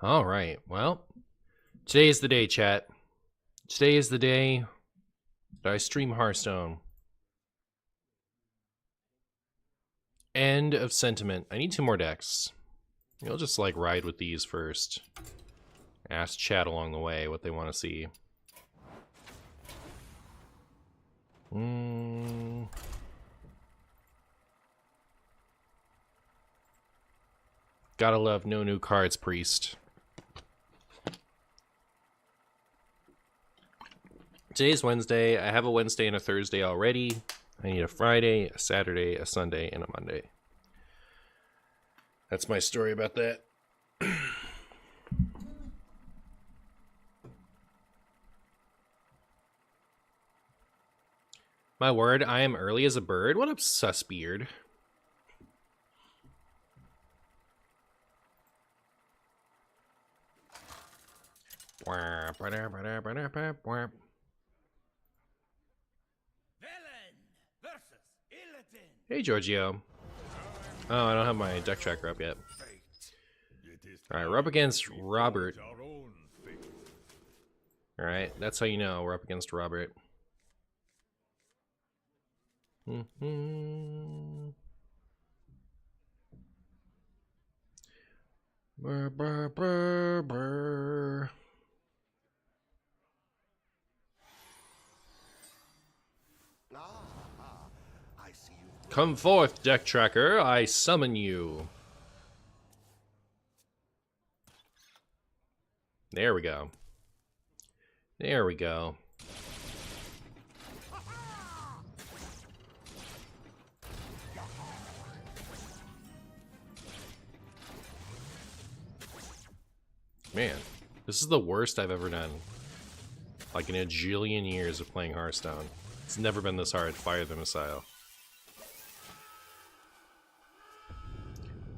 All right. Well, today is the day, chat. Today is the day that I stream Hearthstone. End of sentiment. I need 2 more decks. You'll just like ride with these first. Ask chat along the way what they want to see. Gotta love no new cards, priest. Today's Wednesday. I have a Wednesday and a Thursday already. I need a Friday, a Saturday, a Sunday, and a Monday. That's my story about that. My word, I am early as a bird. What up, Susbeard? Hey, Giorgio. Oh, I don't have my deck tracker up yet. Alright, we're up against Robert. Alright, that's how you know we're up against Robert. Brr, brr, brr, brr. Come forth, deck tracker, I summon you. There we go. There we go. Man, this is the worst I've ever done. Like in a jillion years of playing Hearthstone. It's never been this hard. Fire the missile.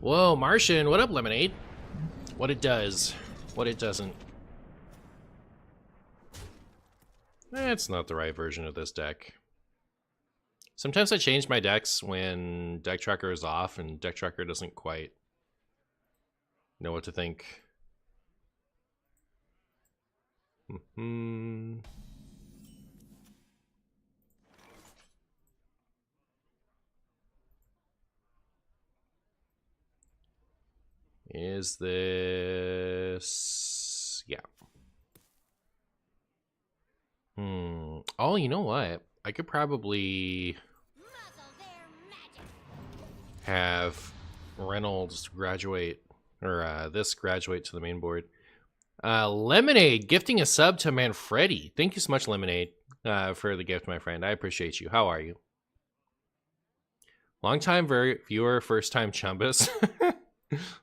Whoa, Martian, what up, Lemonade? What it does, what it doesn't. That's not the right version of this deck. Sometimes I change my decks when deck tracker is off and deck tracker doesn't quite know what to think. Is this... yeah. Oh, you know what? I could probably have Reynolds graduate, or this graduate to the main board. Lemonade gifting a sub to Manfredi. Thank you so much, Lemonade, for the gift, my friend. I appreciate you. How are you? Long time viewer, first time Chumbus.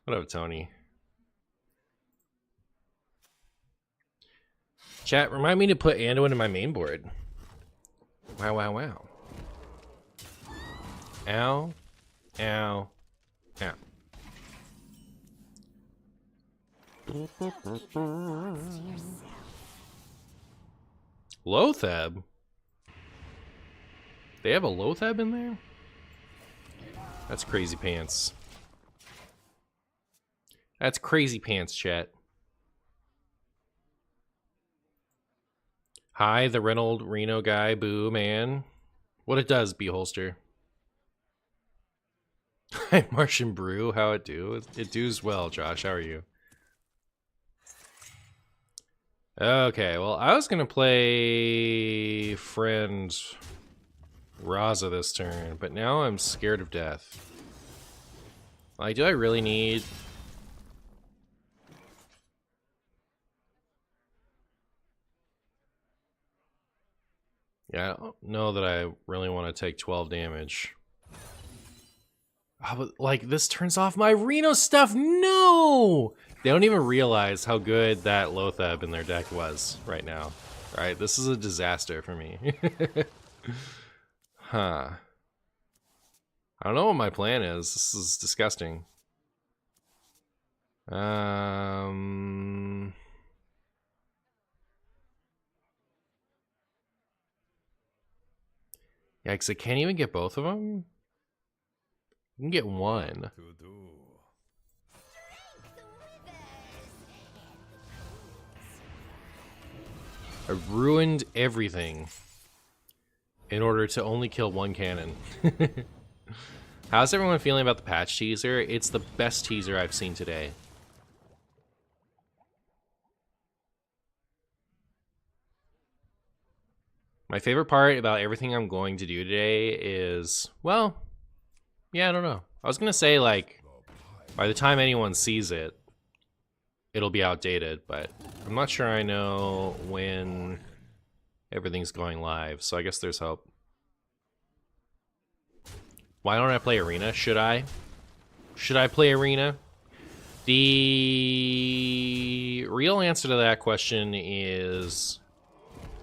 What up, Tony? Chat, remind me to put Anduin in my main board. Wow, wow, wow. Ow. Ow. Ow. Lothab? They have a Lothab in there? That's crazy pants. That's crazy pants, chat. Hi, the Reynolds Reno guy, boo, man. What it does, B-holster. Hi, MartianBuu, how it do? It does well, Josh, how are you? Okay, well, I was gonna play friend Raza this turn, but now I'm scared of death. Like, do I really need... yeah, I don't know that I really want to take 12 damage. Like, this turns off my Reno stuff. No! They don't even realize how good that Lothab in their deck was right now. Alright, this is a disaster for me. Huh. I don't know what my plan is. This is disgusting. Yeah, because I can't even get both of them. You can get one. I ruined everything in order to only kill one cannon. How's everyone feeling about the patch teaser? It's the best teaser I've seen today. My favorite part about everything I'm going to do today is, well, yeah, I don't know. I was going to say, like, by the time anyone sees it, it'll be outdated, but I'm not sure I know when everything's going live, so I guess there's hope. Why don't I play Arena? Should I? Should I play Arena? The real answer to that question is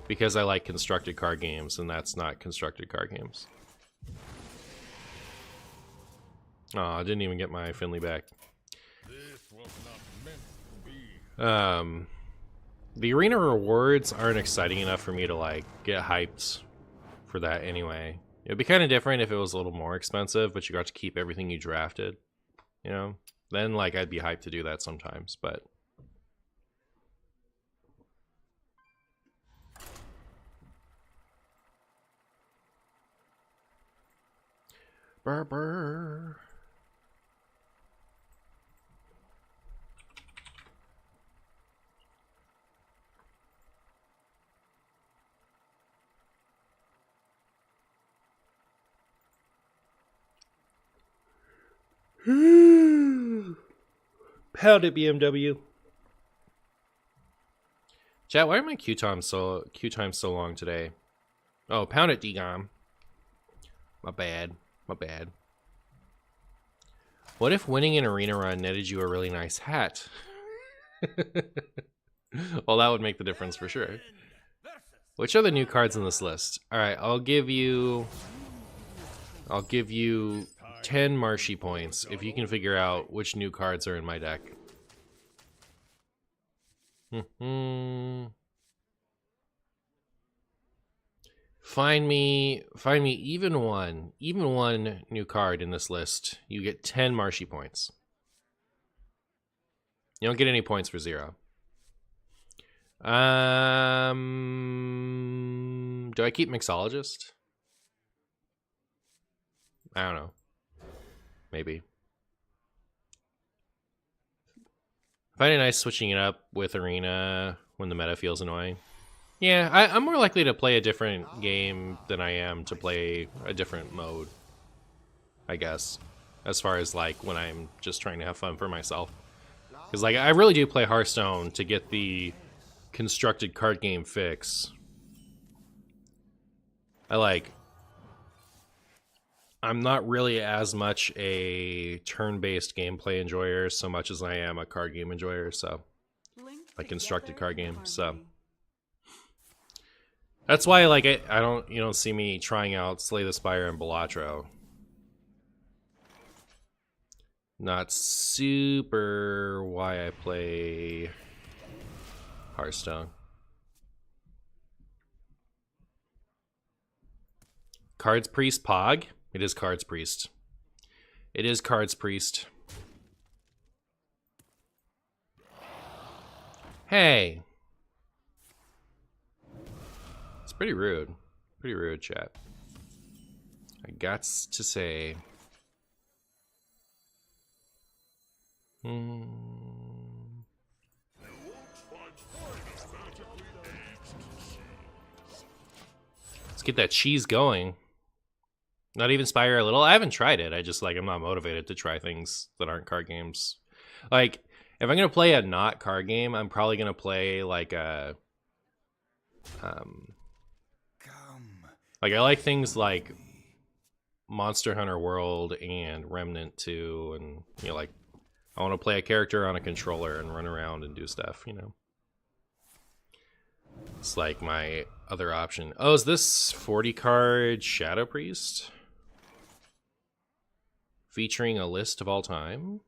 because I like constructed card games, and that's not constructed card games. Oh, I didn't even get my Finley back. The arena rewards aren't exciting enough for me to like get hyped for that anyway. It'd be kind of different if it was a little more expensive, but you got to keep everything you drafted, you know? Then like I'd be hyped to do that sometimes, but Burr. Pound it, BMW. Chat, why are my queue times so long today? Oh, pound it, Dgom. My bad. My bad. What if winning an arena run netted you a really nice hat? Well, that would make the difference for sure. Which are the new cards in this list? All right, I'll give you 10 Marshy points if you can figure out which new cards are in my deck. Find me even one new card in this list. You get 10 Marshy points. You don't get any points for 0. Do I keep Mixologist? I don't know. Maybe. I find it nice switching it up with Arena when the meta feels annoying. Yeah, I'm more likely to play a different game than I am to play a different mode, I guess, as far as like when I'm just trying to have fun for myself. Because like I really do play Hearthstone to get the constructed card game fix. I'm not really as much a turn-based gameplay enjoyer so much as I am a card game enjoyer, so like constructed card game, so that's why like you don't see me trying out Slay the Spire and Balatro. Not super why I play Hearthstone. Cards Priest Pog? It is Cards Priest. It is Cards Priest. Hey! It's pretty rude. Pretty rude, chat. I gots to say. Let's get that cheese going. Not even Spire a little? I haven't tried it. I just, like, I'm not motivated to try things that aren't card games. Like, if I'm going to play a not card game, I'm probably going to play, like, a... like, I like things like Monster Hunter World and Remnant 2, and, you know, like, I want to play a character on a controller and run around and do stuff, you know? It's like my other option. Oh, is this 40-card Shadow Priest? Featuring a list of all time?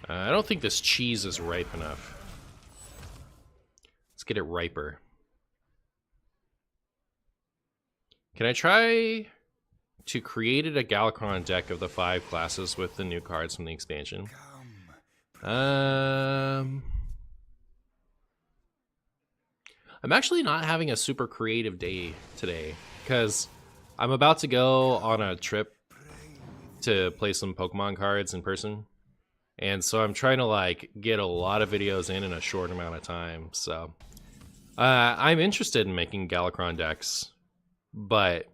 I don't think this cheese is ripe enough. Let's get it riper. Can I try to create a Galakron deck of the 5 classes with the new cards from the expansion. I'm actually not having a super creative day today because I'm about to go on a trip to play some Pokemon cards in person. And so I'm trying to like get a lot of videos in a short amount of time. So I'm interested in making Galakron decks, but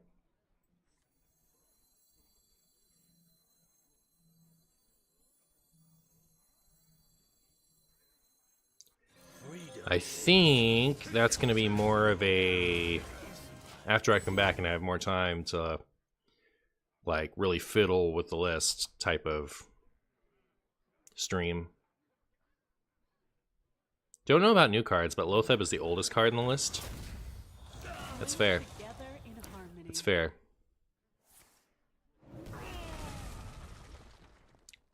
I think that's going to be more of a, after I come back and I have more time to like really fiddle with the list type of stream. Don't know about new cards, but Lotheb is the oldest card in the list. That's fair. It's fair.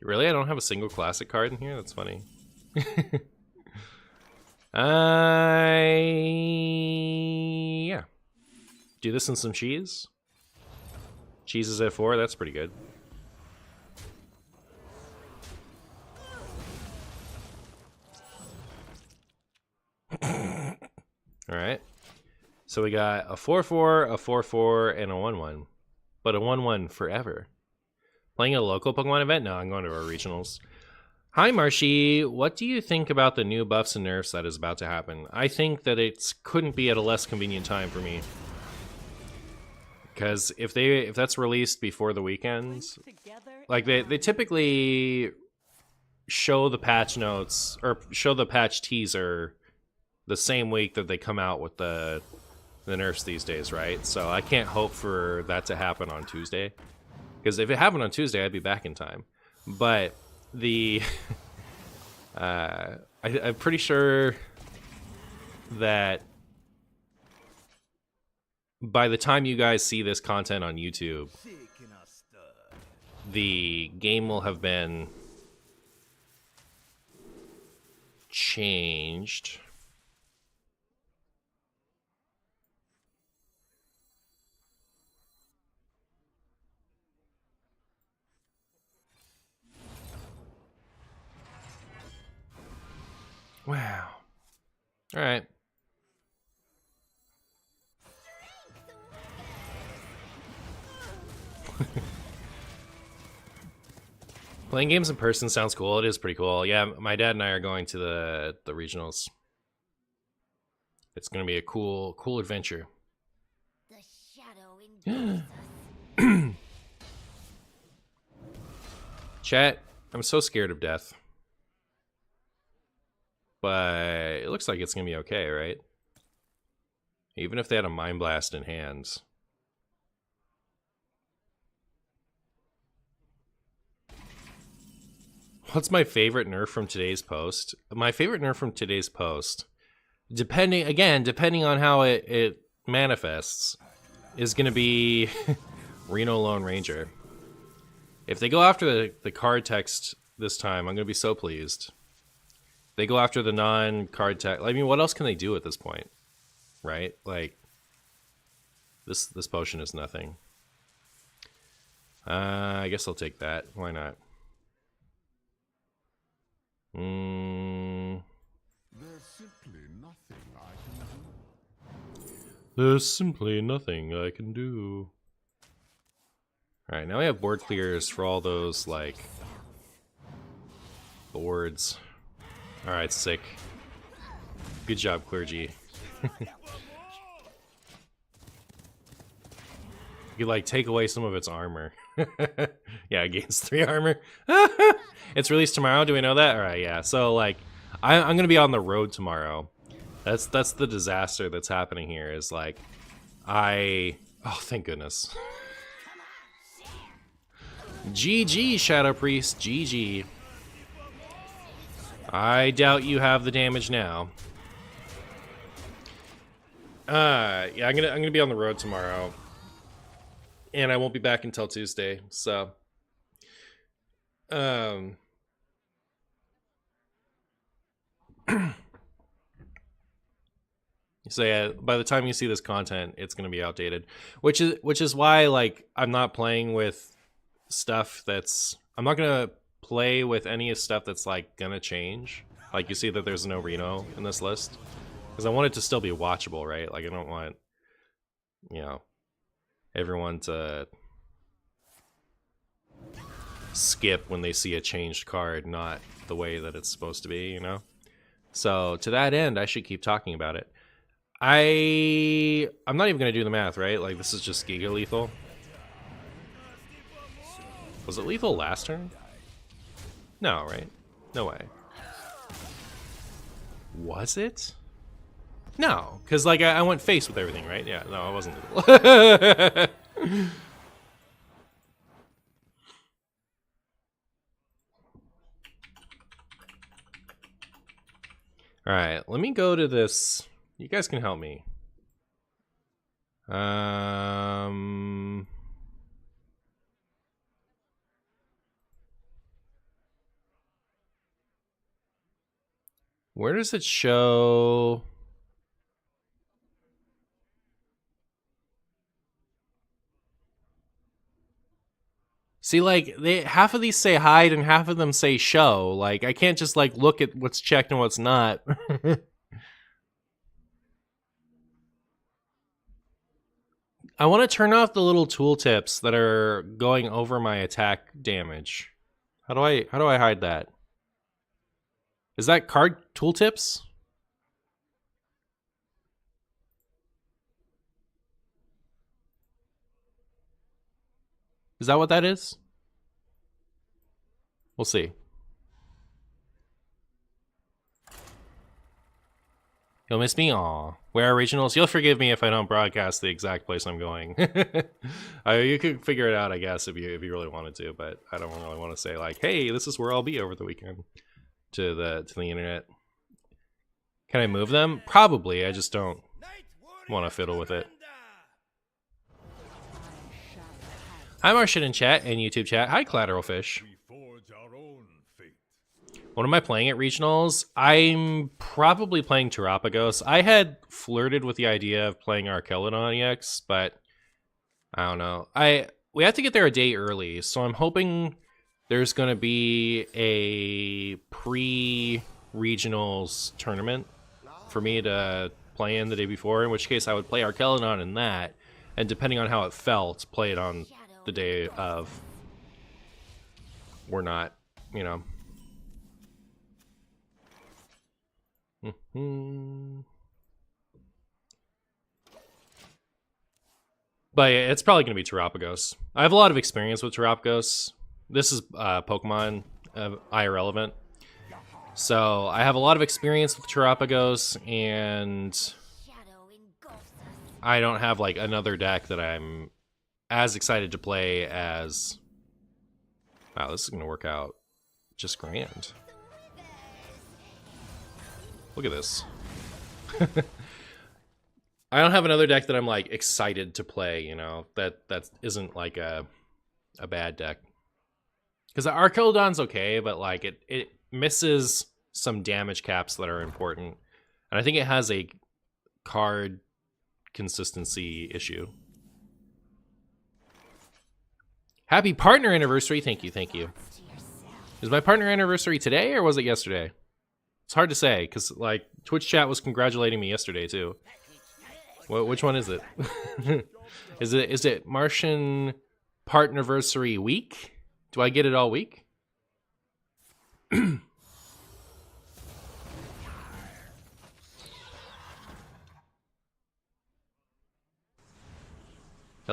Really? I don't have a single classic card in here? That's funny. Yeah. Do this and some cheese. Cheese is at 4, that's pretty good. Alright. So we got a 4-4, a 4-4, and a 1-1. But a 1-1 forever. Playing a local Pokemon event? No, I'm going to our regionals. Hi, Marshy. What do you think about the new buffs and nerfs that is about to happen? I think that it couldn't be at a less convenient time for me. Because if that's released before the weekends, like they typically show the patch notes or show the patch teaser the same week that they come out with the nerfs these days, right? So I can't hope for that to happen on Tuesday. Because if it happened on Tuesday, I'd be back in time. But the I'm pretty sure that by the time you guys see this content on YouTube, the game will have been changed. Wow. All right. Playing games in person sounds cool. It is pretty cool. Yeah, my dad and I are going to the regionals. It's going to be a cool adventure. The shadow engages us. Chat, I'm so scared of death. But it looks like it's going to be okay, right? Even if they had a Mind Blast in hands. What's my favorite nerf from today's post? My favorite nerf from today's post, depending on how it manifests, is going to be Reno Lone Ranger. If they go after the card text this time, I'm going to be so pleased. They go after the non-card text. I mean, what else can they do at this point? Right? Like, this potion is nothing. I guess I'll take that. Why not? There's simply nothing I can do. Alright, now we have board clears for all those, like, boards. Alright, sick. Good job, Clergy. You could, like, take away some of its armor. Yeah, it gains 3 armor. It's released tomorrow, do we know that? Alright, yeah. So, like, I'm gonna be on the road tomorrow. That's the disaster that's happening here, is, like, oh, thank goodness. GG, Shadow Priest, GG. I doubt you have the damage now. Yeah, I'm gonna be on the road tomorrow. And I won't be back until Tuesday, so So yeah, by the time you see this content, it's gonna be outdated, which is why like I'm not playing with stuff that's I'm not gonna play with any stuff that's like gonna change. Like you see that there's no Reno in this list because I want it to still be watchable, right? Like I don't want everyone to skip when they see a changed card, not the way that it's supposed to be, So to that end, I should keep talking about it. I'm not even gonna do the math, right? Like this is just Giga lethal. Was it lethal last turn? No, right? No way. Was it? No, because like I went face with everything, right? Yeah, no, I wasn't lethal. All right, let me go to this. You guys can help me. Where does it show? See, like half of these say hide and half of them say show. Like I can't just like look at what's checked and what's not. I want to turn off the little tooltips that are going over my attack damage. How do I hide that? Is that card tooltips? Is that what that is? We'll see. You'll miss me? Aw. Where are regionals? You'll forgive me if I don't broadcast the exact place I'm going. You could figure it out, I guess, if you really wanted to, but I don't really want to say like, hey, this is where I'll be over the weekend to the internet. Can I move them? Probably. I just don't want to fiddle with it. Hi, Martian in chat and YouTube chat. Hi, Collateral Fish. What am I playing at regionals? I'm probably playing Terapagos. I had flirted with the idea of playing Archelodon EX, but I don't know. We have to get there a day early, so I'm hoping there's going to be a pre-regionals tournament for me to play in the day before, in which case I would play Archelodon in that, and depending on how it felt, play it on the day of, or not, But yeah, it's probably going to be Terapagos. I have a lot of experience with Terapagos. This is Pokemon IRL event. So I have a lot of experience with Terapagos, and I don't have like another deck that I'm as excited to play as... Wow, this is going to work out just grand. Look at this. I don't have another deck that I'm like excited to play, that isn't like a bad deck. Because the Archelodon's okay, but like it misses some damage caps that are important. And I think it has a card consistency issue. Happy partner anniversary. Thank you, thank you. Is my partner anniversary today or was it yesterday? It's hard to say, because like Twitch chat was congratulating me yesterday too. Which one is it? Is it Martian Partnerversary week? Do I get it all week? Hello,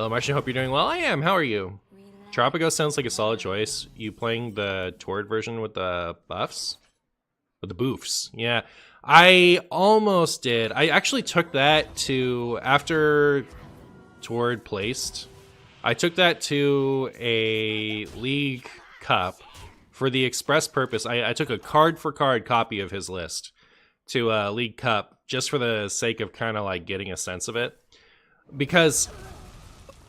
Martian. Hope you're doing well. I am. How are you? Terapagos sounds like a solid choice. You playing the Tord version with the buffs? With the boofs? Yeah. I almost did. I actually took that to, after Tord placed, I took that to a League Cup for the express purpose. I took a card-for-card copy of his list to a League Cup just for the sake of kind of like getting a sense of it. Because,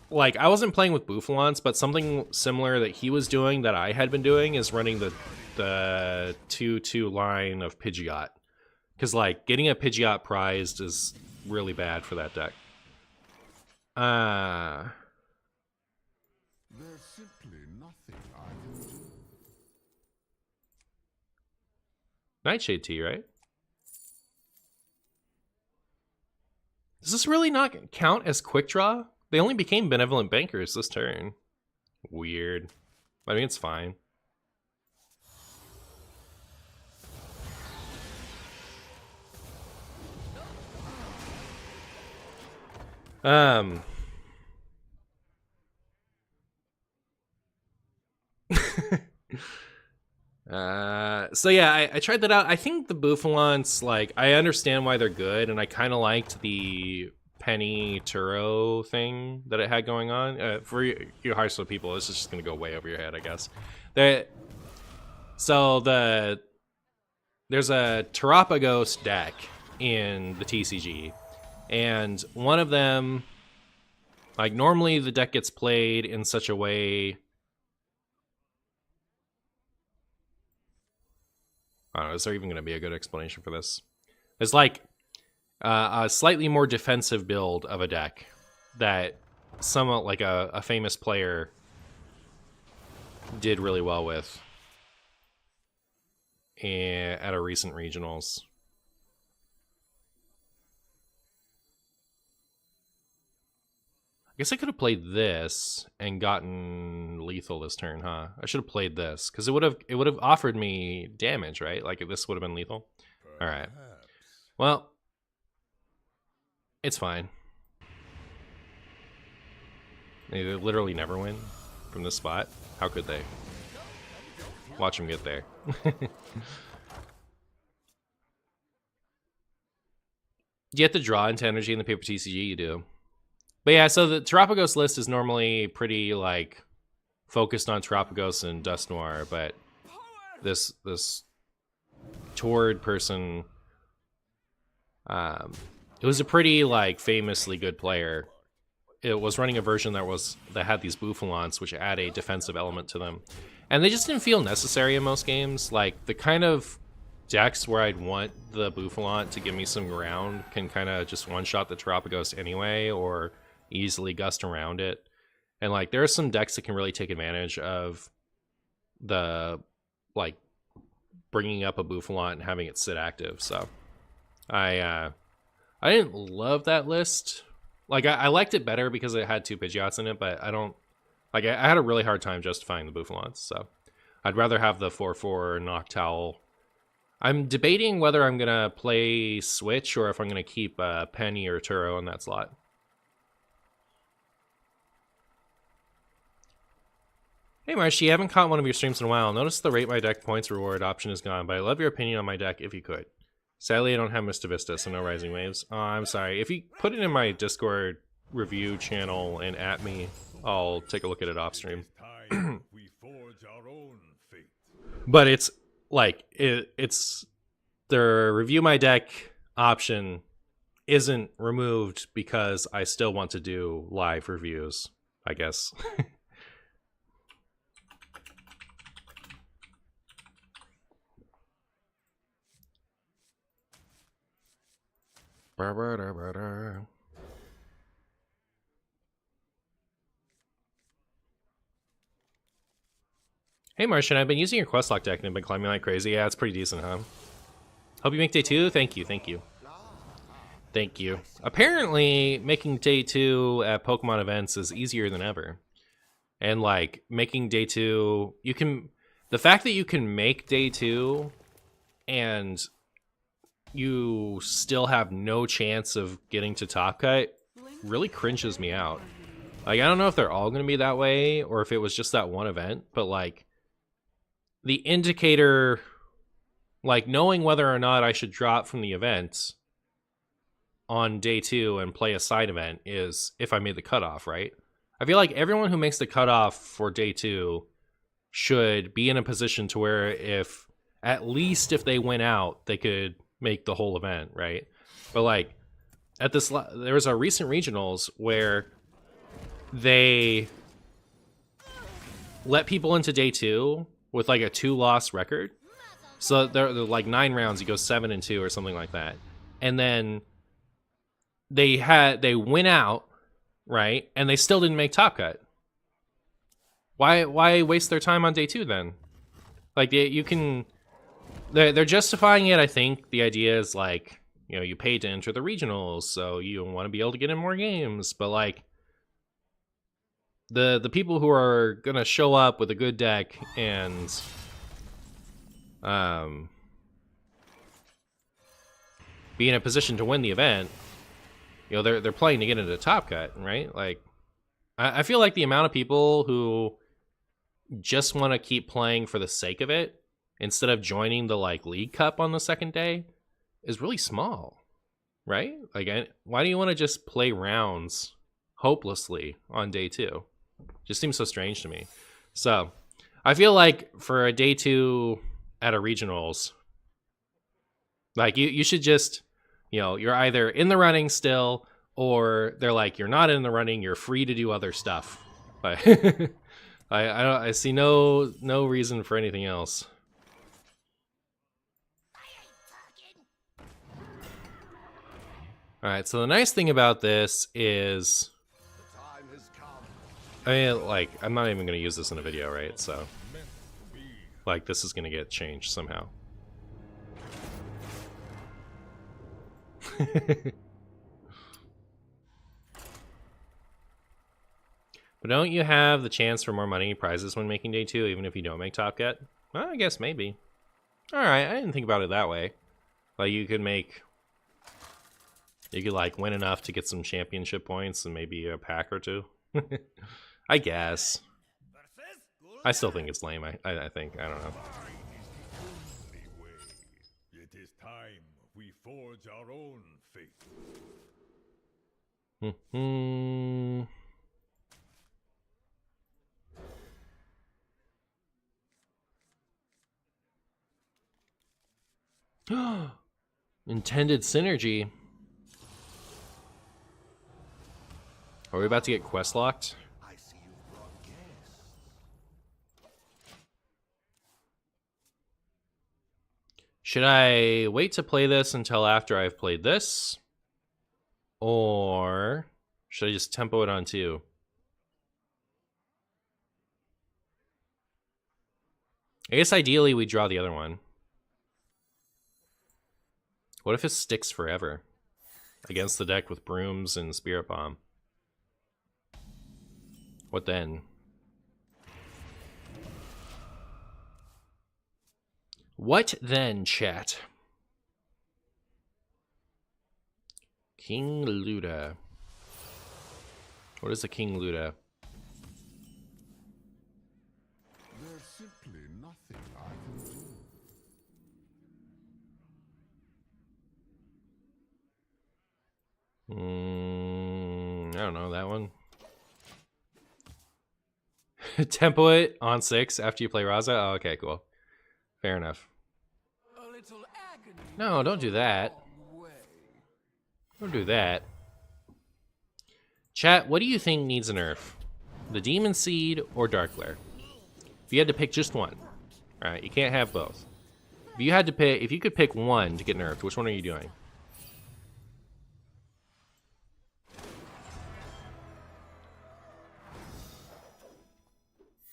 like, I wasn't playing with Bouffalons, but something similar that he was doing that I had been doing is running the 2/2 line of Pidgeot. Because, like, getting a Pidgeot prized is really bad for that deck. There's simply nothing I can do. Nightshade Tea, right? Does this really not count as quick draw? They only became benevolent bankers this turn. Weird. I mean, it's fine. So yeah, I tried that out. I think the Bouffalants, like, I understand why they're good, and I kind of liked the Penny Turo thing that it had going on. For you Hearthstone people, this is just gonna go way over your head, I guess. There's a Terapagos deck in the TCG, and one of them, like, normally the deck gets played in such a way. I don't know, is there even going to be a good explanation for this? It's like a slightly more defensive build of a deck that somewhat like a famous player did really well with at a recent regionals. I guess I could have played this and gotten lethal this turn, huh? I should have played this because it would have offered me damage, right? Like if this would have been lethal. All right. Well, it's fine. They literally never win from this spot. How could they? Watch them get there. Do you have to draw into energy in the paper TCG? You do. But yeah, so the Terapagos list is normally pretty, like, focused on Terapagos and Dust Noir, but this Tord person, it was a pretty, like, famously good player. It was running a version that had these Bouffalants, which add a defensive element to them. And they just didn't feel necessary in most games. Like, the kind of decks where I'd want the Bouffalant to give me some ground can kind of just one-shot the Terapagos anyway, or easily gust around it. And like there are some decks that can really take advantage of the like bringing up a Bouffalant and having it sit active. So I didn't love that list. Like I liked it better because it had 2 Pidgeots in it, but I don't like I had a really hard time justifying the Bouffalants. So I'd rather have the 4/4 Noctowl. I'm debating whether I'm gonna play Switch or if I'm gonna keep Penny or Turo in that slot. Hey Marsh, you haven't caught one of your streams in a while. Notice the rate my deck points reward option is gone, but I love your opinion on my deck if you could. Sadly, I don't have Mr. Vista, so no Rising Waves. Oh, I'm sorry. If you put it in my Discord review channel and at me, I'll take a look at it off stream. But it's like it's the review my deck option isn't removed because I still want to do live reviews, I guess. Hey Martian, I've been using your Questlock deck and I've been climbing like crazy. Yeah, it's pretty decent, huh? Hope you make day 2. Thank you, thank you. Thank you. Apparently, making day 2 at Pokemon events is easier than ever. And like, making day 2, you can... The fact that you can make day 2 and you still have no chance of getting to Top Cut really cringes me out. Like, I don't know if they're all going to be that way or if it was just that one event, but like, the indicator, like knowing whether or not I should drop from the event on day 2 and play a side event is if I made the cutoff, right? I feel like everyone who makes the cutoff for day 2 should be in a position to where if, at least if they went out, they could make the whole event, right? But like, at this, there was a recent regionals where they let people into day 2 with like a 2-loss record. So they're like 9 rounds, you go 7-2 or something like that. And then they went out, right, and they still didn't make top cut. Why waste their time on day 2 then? Like you can, they're justifying it. I think the idea is like, you know, you pay to enter the regionals, so you want to be able to get in more games. But like the people who are gonna show up with a good deck and be in a position to win the event, you know, they're playing to get into top cut, right? Like I feel like the amount of people who just want to keep playing for the sake of it instead of joining the like League Cup on the second day is really small, right? Like, why do you want to just play rounds hopelessly on day 2? Just seems so strange to me. So I feel like for a day 2 at a regionals, like you should just, you know, you're either in the running still, or they're like, you're not in the running, you're free to do other stuff. Like, I see no reason for anything else. All right, so the nice thing about this is, I mean, like, I'm not even going to use this in a video, right? So, like, this is going to get changed somehow. But don't you have the chance for more money prizes when making day 2, even if you don't make top cut? Well, I guess maybe. Alright, I didn't think about it that way. Like, you could like win enough to get some championship points and maybe a pack or 2. I guess. I still think it's lame. I think. I don't know. It is time we forge our own fate. Intended synergy. Are we about to get quest locked? I see you've brought guests. Should I wait to play this until after I've played this? Or should I just tempo it on 2? I guess ideally we draw the other one. What if it sticks forever against the deck with Brooms and Spirit Bomb? What then? What then, chat? King Luda. What is a King Luda? There's simply nothing I can do. I don't know, that one. Tempo it on 6 after you play Raza? Oh, okay, cool. Fair enough. No, don't do that. Don't do that. Chat, what do you think needs a nerf? The Demon Seed or Dark Glare? If you had to pick just one. Alright, you can't have both. If you could pick one to get nerfed, which one are you doing?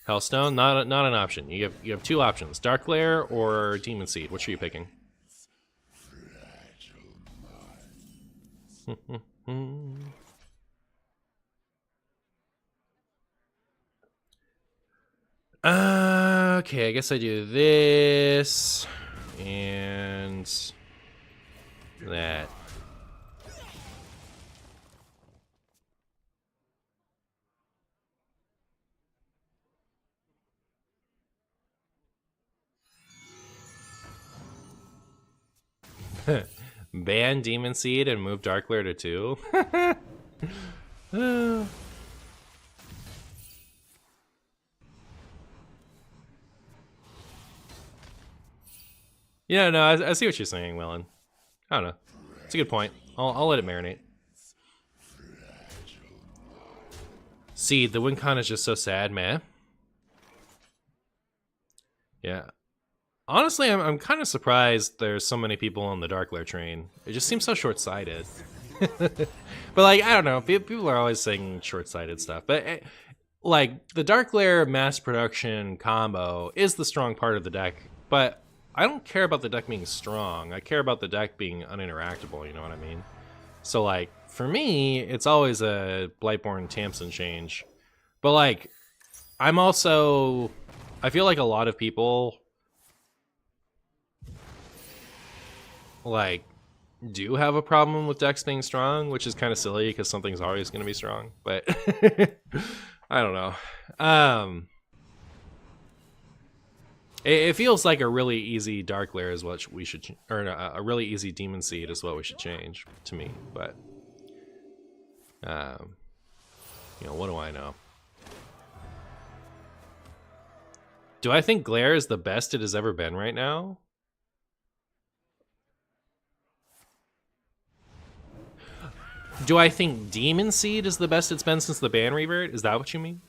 Hearthstone, not an option. You have 2 options: Dark Glare or Demon Seed. Which are you picking? Okay, I guess I do this and that. Ban Demon Seed and move Dark Glare to 2. Yeah, no, I see what you're saying, Willen. I don't know. It's a good point. I'll let it marinate. Seed, the win con is just so sad, man. Yeah. Honestly, I'm kind of surprised there's so many people on the Dark Glare train. It just seems so short-sighted. But like, I don't know. People are always saying short-sighted stuff, but like the Dark Lair mass production combo is the strong part of the deck. But I don't care about the deck being strong. I care about the deck being uninteractable. You know what I mean? So like for me, it's always a Blightborn Tamsin change. But like, I feel like a lot of people like do have a problem with decks being strong, which is kind of silly because something's always going to be strong. But I don't know. It feels like a really easy Dark Lair is what we should, or no, a really easy Demon Seed is what we should change to me. But you know, what do I know? Do I think Glare is the best it has ever been right now? Do I think Demon Seed is the best it's been since the Ban Revert? Is that what you mean?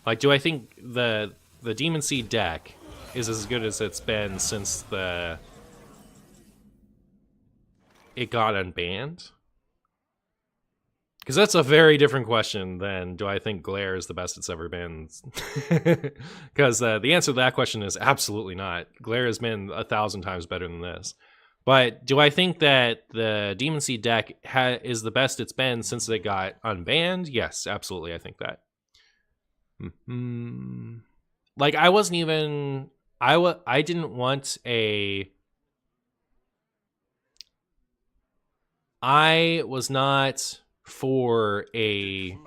Like, do I think the Demon Seed deck is as good as it's been since it got unbanned? Because that's a very different question than do I think Glare is the best it's ever been? Because the answer to that question is absolutely not. Glare has been 1,000 times better than this. But do I think that the Demon Seed deck is the best it's been since it got unbanned? Yes, absolutely. I think that. Like, I wasn't even... I didn't want a... I was not for a... Do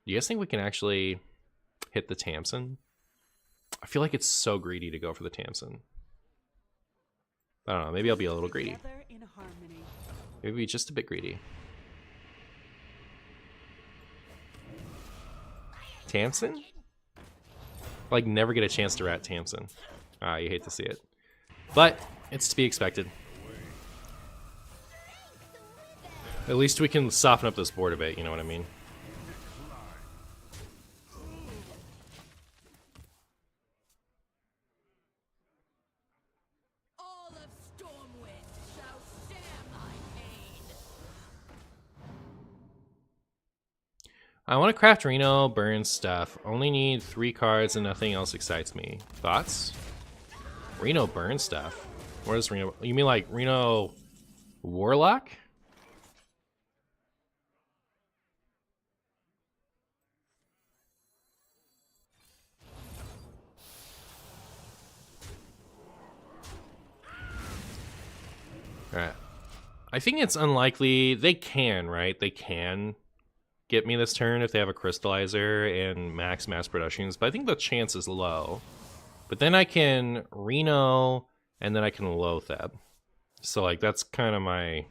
you guys think we can actually hit the Tamsin? I feel like it's so greedy to go for the Tamsin. I don't know, maybe I'll be a little greedy. Maybe just a bit greedy. Tamsin? Like, never get a chance to rat Tamsin. Ah, you hate to see it. But, it's to be expected. At least we can soften up this board a bit, you know what I mean? I want to craft Reno, burn stuff. Only need 3 cards and nothing else excites me. Thoughts? Reno burn stuff? What is Reno? You mean like Reno Warlock? Alright. I think it's unlikely. They can, right? They can get me this turn if they have a Crystallizer and max productions, but I think the chance is low. But then I can Reno, and then I can Lotheb. So, like, that's kind of my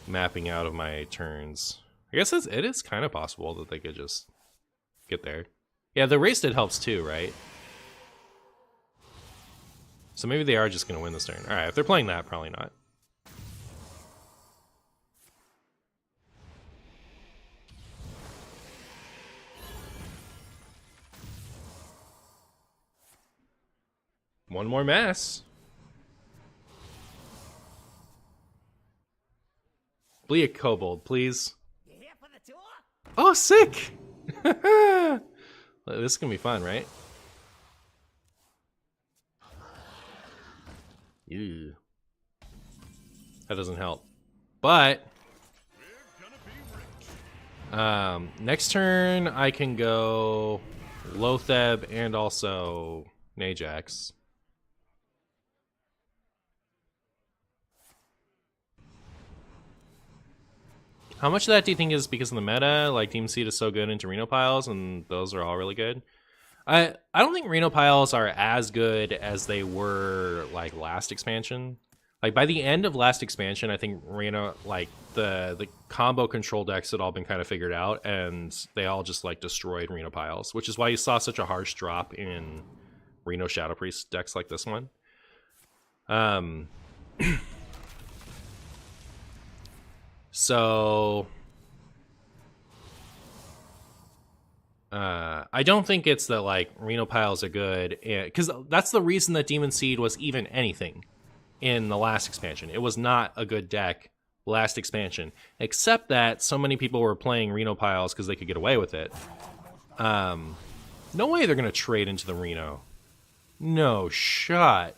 mapping out of my turns. I guess it is kind of possible that they could just get there. Yeah, the Wasted helps too, right? So maybe they are just going to win this turn. Alright, if they're playing that, probably not. One more mass. Be a kobold, please. Oh, sick! This is gonna be fun, right? Ew. That doesn't help. But next turn I can go Lotheb and also Najax. How much of that do you think is because of the meta? Like, Demon Seed is so good into Reno piles, and those are all really good. I don't think Reno piles are as good as they were, like, last expansion. Like, by the end of last expansion, I think Reno, like, the combo control decks had all been kind of figured out, and they all just, like, destroyed Reno piles, which is why you saw such a harsh drop in Reno Shadow Priest decks like this one. So I don't think it's that like Reno piles are good, because that's the reason that Demon Seed was even anything. in the last expansion. It was not a good deck last expansion, except that so many people were playing Reno piles because they could get away with it. No way they're going to trade into the Reno. No shot.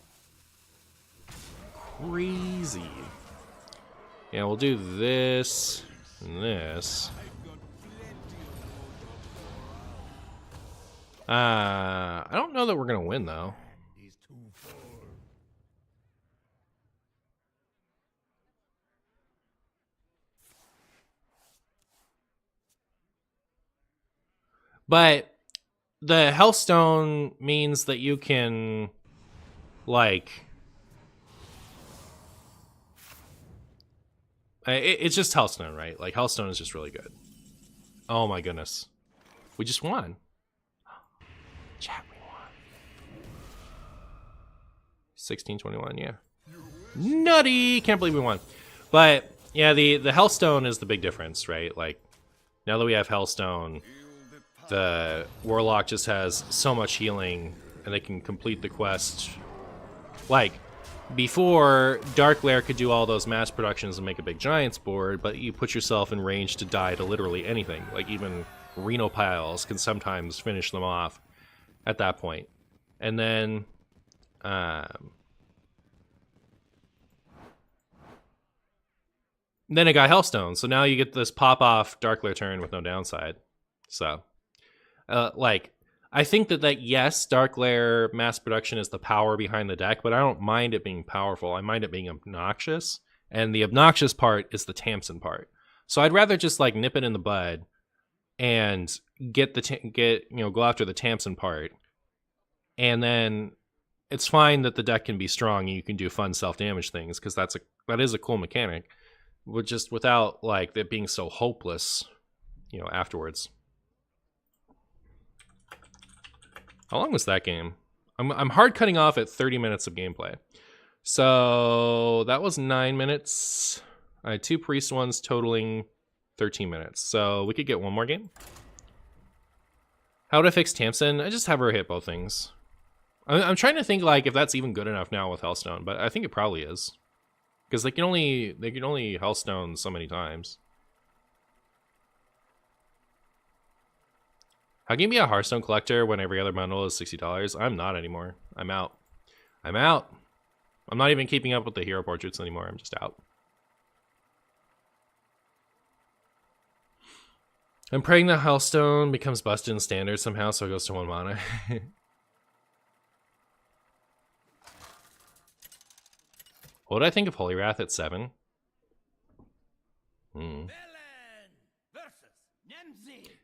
Crazy. Yeah, we'll do this and this. I don't know that we're going to win, though. But the Hearthstone means that you can, like... It's just Hearthstone, right? Like, Hearthstone is just really good. Oh my goodness. We just won. Chat, we won. 16-21, yeah. Nutty! Can't believe we won. But, yeah, the Hearthstone is the big difference, right? Like, now that we have Hearthstone, the Warlock just has so much healing, and they can complete the quest. Like, before, Dark Lair could do all those mass productions and make a big Giants board, but you put yourself in range to die to literally anything. Like, even Reno piles can sometimes finish them off at that point. And then, then it got Hellstone, so now you get this pop-off Dark Lair turn with no downside. So, like, I think that yes, Dark Lair mass production is the power behind the deck, but I don't mind it being powerful. I mind it being obnoxious, and the obnoxious part is the Tamsin part. So I'd rather just like nip it in the bud and go after the Tamsin part, and then it's fine that the deck can be strong and you can do fun self-damage things, because that is a cool mechanic, but just without like it being so hopeless, afterwards. How long was that game? I'm hard cutting off at 30 minutes of gameplay. So that was 9 minutes. I had 2 priest ones totaling 13 minutes. So we could get one more game. How would I fix Tamsin? I just have her hit both things. I'm trying to think like if that's even good enough now with Hearthstone, but I think it probably is. Because they can only Hearthstone so many times. How can you be a Hearthstone collector when every other bundle is $60? I'm not anymore. I'm out. I'm out. I'm not even keeping up with the hero portraits anymore. I'm just out. I'm praying that Hearthstone becomes busted in standard somehow, so it goes to 1 mana. What do I think of Holy Wrath at 7?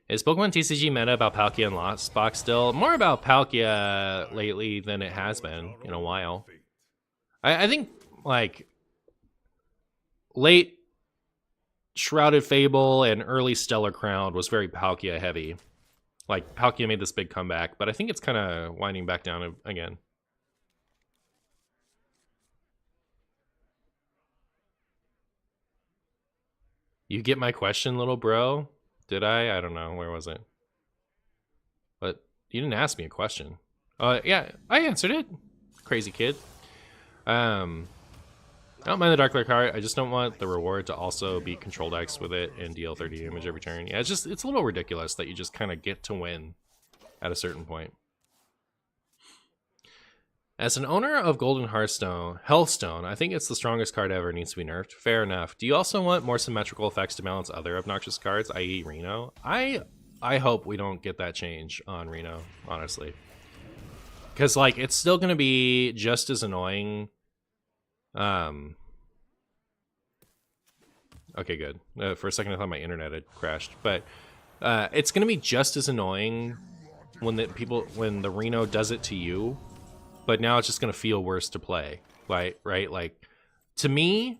Is Pokemon TCG meta about Palkia and Lost Box still? More about Palkia lately than it has been in a while. I think, like, late Shrouded Fable and early Stellar Crown was very Palkia heavy. Like, Palkia made this big comeback, but I think it's kind of winding back down again. You get my question, little bro? Did I? I don't know. Where was it? But you didn't ask me a question. Yeah, I answered it. Crazy kid. I don't mind the Dark Lair card. I just don't want the reward to also be Controlled X with it and deal 30 damage every turn. Yeah, it's a little ridiculous that you just kind of get to win at a certain point. As an owner of Golden Hearthstone, I think it's the strongest card ever, needs to be nerfed. Fair enough. Do you also want more symmetrical effects to balance other obnoxious cards, i.e. Reno? I hope we don't get that change on Reno, honestly. Because, like, it's still going to be just as annoying. Okay, good. For a second I thought my internet had crashed. But it's going to be just as annoying when the Reno does it to you. But now it's just going to feel worse to play, right? Like, to me,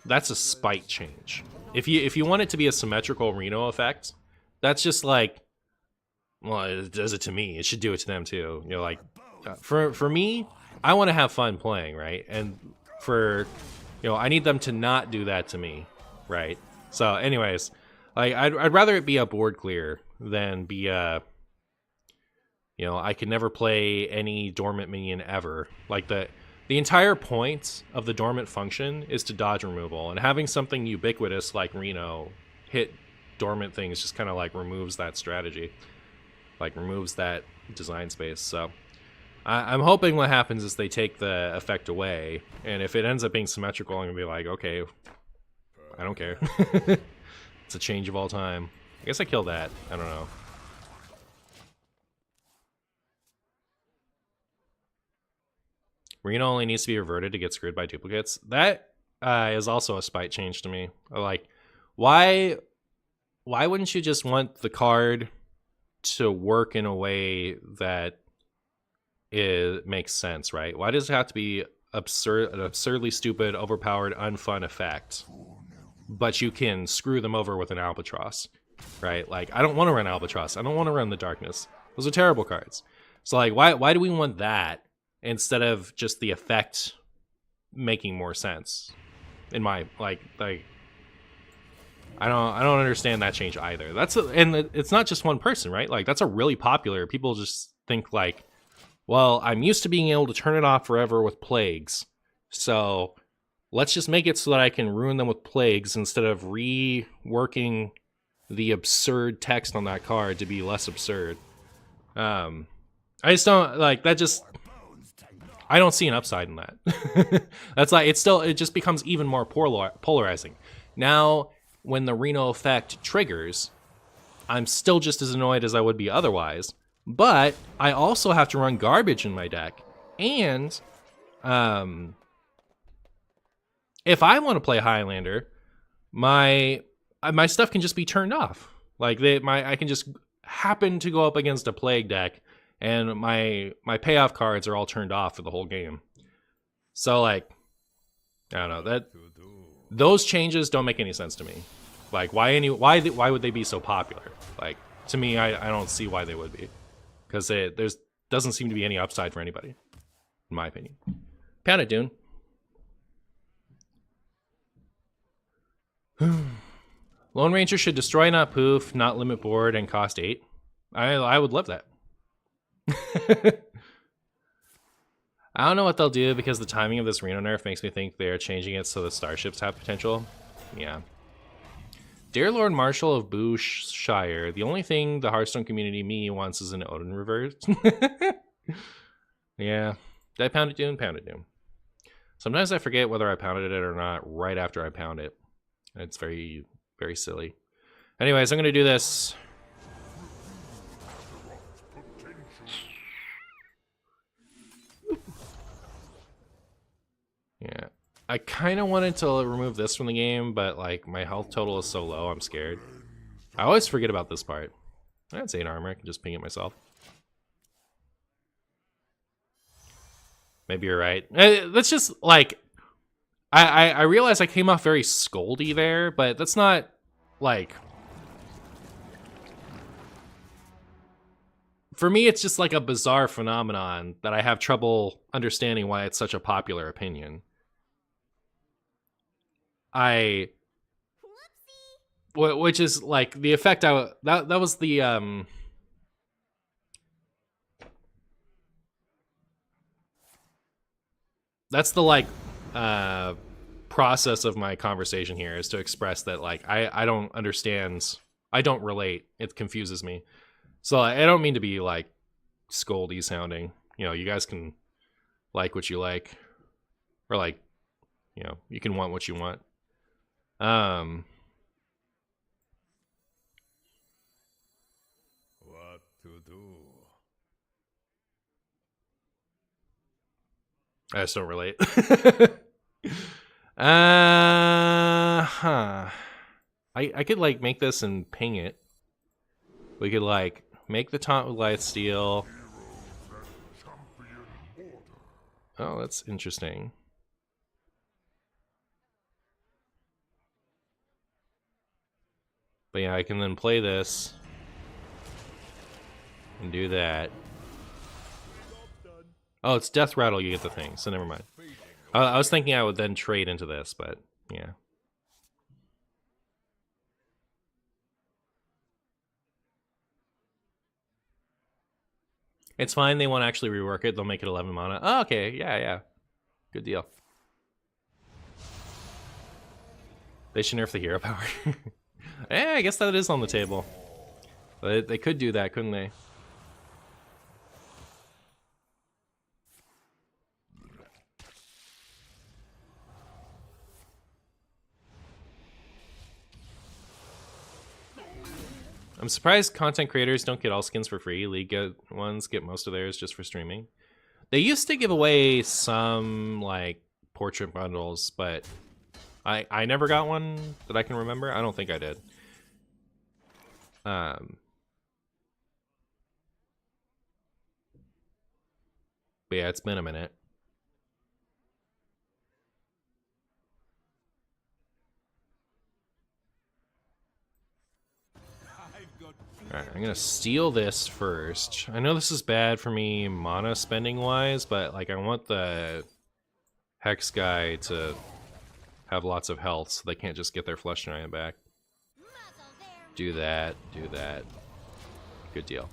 that's a spite change. If you want it to be a symmetrical Reno effect, that's just like, well, it does it to me. It should do it to them too. Like, for me, I want to have fun playing, right? And I need them to not do that to me, right? So, anyways, like, I'd rather it be a board clear than be a. I can never play any dormant minion ever. Like The entire point of the dormant function is to dodge removal, and having something ubiquitous like Reno hit dormant things just kind of like removes that strategy, like removes that design space. So I'm hoping what happens is they take the effect away, and if it ends up being symmetrical, I'm gonna be like, okay, I don't care. It's a change of all time. I guess I killed that. I don't know. Reno only needs to be reverted to get screwed by duplicates. That is also a spite change to me. Like, why wouldn't you just want the card to work in a way that it makes sense, right? Why does it have to be an absurdly stupid, overpowered, unfun effect? But you can screw them over with an albatross, right? Like, I don't want to run albatross. I don't want to run the darkness. Those are terrible cards. So like, why do we want that instead of just the effect making more sense? In my like I don't understand that change either. And it's not just one person, right? Like, that's a really popular. People just think like, well, I'm used to being able to turn it off forever with plagues, so let's just make it so that I can ruin them with plagues instead of reworking the absurd text on that card to be less absurd. I just don't like that. Just I don't see an upside in that. That's like it just becomes even more polarizing. Now, when the Reno effect triggers, I'm still just as annoyed as I would be otherwise. But I also have to run garbage in my deck, and if I want to play Highlander, my stuff can just be turned off. Like I can just happen to go up against a plague deck, and my payoff cards are all turned off for the whole game. So like, I don't know, those changes don't make any sense to me. Like, why would they be so popular? Like, to me, I don't see why they would be, because there's doesn't seem to be any upside for anybody, in my opinion. Pound it, Dune. Lone Ranger should destroy, not poof, not limit board, and cost 8. I would love that. I don't know what they'll do, because the timing of this Reno nerf makes me think they're changing it so the starships have potential. Yeah. Dear Lord Marshal of Boo Shire, the only thing the Hearthstone community wants is an Odin reverse. Yeah. Did I pound it, Doom? Pound it, Doom. Sometimes I forget whether I pounded it or not right after I pound it. It's very, very silly. Anyways, I'm going to do this. Yeah. I kind of wanted to remove this from the game, but like my health total is so low, I'm scared. I always forget about this part. That's 8 armor. I can just ping it myself. Maybe you're right. That's just like, I realize I came off very scoldy there, but that's not like, for me it's just like a bizarre phenomenon that I have trouble understanding why it's such a popular opinion. Which is like the effect that was the that's the like process of my conversation here, is to express that like I don't understand, I don't relate, it confuses me. So I don't mean to be like scoldy sounding, you know, you guys can like what you like, or like, you know, you can want what you want. What to do? I just don't relate. I could like make this and ping it. We could like make the taunt with light steel. Oh, that's interesting. But yeah, I can then play this and do that. Oh, it's Death Rattle, you get the thing, so never mind. I was thinking I would then trade into this, but yeah. It's fine, they won't actually rework it, they'll make it 11 mana. Oh, okay, yeah. Good deal. They should nerf the hero power. I guess that is on the table. But they could do that, couldn't they? I'm surprised content creators don't get all skins for free. League ones get most of theirs just for streaming. They used to give away some like portrait bundles, but I never got one that I can remember. I don't think I did. But yeah, it's been a minute. Alright, I'm gonna steal this first. I know this is bad for me mana spending wise, but like I want the Hex guy to have lots of health so they can't just get their Flesh Giant back. Do that, do that. Good deal.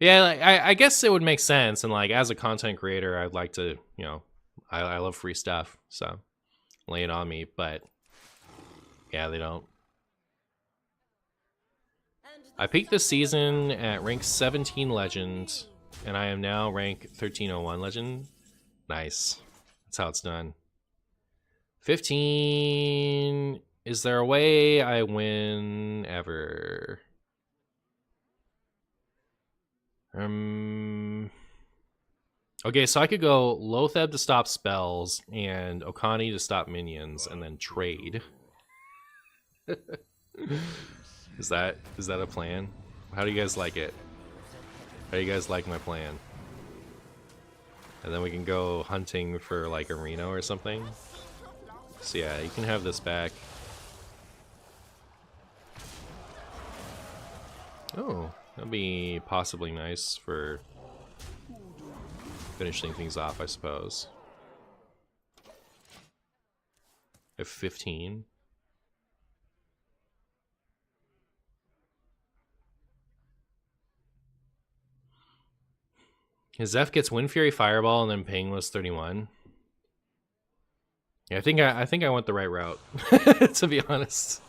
Yeah, like, I guess it would make sense, and like as a content creator, I'd like to, you know, I love free stuff, so lay it on me, but yeah, they don't. I peaked this season at rank 17 legend, and I am now rank 1301 legend. Nice. That's how it's done. 15. Is there a way I win ever? Okay, so I could go Lotheb to stop spells and Okani to stop minions, and then trade. Is that a plan? How do you guys like it? How do you guys like my plan? And then we can go hunting for like a Reno or something. So yeah, you can have this back. Oh, that'd be possibly nice for finishing things off, I suppose. I have 15. His Zeph gets Wind Fury Fireball and then Painless 31. Yeah, I think I went the right route, to be honest.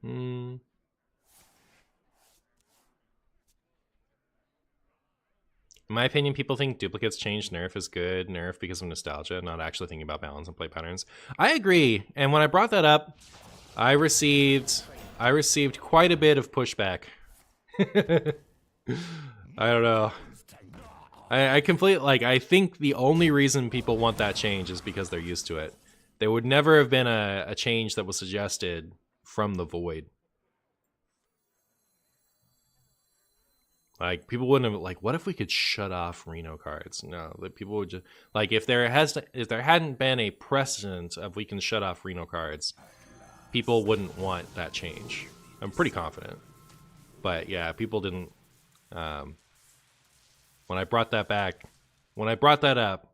In my opinion, people think duplicates change nerf is good nerf because of nostalgia, not actually thinking about balance and play patterns. I agree, and when I brought that up, I received quite a bit of pushback. I don't know. I completely, like, I think the only reason people want that change is because they're used to it. There would never have been a change that was suggested from the void. Like, people wouldn't have, like, what if we could shut off Reno cards? No, that people would just, like, if there hadn't been a precedent of we can shut off Reno cards, people wouldn't want that change. I'm pretty confident. But yeah, people didn't. When I brought that back, when I brought that up,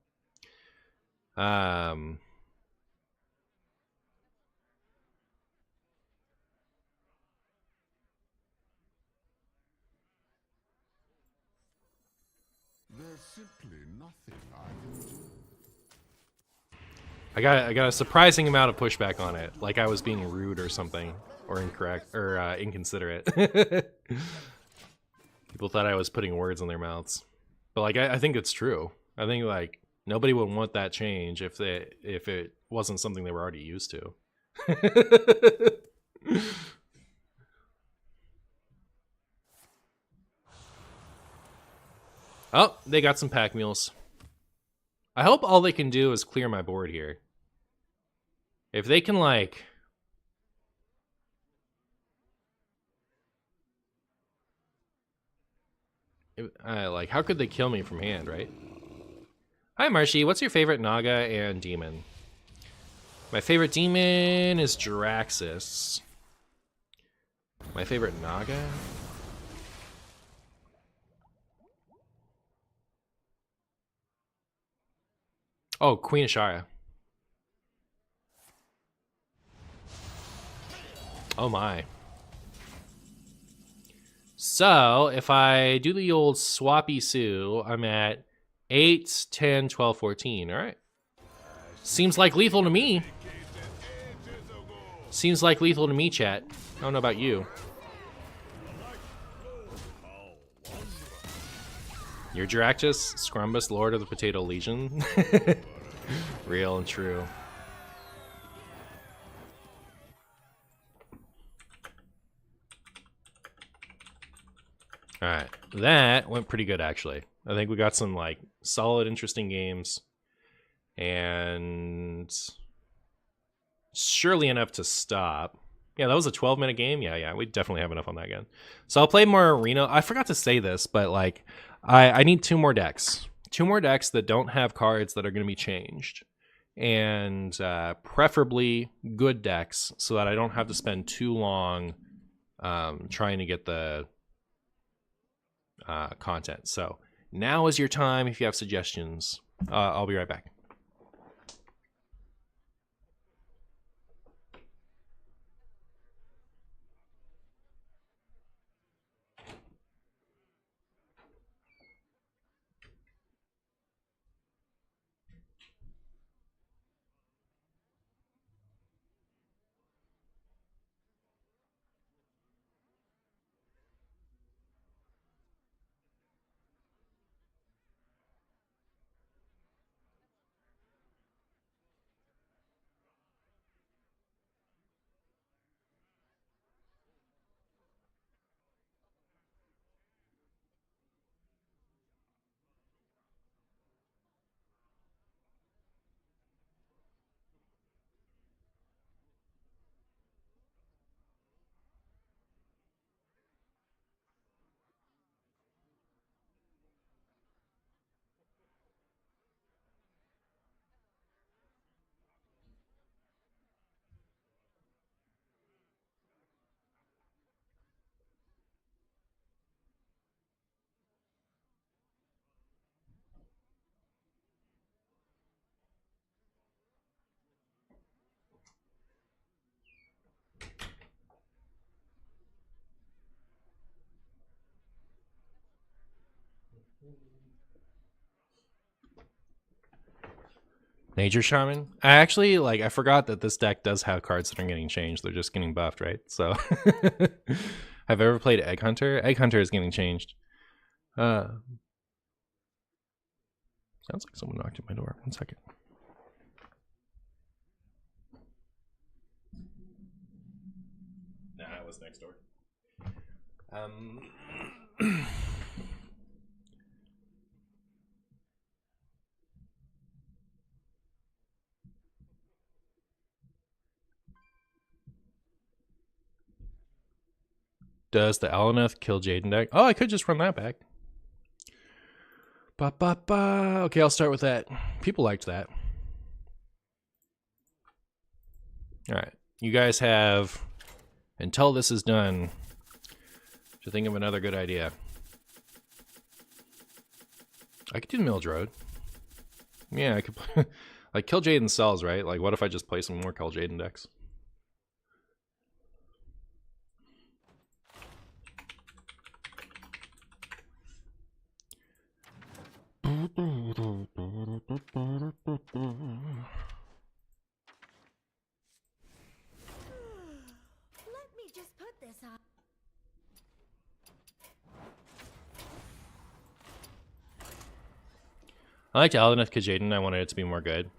There's simply nothing I can do. I got a surprising amount of pushback on it, like I was being rude or something, or incorrect, or inconsiderate. People thought I was putting words in their mouths, but like I think it's true. I think like nobody would want that change if it wasn't something they were already used to. Oh, they got some pack mules. I hope all they can do is clear my board here. If they can, like... like, how could they kill me from hand, right? Hi, Marshy. What's your favorite Naga and Demon? My favorite Demon is Jiraxis. My favorite Naga? Oh, Queen Ashara. Oh my. So if I do the old swappy Sue, I'm at 8, 10, 12, 14. All right. Seems like lethal to me. Seems like lethal to me, chat. I don't know about you. You're Jiraxus, Scrumbus, Lord of the Potato Legion. Real and true. Alright, that went pretty good actually. I think we got some like solid, interesting games. And surely enough to stop. Yeah, that was a 12-minute game. Yeah, we definitely have enough on that again. So I'll play more arena. I forgot to say this, but like I need 2 more decks. 2 more decks that don't have cards that are going to be changed. And preferably good decks so that I don't have to spend too long trying to get the content. So now is your time if you have suggestions. I'll be right back. Nature Shaman? I forgot that this deck does have cards that are getting changed. They're just getting buffed, right? So have I ever played Egg Hunter? Egg Hunter is getting changed. Sounds like someone knocked at my door. 1 second. Nah, it was next door. Does the Alaneth kill Jaden deck? Oh, I could just run that back. Okay, I'll start with that. People liked that. Alright. You guys have until this is done to think of another good idea. I could do Mildred. Yeah, I could like kill Jaden cells, right? Like what if I just play some more kill Jaden decks? Let me just put this on. I liked Alaneth Kajaden. I wanted it to be more good.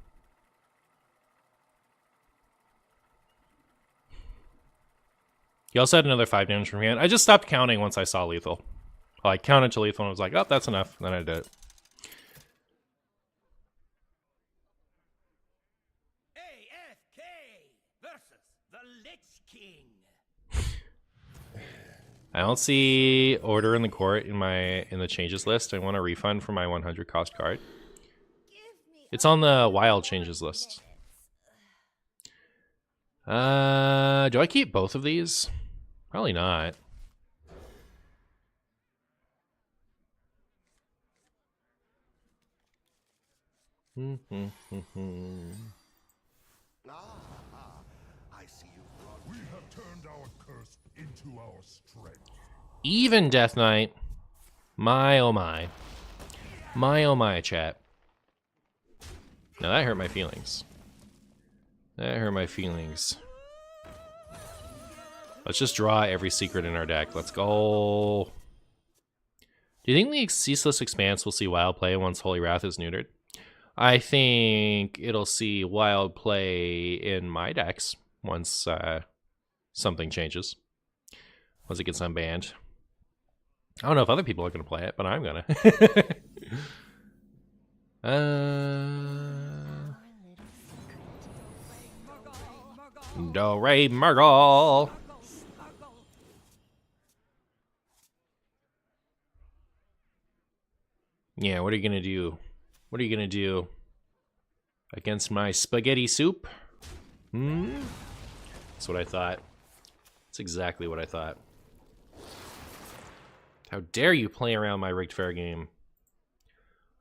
He also had another 5 damage from hand. I just stopped counting once I saw lethal. I counted to lethal and was like, oh, that's enough. And then I did it. AFK versus the Lich King. I don't see Order in the Court in the changes list. I want a refund for my 100 cost card. Give me It's on the wild changes list. Do I keep both of these? Probably not. I see you brought. We have turned our curse into our strength. Even Death Knight. My oh my. My oh my, chat. Now that hurt my feelings. That hurt my feelings. Let's just draw every secret in our deck. Let's go. Do you think the Ceaseless Expanse will see wild play once Holy Wrath is neutered? I think it'll see wild play in my decks once something changes. Once it gets unbanned. I don't know if other people are going to play it, but I'm going to. Do Re Murgle. Yeah, what are you going to do? What are you going to do against my spaghetti soup? That's what I thought. That's exactly what I thought. How dare you play around my rigged fair game?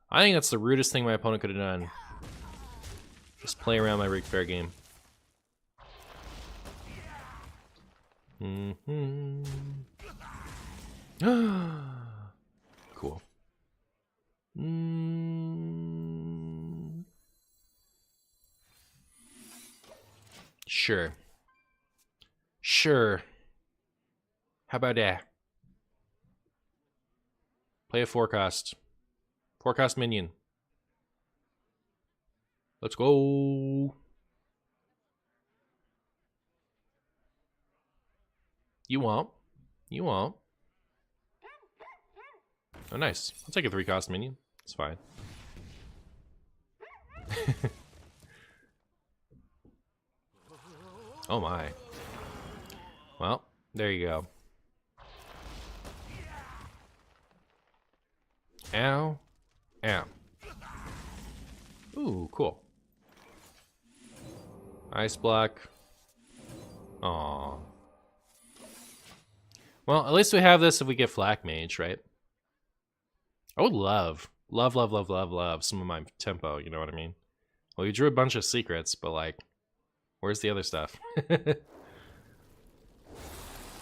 I think that's the rudest thing my opponent could have done. Just play around my rigged fair game. Cool. Sure. Sure. How about that? Play a forecast. Forecast minion. Let's go. You won't. You won't. Oh, nice. I'll take a 3-cost minion. It's fine. Oh my. Well, there you go. Ow. Ow. Ooh, cool. Ice block. Aww. Well, at least we have this if we get Flak Mage, right? I would love some of my tempo, you know what I mean? Well, you drew a bunch of secrets, but like, where's the other stuff?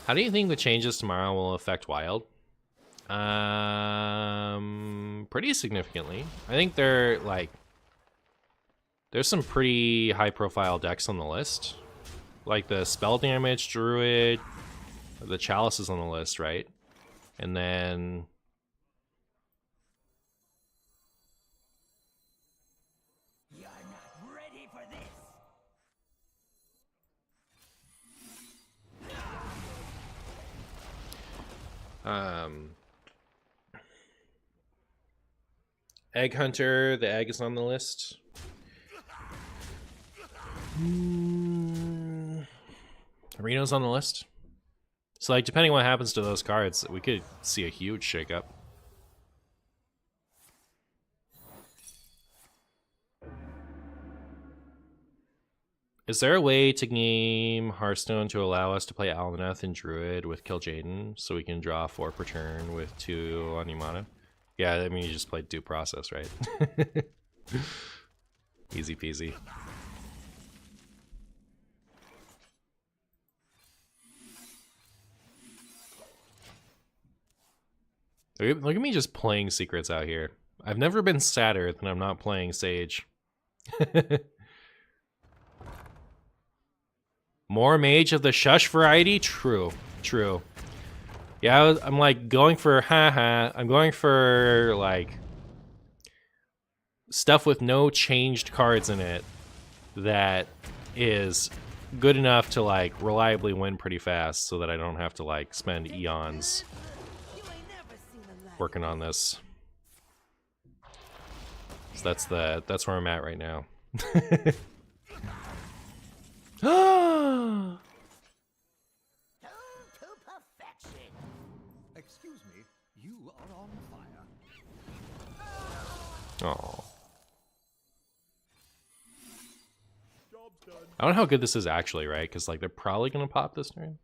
How do you think the changes tomorrow will affect Wild? Pretty significantly. I think they're like, there's some pretty high profile decks on the list. Like the Spell Damage Druid, the Chalice is on the list, right? And then You're not ready for this. Egg Hunter, the egg is on the list. Reno's on the list. So like, depending on what happens to those cards, we could see a huge shakeup. Is there a way to game Hearthstone to allow us to play Alanath and Druid with Kill Jaden so we can draw 4 per turn with 2 on Imana? Yeah, I mean, you just played due process, right? Easy peasy. Look at me just playing secrets out here. I've never been sadder than I'm not playing Sage. More mage of the shush variety? True. True. Yeah, I'm like going for haha. I'm going for like stuff with no changed cards in it that is good enough to like reliably win pretty fast so that I don't have to like spend eons working on this. So that's where I'm at right now. Excuse me, you are on fire. Oh. Job's done. I don't know how good this is actually, right? Because like they're probably gonna pop this turn.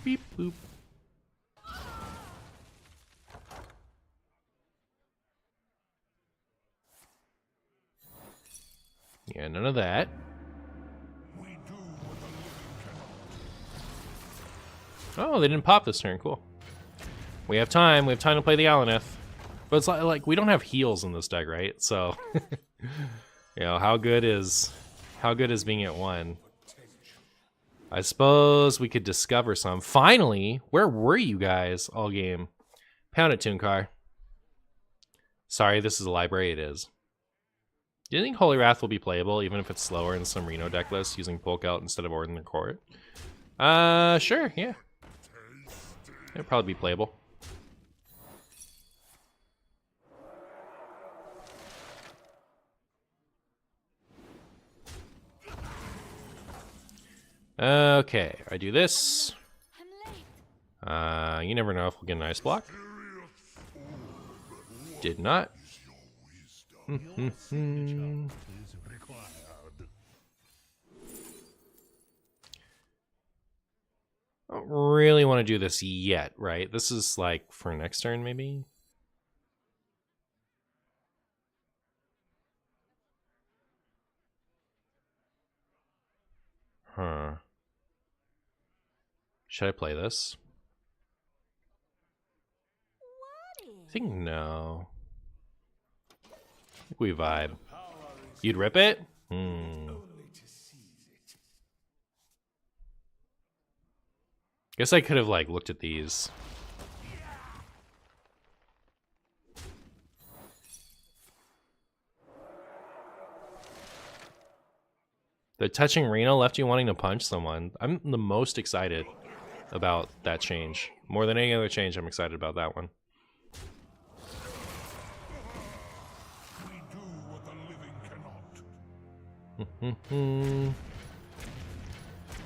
Beep boop. none of that. We do what the living cannot. Oh, they didn't pop this turn. Cool. We have time. We have time to play the Alanith. But it's like we don't have heals in this deck, right? So, you know, how good is being at 1? I suppose we could discover some. Finally, where were you guys all game? Pound it, Tooncar. Sorry, this is a library. It is. Do you think Holy Wrath will be playable, even if it's slower in some Reno deck list, using Polk Out instead of Ordinary Court? Sure, yeah. It'll probably be playable. Okay, I do this. I'm late. You never know if we'll get an ice block. Did not. Is required. I don't really want to do this yet, right? This is like for next turn, maybe? Huh. Should I play this? I think no. I think we vibe. You'd rip it? Guess I could have like looked at these. The touching Reno left you wanting to punch someone. I'm the most excited about that change. More than any other change, I'm excited about that one. We do what the living cannot.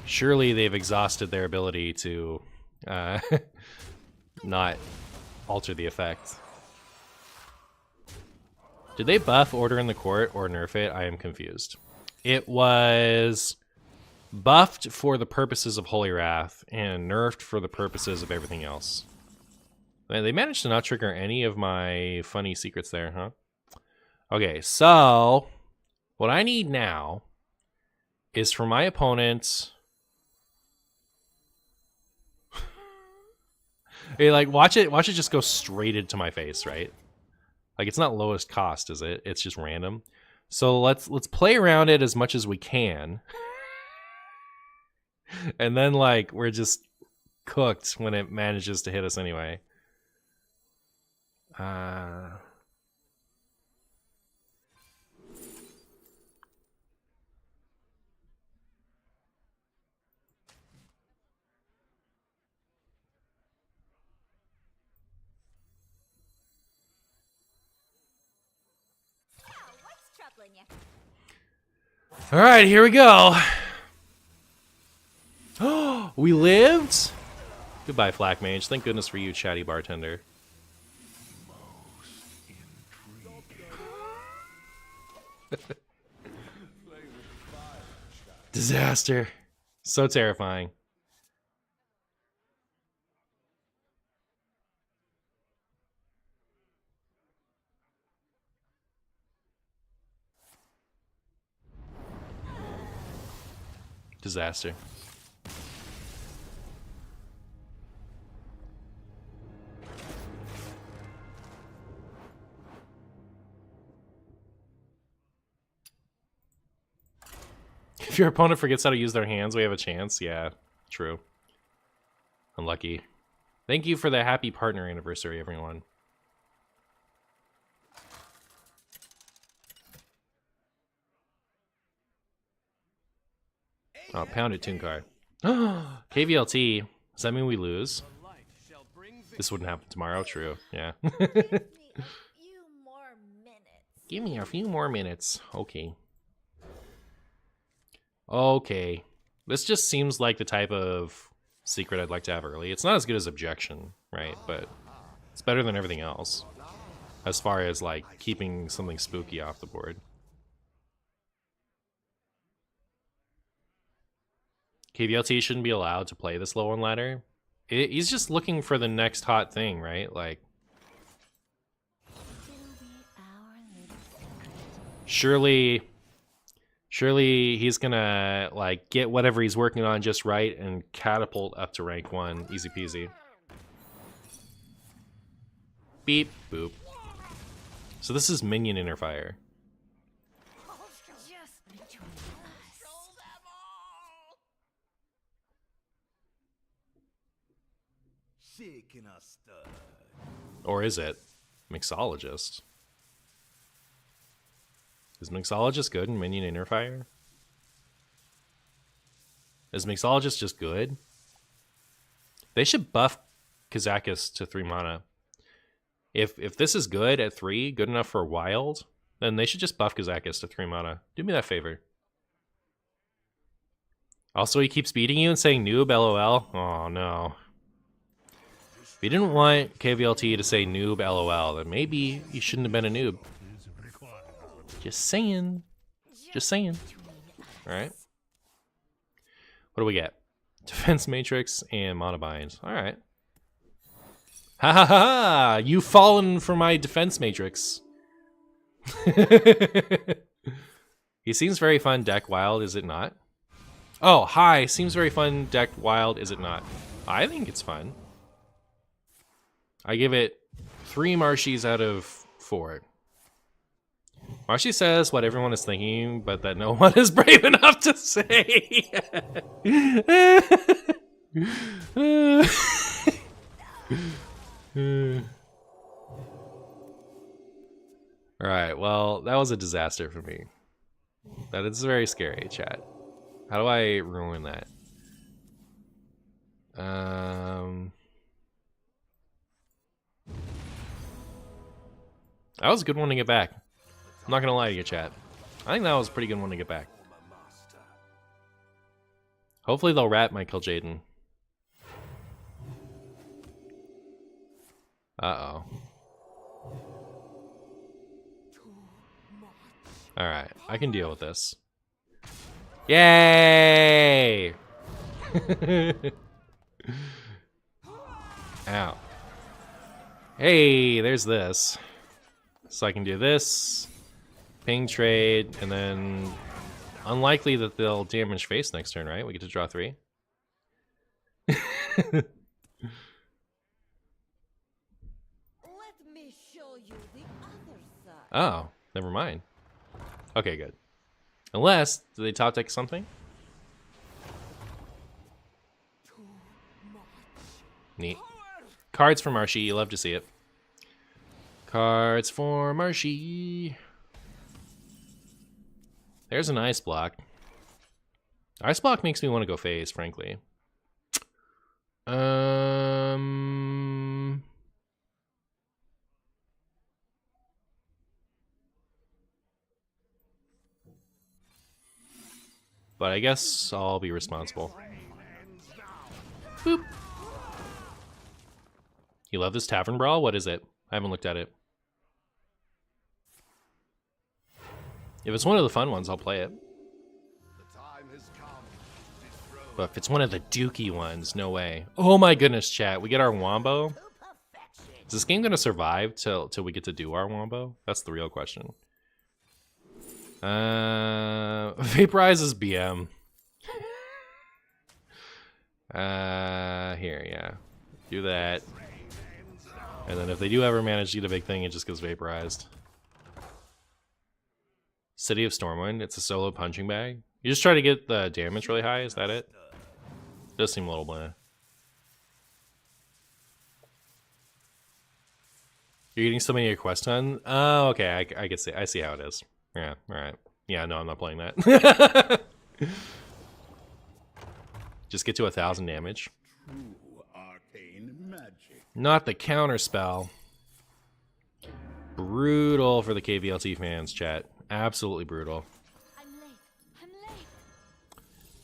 Surely they've exhausted their ability to not alter the effect. Did they buff Order in the Court or nerf it? I am confused. It was buffed for the purposes of Holy Wrath and nerfed for the purposes of everything else. Man, they managed to not trigger any of my funny secrets there, huh? Okay, so what I need now is for my opponent... Hey, like, watch it just go straight into my face, right? Like, it's not lowest cost, is it? It's just random. So let's play around it as much as we can. And then, like, we're just cooked when it manages to hit us anyway. What's troubling you? All right, here we go. Oh, we lived? Goodbye, Flak Mage. Thank goodness for you, chatty bartender. Disaster. So terrifying. Disaster. If your opponent forgets how to use their hands, we have a chance. Yeah, true. Unlucky. Thank you for the happy partner anniversary, everyone. Oh, pound it, Tooncar. KVLT. Does that mean we lose? This wouldn't happen tomorrow. True. Yeah. Give me a few more minutes. Give me a few more minutes. Okay. Okay. This just seems like the type of secret I'd like to have early. It's not as good as Objection, right? But it's better than everything else. As far as, like, keeping something spooky off the board. KVLT shouldn't be allowed to play this low on ladder. He's just looking for the next hot thing, right? Like, It'll be our little secret. surely Surely he's gonna like get whatever he's working on just right and catapult up to rank 1. Easy peasy. Beep, boop. So this is minion interfire. Just between us. Sick in a stud. Or is it? Mixologist. Is Mixologist good in minion interfire? Is Mixologist just good? They should buff Kazakis to 3 mana. If this is good at 3, good enough for wild, then they should just buff Kazakis to 3 mana. Do me that favor. Also, he keeps beating you and saying noob, lol. Oh no. If you didn't want KVLT to say noob, lol, then maybe you shouldn't have been a noob. Just saying. Just saying. Alright. What do we get? Defense Matrix and Monobind. Alright. Ha ha ha! You've fallen for my Defense Matrix. He seems very fun deck wild, is it not? Oh, hi. Seems very fun deck wild, is it not? I think it's fun. I give it 3 Marshies out of 4. Marshy says what everyone is thinking, but that no one is brave enough to say. Alright, well, that was a disaster for me. That is very scary, chat. How do I ruin that? That was a good one to get back. I'm not gonna lie to you, chat. I think that was a pretty good one to get back. Hopefully they'll rat my Kill Jaden. Uh-oh. Alright, I can deal with this. Yay! Ow. Hey, there's this. So I can do this, ping trade, and then unlikely that they'll damage face next turn, right? We get to draw 3. Let me show you the other side. Oh, never mind. Okay, good. Unless, do they top deck something? Neat. Cards for Marshy, you love to see it. Cards for Marshy. There's an Ice Block. Ice Block makes me want to go face, frankly. But I guess I'll be responsible. Boop. You love this Tavern Brawl? What is it? I haven't looked at it. If it's one of the fun ones, I'll play it. But if it's one of the dookie ones, no way. Oh my goodness, chat. We get our Wombo? Is this game gonna survive till we get to do our Wombo? That's the real question. Vaporize is BM. Here, yeah. Do that. And then if they do ever manage to get a big thing, it just goes vaporized. City of Stormwind, it's a solo punching bag. You just try to get the damage really high, is that it? Does seem a little bland. You're getting so many of your quests done? Oh, okay, I can see. I see how it is. Yeah, alright. Yeah, no, I'm not playing that. Just get to 1,000 damage. True arcane magic. Not the counter spell. Brutal for the KVLT fans, chat. Absolutely brutal. I'm late. I'm late.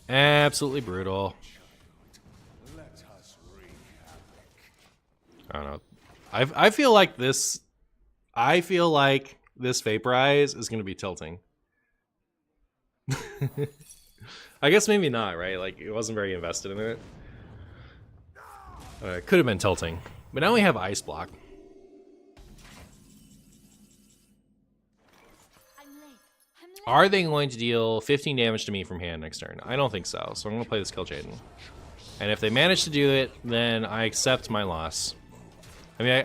Absolutely brutal. Let us wreak havoc. I don't know. I feel like this. I feel like this Vaporize is going to be tilting. I guess maybe not, right? Like, it wasn't very invested in it. It could have been tilting. But now we have Ice Block. I'm late. I'm Are they going to deal 15 damage to me from hand next turn? I don't think so, so I'm going to play this Kill Jaden. And if they manage to do it, then I accept my loss. I mean,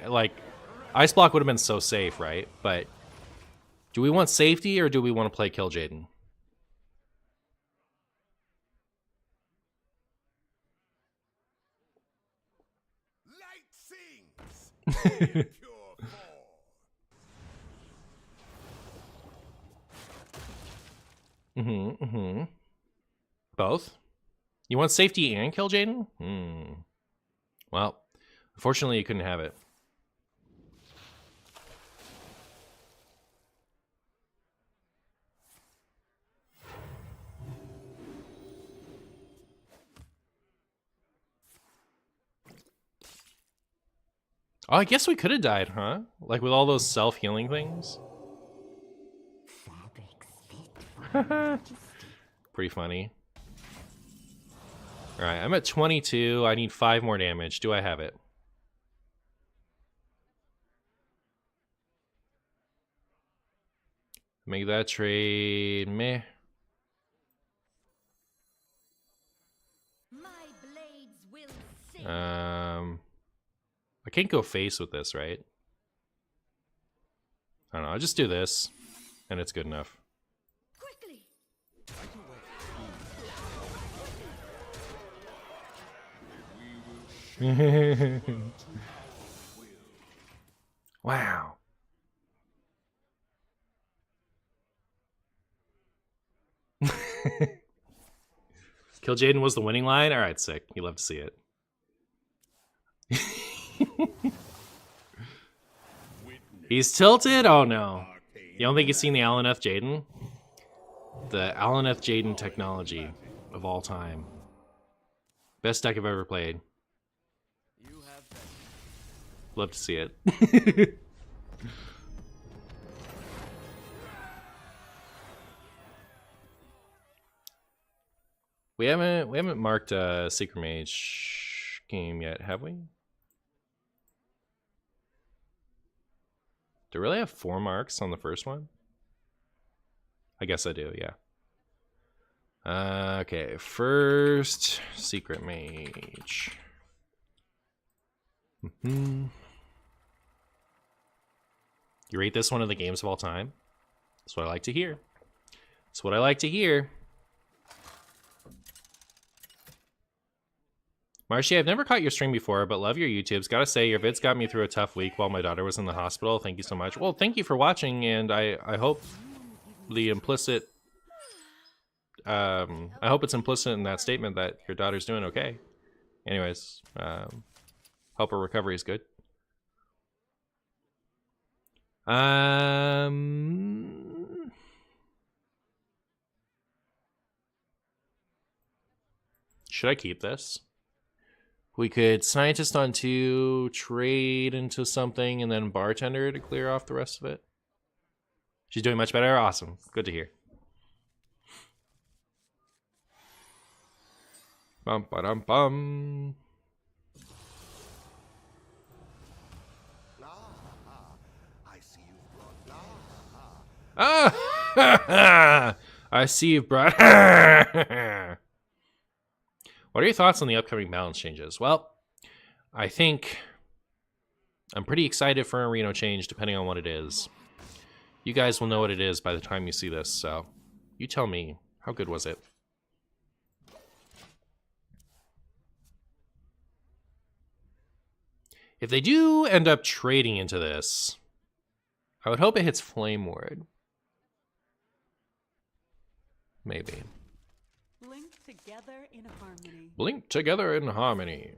Ice Block would have been so safe, right? But do we want safety or do we want to play Kill Jaden? Light sings. Pure fall. Both? You want safety and Kill Jaden? Well, unfortunately you couldn't have it. Oh, I guess we could have died, huh? Like with all those self-healing things? Pretty funny. Alright, I'm at 22. I need 5 more damage. Do I have it? Make that trade. Meh. My blades will sing. I can't go face with this, right? I don't know. I'll just do this, and it's good enough. Quickly. Wow. Kill Jaden was the winning line? Alright, sick. You love to see it. He's tilted? Oh no. You don't think you've seen the Alan F. Jaden? The Alan F. Jaden technology of all time. Best deck I've ever played. Love to see it. We haven't marked a Secret Mage game yet, have we? Do I really have 4 marks on the first one? I guess I do, yeah. Okay, first Secret Mage. You rate this one of the games of all time? That's what I like to hear. That's what I like to hear. Marcy, I've never caught your stream before, but love your YouTubes. Gotta say, your vids got me through a tough week while my daughter was in the hospital. Thank you so much. Well, thank you for watching, and I hope the implicit... I hope it's implicit in that statement that your daughter's doing okay. Anyways, hope her recovery is good. Should I keep this? We could scientist on 2, trade into something, and then bartender to clear off the rest of it. She's doing much better? Awesome. Good to hear. Bum ba dum bum. I see you've brought Ah! I see you've brought... What are your thoughts on the upcoming balance changes? Well, I think I'm pretty excited for a Reno change, depending on what it is. You guys will know what it is by the time you see this, so you tell me, how good was it? If they do end up trading into this, I would hope it hits Flame Ward. Maybe. Blink together in harmony. Blink together in harmony.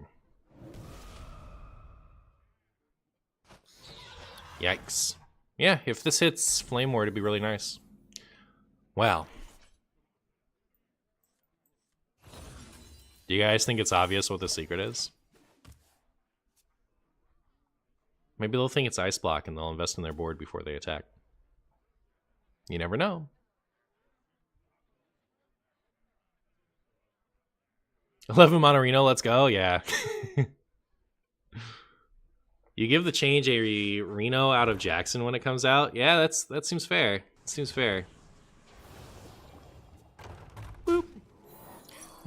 Yikes. Yeah, if this hits Flame Ward, it'd be really nice. Wow. Do you guys think it's obvious what the secret is? Maybe they'll think it's Ice Block and they'll invest in their board before they attack. You never know. 11 Monorino, let's go. Yeah. You give the change a Reno out of Jackson when it comes out. Yeah, that seems fair. It seems fair.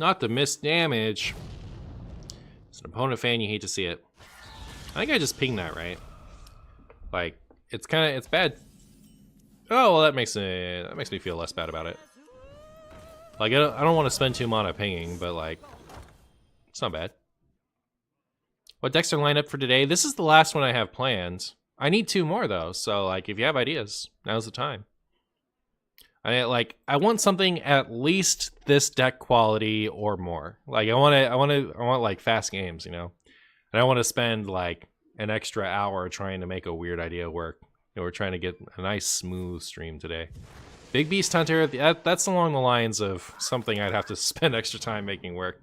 Not the missed damage. As an opponent fan, you hate to see it. I think I just pinged that, right? Like, it's bad. Oh, well, that makes me feel less bad about it. Like, I don't want to spend 2 mana pinging, but like, it's not bad. What decks are lined up for today? This is the last one I have planned. I need 2 more though, so like, if you have ideas, now's the time. I want something at least this deck quality or more. Like, I want like fast games, you know. I don't want to spend like an extra hour trying to make a weird idea work. You know, we're trying to get a nice smooth stream today. Big Beast Hunter, that's along the lines of something I'd have to spend extra time making work.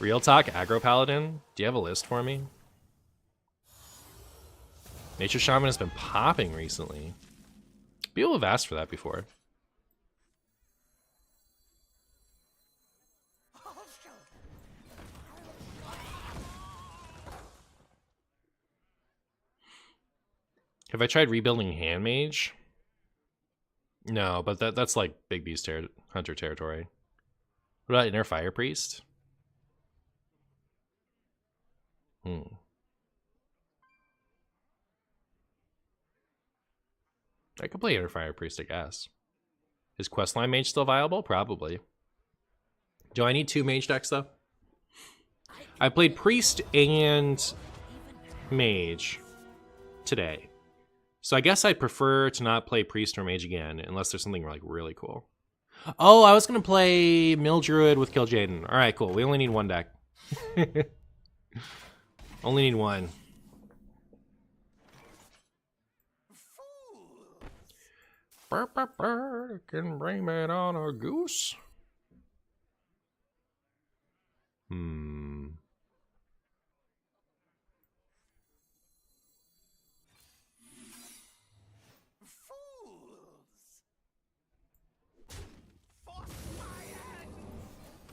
Real talk, Aggro Paladin, do you have a list for me? Nature Shaman has been popping recently. People have asked for that before. Have I tried rebuilding Handmage? No, but that's like Big Beast Hunter territory. What about Inner Fire Priest? I could play Inner Fire Priest, I guess. Is Questline Mage still viable? Probably. Do I need 2 Mage decks, though? I played Priest and Mage today. So I guess I'd prefer to not play Priest or Mage again, unless there's something like really cool. Oh, I was going to play Mill Druid with Kill Jaden. Alright, cool. We only need 1 deck. Only need 1. Can blame it on a goose.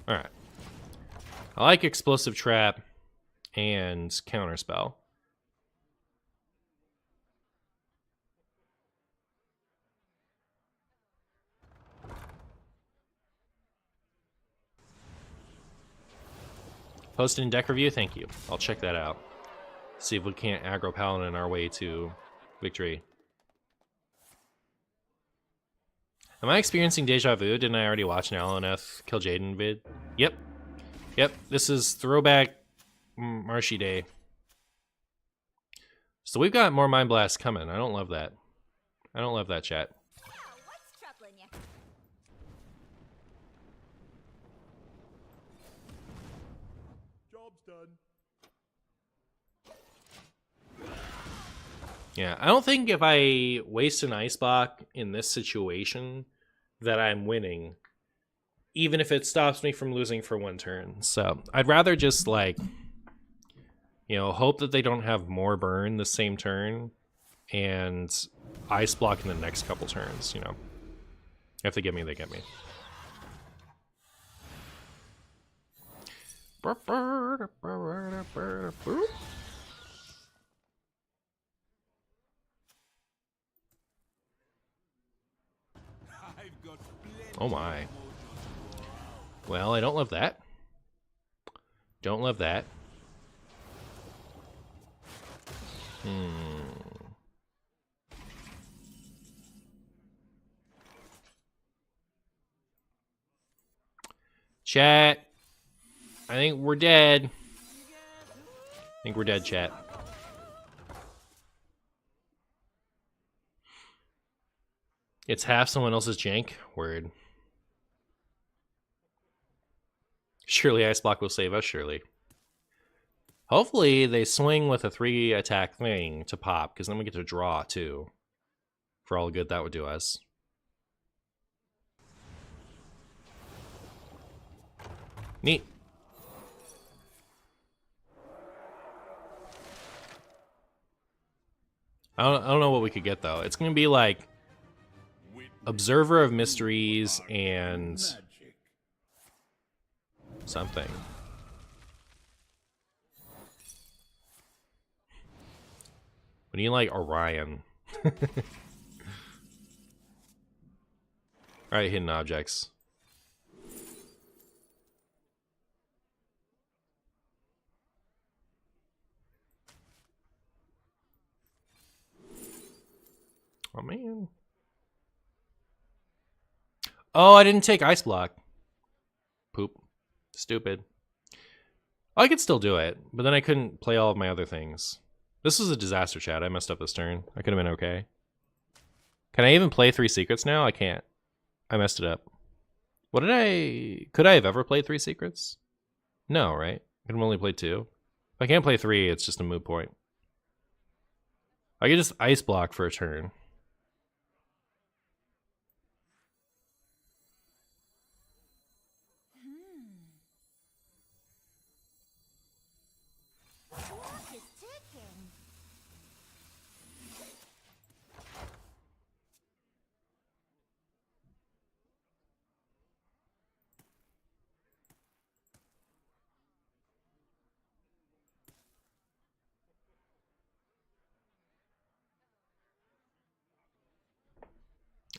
Alright. I like Explosive Trap and Counterspell. Posted in deck review, thank you. I'll check that out. See if we can't aggro Paladin our way to victory. Am I experiencing deja vu? Didn't I already watch an LNF Kill Jaden vid? Yep. Yep, this is throwback Marshy Day. So we've got more Mind Blasts coming. I don't love that. I don't love that, chat. What's troubling you? Job's done. Yeah, I don't think if I waste an Ice Block in this situation that I'm winning, even if it stops me from losing for 1 turn. So I'd rather just, like, you know, hope that they don't have more burn the same turn and Ice Block in the next couple turns, you know. If they get me, they get me. Oh my. Well, I don't love that. Don't love that. Chat. I think we're dead. I think we're dead, chat. It's half someone else's jank. Word. Surely Ice Block will save us, surely. Hopefully they swing with a 3 attack thing to pop, because then we get to draw too. For all the good that would do us. Neat. I don't know what we could get though. It's gonna be like Observer of Mysteries and something. We need like Orion. Alright, hidden objects. Oh, man. Oh, I didn't take Ice Block. Poop. Stupid. I could still do it, but then I couldn't play all of my other things. This was a disaster, chat. I messed up this turn. I could have been okay. Can I even play 3 secrets now? I can't. I messed it up. What did I... Could I have ever played 3 secrets? No, right? I can only play 2. If I can't play 3, it's just a moot point. I could just Ice Block for a turn. Clock is ticking.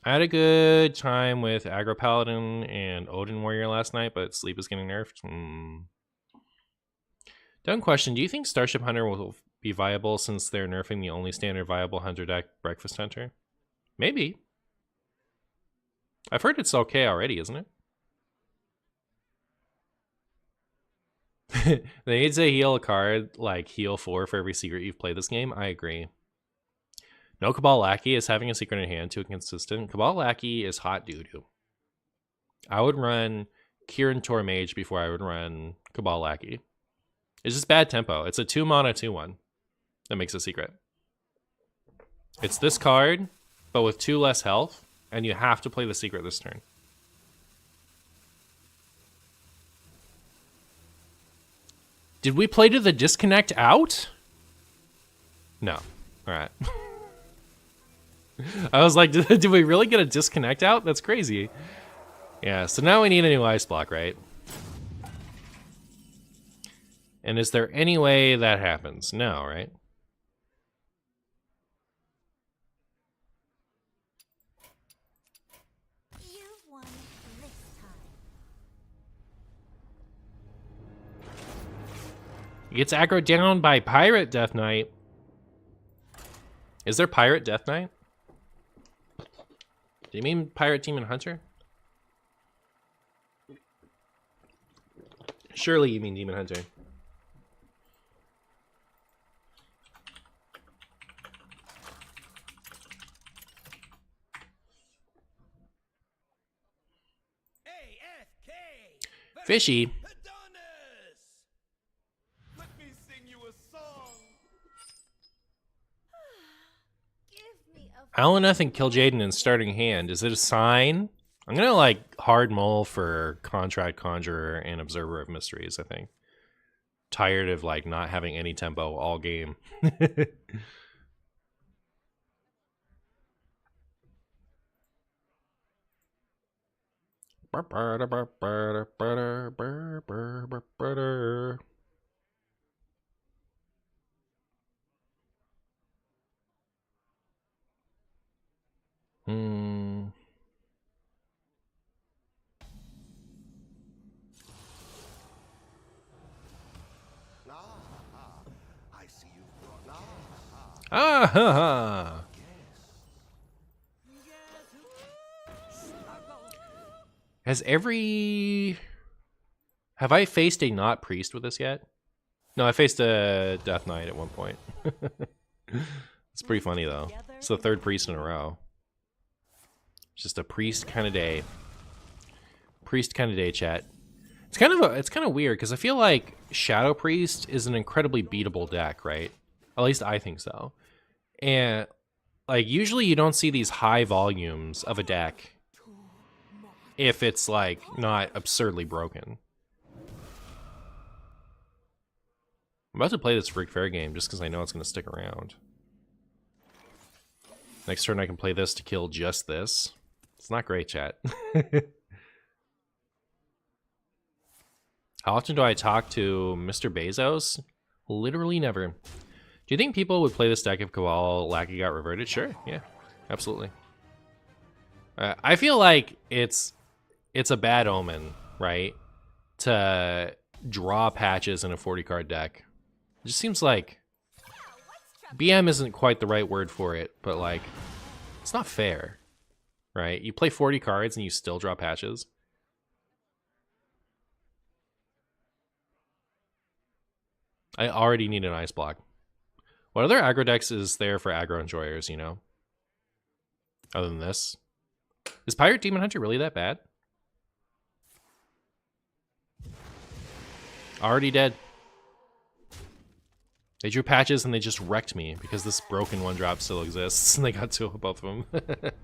I had a good time with Aggro Paladin and Odin Warrior last night, but sleep is getting nerfed. Dumb question. Do you think Starship Hunter will be viable since they're nerfing the only standard viable Hunter deck, Breakfast Hunter? Maybe. I've heard it's okay already, isn't it? They need to heal a card, like heal 4 for every secret you've played this game. I agree. No Cabal Lackey is having a secret in hand too consistent. Cabal Lackey is hot doo-doo. I would run Kirin Tor Mage before I would run Cabal Lackey. It's just bad tempo. It's a 2-mana 2/1 that makes a secret. It's this card, but with 2 less health, and you have to play the secret this turn. Did we play to the disconnect out? No. Alright. I was like, did we really get a disconnect out? That's crazy. Yeah, so now we need a new Ice Block, right? And is there any way that happens? No, right? You've won this time. He gets aggroed down by Pirate Death Knight. Is there Pirate Death Knight? Do you mean Pirate Demon Hunter? Surely you mean Demon Hunter. AFK! Fishy. Adonis! Let me sing you a song. Give me a Alaneth and Kill Jaden in starting hand. Is it a sign? I'm gonna like hard mull for Contract Conjurer and Observer of Mysteries, I think. Tired of like not having any tempo all game. Hmm. I see you brought Ah ha ha. Has every... Have I faced a not priest with this yet? No, I faced a Death Knight at one point. It's pretty funny though. It's the 3rd priest in a row. Just a priest kind of day. Priest kind of day, chat. It's kind of weird because I feel like Shadow Priest is an incredibly beatable deck, right? At least I think so. And like usually you don't see these high volumes of a deck if it's like not absurdly broken. I'm about to play this Freak Fair game just because I know it's going to stick around. Next turn I can play this to kill just this. It's not great, chat. How often do I talk to Mr. Bezos? Literally never. Do you think people would play this deck if Cabal Lackey got reverted? Sure, yeah, absolutely. I feel like it's a bad omen, right? To draw patches in a 40-card deck. It just seems like BM isn't quite the right word for it, but like It's not fair, right? You play 40 cards and you still draw patches. I already need an ice block. What other aggro decks is there for aggro enjoyers, you know? Other than this. Is Pirate Demon Hunter really that bad? Already dead. They drew patches and they just wrecked me because this broken one drop still exists and they got two of both of them. Alright,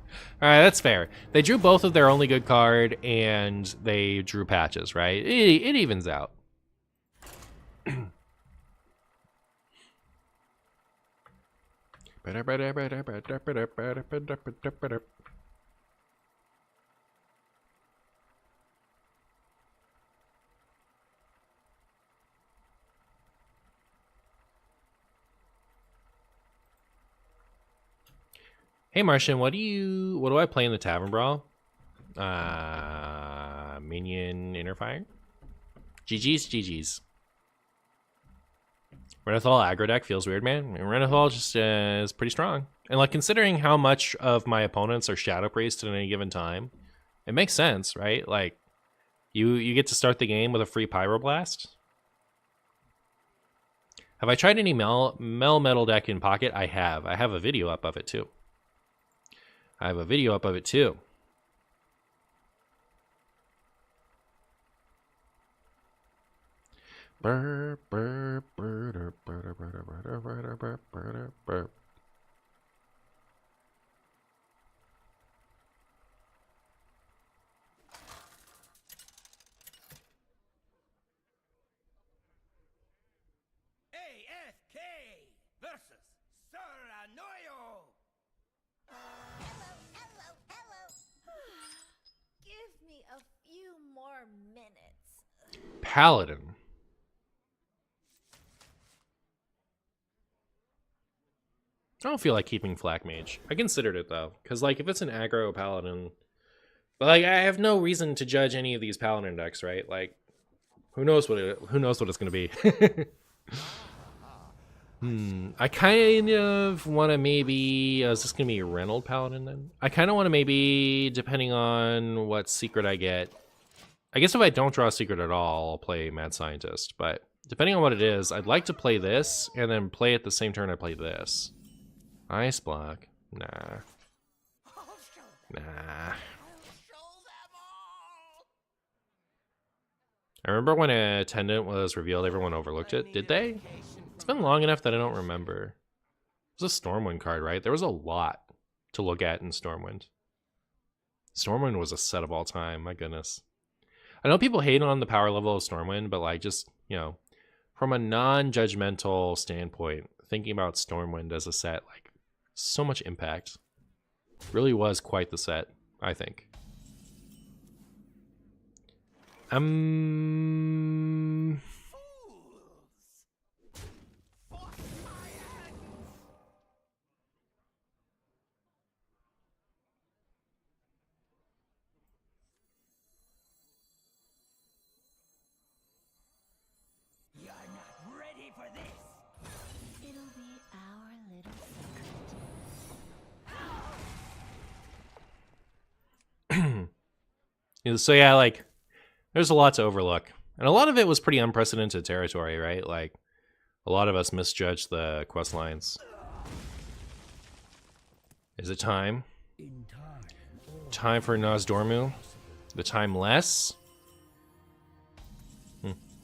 that's fair. They drew both of their only good card and they drew patches, right? It evens out. Hey Martian, what do I play in the Tavern Brawl? Minion Interfire? GG's. Renathal aggro deck feels weird, man. Renathal just is pretty strong. And like considering how much of my opponents are Shadow Priest at any given time, it makes sense, right? Like you get to start the game with a free Pyroblast. Have I tried any Mel Metal deck in Pocket? I have. I have a video up of it too. AFK versus Soranoyo. Hello. Give me a few more minutes. Paladin. I don't feel like keeping Flak Mage. I considered it though, because like if it's an aggro Paladin, but like I have no reason to judge any of these Paladin decks, right? Like, who knows what it's gonna be. I kind of want to maybe. Is this gonna be Reynold Paladin then? I kind of want to maybe, depending on what secret I get. I guess if I don't draw a secret at all, I'll play Mad Scientist. But depending on what it is, I'd like to play this and then play it the same turn I play this. Ice block. Nah. I remember when a Attendant was revealed, everyone overlooked it. Did they? It's been long enough that I don't remember. It was a Stormwind card, right? There was a lot to look at in Stormwind. Stormwind was a set of all time, my goodness. I know people hate on the power level of Stormwind, but like just, you know, from a non-judgmental standpoint, thinking about Stormwind as a set, like, so much impact. Really was quite the set, I think. You're not ready for this. It'll be our little secret. So yeah, like, there's a lot to overlook. And a lot of it was pretty unprecedented territory, right? Like, a lot of us misjudged the quest lines. Is it time? Time for Nozdormu? The Timeless?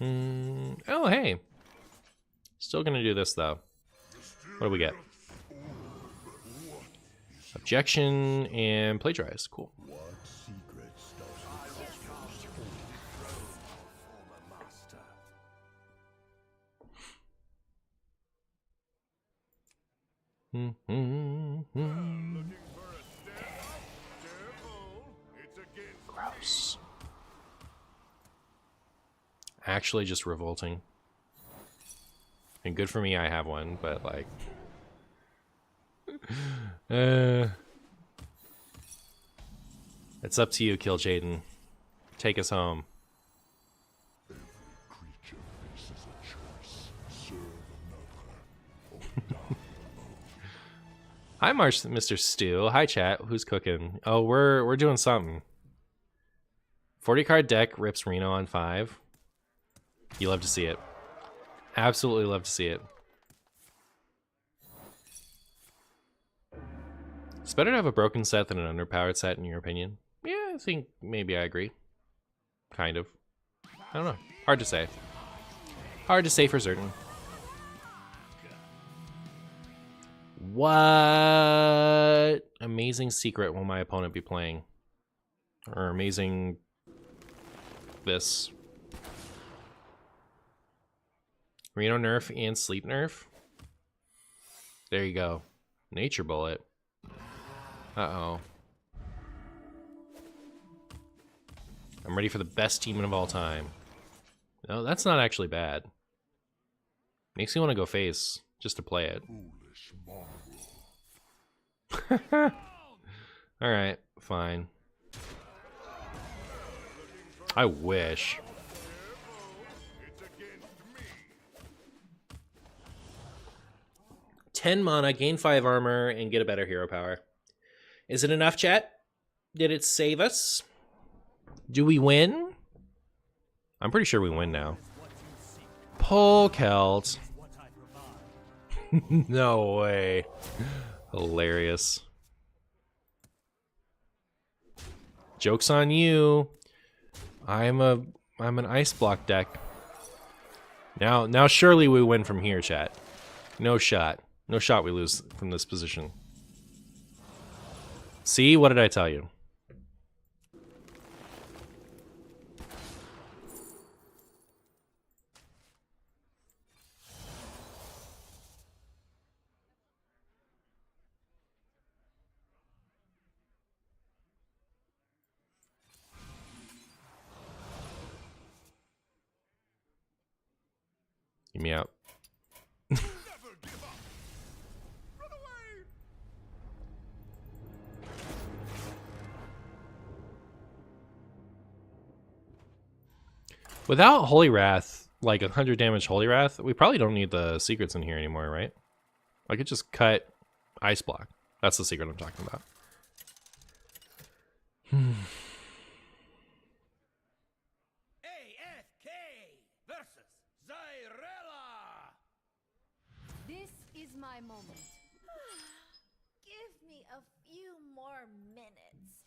Oh, hey. Still gonna do this, though. What do we get? Objection and Plagiarize. Cool. Gross. Actually just revolting. And good for me I have one, but like it's up to you, Kill Jaden. Take us home. Hi, Mr. Stew. Hi, chat. Who's cooking? Oh, we're doing something. 40 card deck rips Reno on 5. You love to see it. Absolutely love to see it. It's better to have a broken set than an underpowered set, in your opinion. Yeah, I think maybe I agree. Kind of. I don't know. Hard to say. Hard to say for certain. What amazing secret will my opponent be playing? Or amazing this. Reno nerf and sleep nerf. There you go. Nature bullet. Uh-oh. I'm ready for the best team of all time. No, that's not actually bad. Makes me want to go face just to play it. Alright, fine. I wish. It's against me. 10 mana, gain 5 armor, and get a better hero power. Is it enough, chat? Did it save us? Do we win? I'm pretty sure we win now. Pull Kelt. No way. Hilarious. Joke's on you. I'm an ice block deck. Now surely we win from here, chat. No shot. No shot we lose from this position. See, what did I tell you? Get me out. Never give up. Run away. Without Holy Wrath, like 100 damage Holy Wrath, we probably don't need the secrets in here anymore, right? I could just cut Ice Block. That's the secret I'm talking about. AFK versus Zyrella. This is my moment. Give me a few more minutes.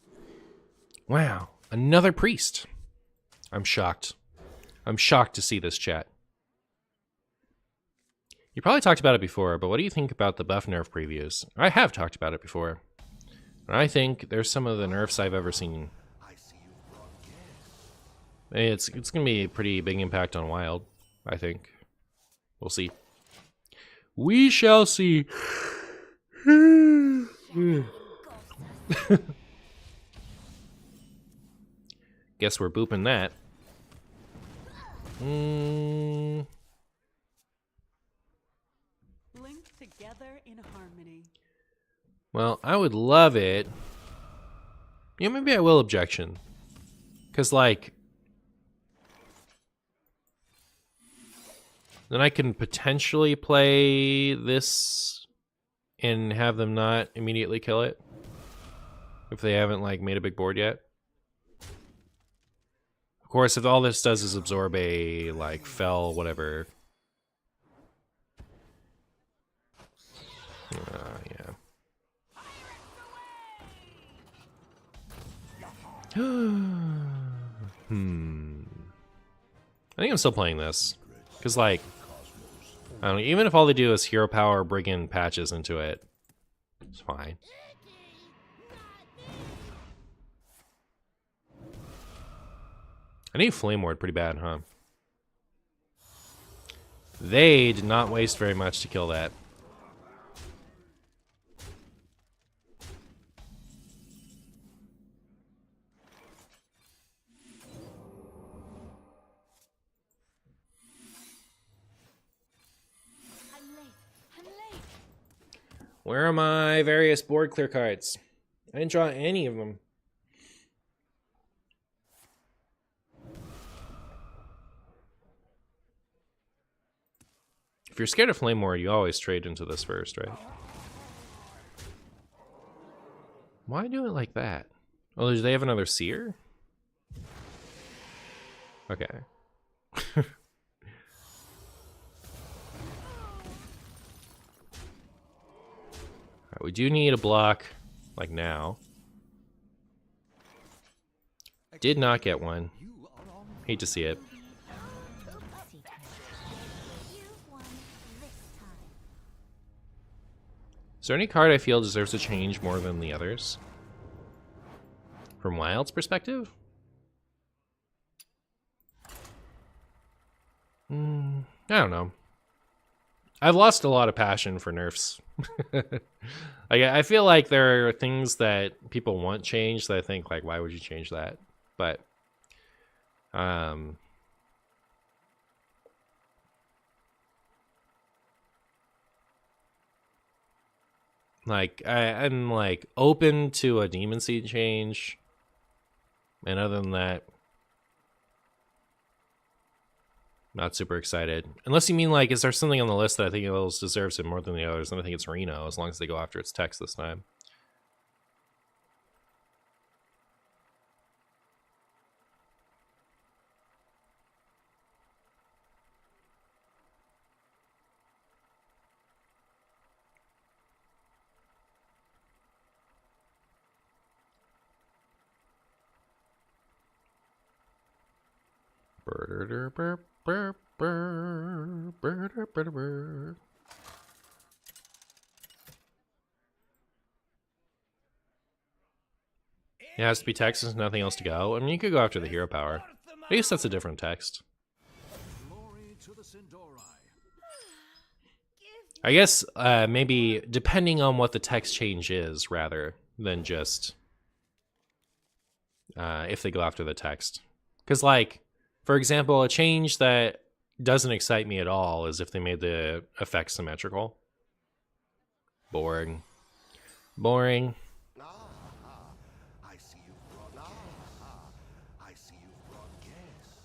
Wow, another priest. I'm shocked. I'm shocked to see this, chat. You probably talked about it before, but what do you think about the buff nerf previews? I have talked about it before. And I think there's some of the nerfs I've ever seen. It's going to be a pretty big impact on Wild, I think. We'll see. We shall see. Guess we're booping that. Linked together in harmony. Well, I would love it. Yeah, maybe I will objection. Because, like, then I can potentially play this and have them not immediately kill it. If they haven't, like, made a big board yet. Of course, if all this does is absorb a, like, fell, whatever. Yeah. I think I'm still playing this. Because, like, I don't know, even if all they do is hero power, bring in patches into it, it's fine. I need Flame Ward pretty bad, huh? They did not waste very much to kill that. I'm late. Where are my various board clear cards? I didn't draw any of them. If you're scared of Flame Ward, you always trade into this first, right? Why do it like that? Oh, do they have another seer? Okay. Alright, we do need a block, like now. Did not get one. Hate to see it. You've won this time. Is there any card I feel deserves a change more than the others? From Wild's perspective? I don't know. I've lost a lot of passion for nerfs. Like, I feel like there are things that people want changed that I think, like, why would you change that? But, like, I'm, like, open to a Demon Seed change. And other than that, not super excited. Unless you mean, like, is there something on the list that I think else deserves it more than the others? And I think it's Reno, as long as they go after its text this time. It has to be text, there's nothing else to go. I mean, you could go after the hero power. I guess that's a different text. Glory to the Sindori. I guess maybe depending on what the text change is, rather than just if they go after the text. Because, like, for example, a change that doesn't excite me at all is if they made the effects symmetrical. Boring. Boring. I see you brought. I see you brought guests.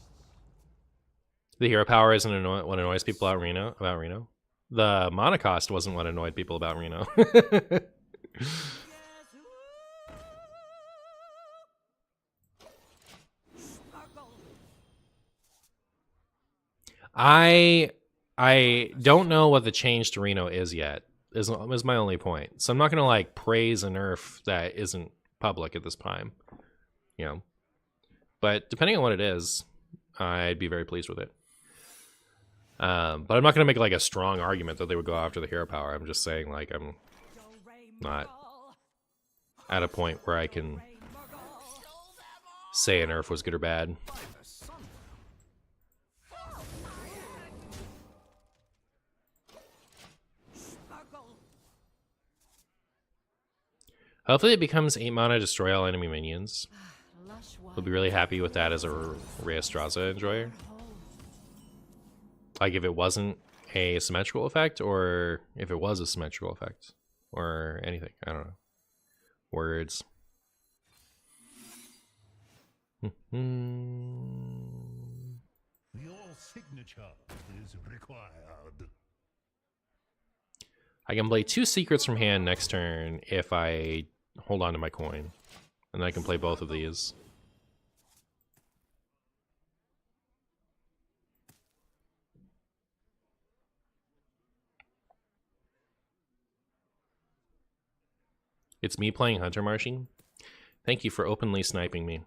The hero power isn't what annoys people about Reno. The mana cost wasn't what annoyed people about Reno. I don't know what the change to Reno is yet. Is my only point. So I'm not gonna like praise a nerf that isn't public at this time. You know. But depending on what it is, I'd be very pleased with it. But I'm not gonna make like a strong argument that they would go after the hero power. I'm just saying, like, I'm not at a point where I can say a nerf was good or bad. Hopefully it becomes 8 mana, destroy all enemy minions. We'll be really happy with that as a Reastraza enjoyer. Like if it wasn't a symmetrical effect, or if it was a symmetrical effect, or anything. I don't know. Words. Your signature is required. I can play 2 secrets from hand next turn if I hold on to my coin. And then I can play both of these. It's me playing Hunter Marching. Thank you for openly sniping me.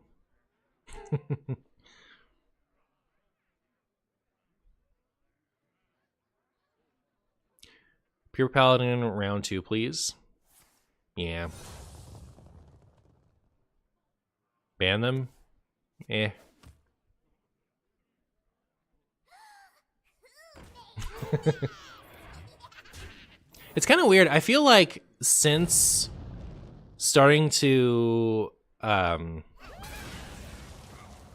Pure Paladin round 2, please. Yeah. Ban them? Eh. It's kind of weird. I feel like since starting to